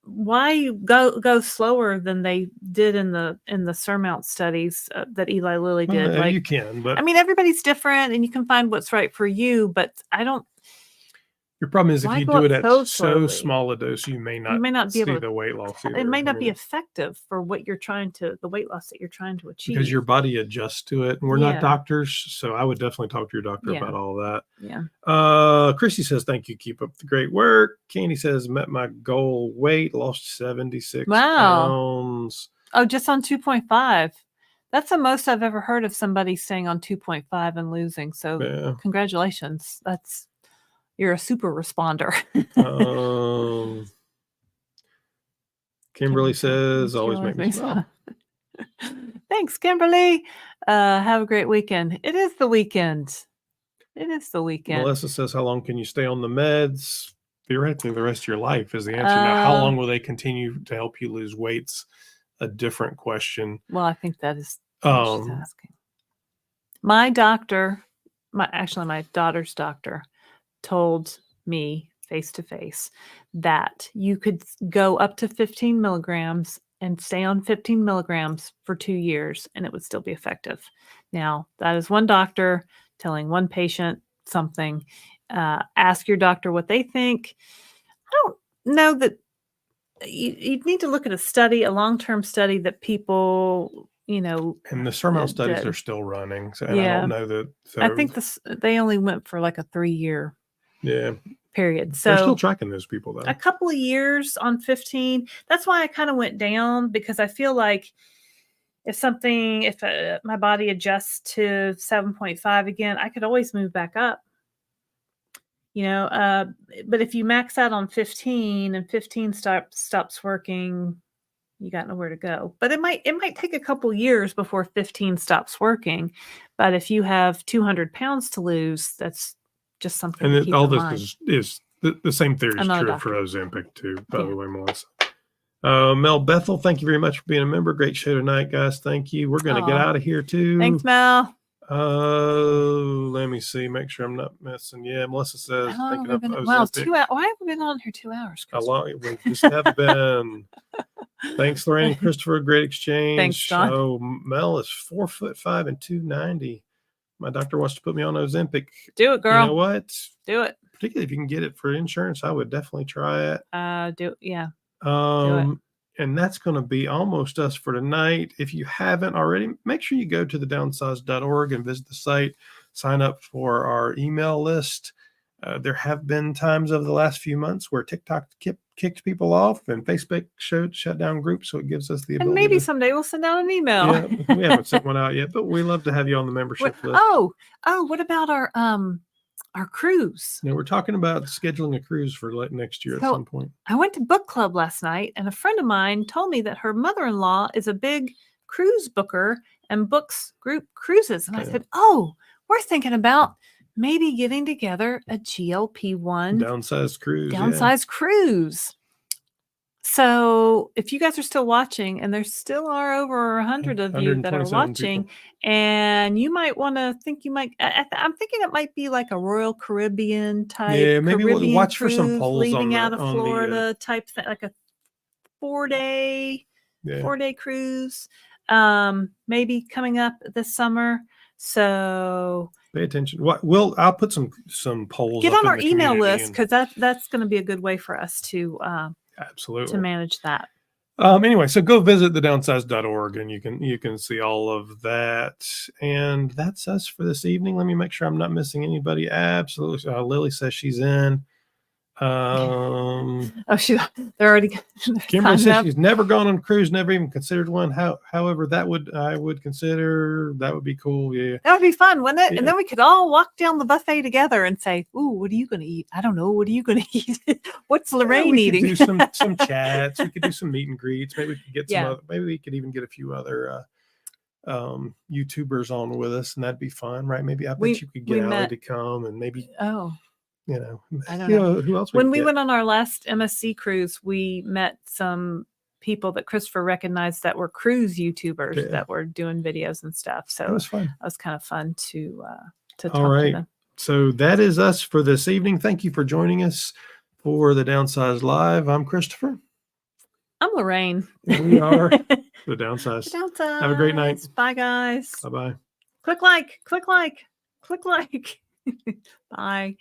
why go slower than they did in the Surmount studies that Eli Lilly did. Like you can, but I mean, everybody's different and you can find what's right for you, but I don't. Your problem is if you do it at so small a dose, you may not be able to see the weight loss either. It may not be effective for what you're trying to, the weight loss that you're trying to achieve. Because your body adjusts to it. And we're not doctors, so I would definitely talk to your doctor about all that. Yeah. Chrissy says, thank you. Keep up the great work. Candy says, met my goal weight, lost 76 pounds. Oh, just on 2.5. That's the most I've ever heard of somebody staying on 2.5 and losing. So congratulations. You're a super responder. Kimberly says, always make me smile. Thanks, Kimberly. Have a great weekend. It is the weekend. It is the weekend. Melissa says, how long can you stay on the meds? Theoretically, the rest of your life is the answer. Now, how long will they continue to help you lose weight's a different question. Well, I think that is what she's asking. My doctor, my daughter's doctor told me face to face that you could go up to 15 milligrams and stay on 15 milligrams for 2 years and it would still be effective. Now, that is one doctor telling one patient something. Ask your doctor what they think. I don't know that you need to look at a study, a long-term study that people, and the Surmount studies are still running. So, and yeah, I don't know that. So, I think they only went for like a 3-year period. So they're still tracking those people though. A couple of years on 15. That's why I kind of went down, because I feel like if my body adjusts to 7.5 again, I could always move back up. But if you max out on 15 and 15 stops working, you got nowhere to go. But it might take a couple years before 15 stops working. But if you have 200 pounds to lose, that's just something to keep in mind. Is the same theory is true for Ozempic too, by the way, Melissa. Mel Bethel, thank you very much for being a member. Great show tonight, guys. Thank you. We're going to get out of here too. Thanks, Mel. Let me see. Make sure I'm not missing. Yeah, Melissa says thinking of Ozempic. Wow, 2 hours. Why have we been on here 2 hours? A lot. We just have been. Thanks, Laraine and Christopher. Great exchange. Thanks, John. Oh, Mel is 4'5" and 290. My doctor wants to put me on Ozempic. Do it, girl. You know what? Do it. Particularly if you can get it for insurance, I would definitely try it. Do it. Yeah. Do it. And that's going to be almost us for tonight. If you haven't already, make sure you go to the downsized.org and visit the site. Sign up for our email list. There have been times over the last few months where TikTok kicked people off and Facebook shut down groups, so it gives us the ability. And maybe someday we'll send out an email. Yeah, we haven't sent one out yet, but we love to have you on the membership list. What about our cruise? Now, we're talking about scheduling a cruise for next year at some point. I went to book club last night, and a friend of mine told me that her mother-in-law is a big cruise booker and books group cruises. And I said, we're thinking about maybe getting together a GLP-1 downsized cruise. So if you guys are still watching, and there still are over 100 of you that are watching, people. And you might want to think I'm thinking it might be like a Royal Caribbean type. Yeah, maybe we'll watch cruise, for some polls leaving out of Florida type thing, like a 4-day cruise, maybe coming up this summer. So pay attention. I'll put some polls. Get on our email list, because that's going to be a good way for us to absolutely to manage that. Anyway, so go visit the downsized.org and you can see all of that. And that's us for this evening. Let me make sure I'm not missing anybody. Absolutely. Lily says she's in. They're already. Kimberly says she's never gone on a cruise, never even considered one. However, I would consider that would be cool. Yeah, that would be fun, wouldn't it? Yeah. And then we could all walk down the buffet together and say, "Ooh, what are you going to eat? I don't know. What are you going to eat? What's Laraine eating?" We could do some chats. We could do some meet and greets. Maybe we could get some. Maybe we could even get a few other YouTubers on with us, and that'd be fun, right? Maybe I bet you could get Allie to come, and maybe I don't know who else. When we went on our last MSC cruise, we met some people that Christopher recognized that were cruise YouTubers that were doing videos and stuff. So that was fun. That was kind of fun to talk All right. to them. So that is us for this evening. Thank you for joining us for the Downsized Live. I'm Christopher. I'm Laraine. We are the Downsized. Downsized. Have a great night. Bye, guys. Bye-bye. Click like. Bye.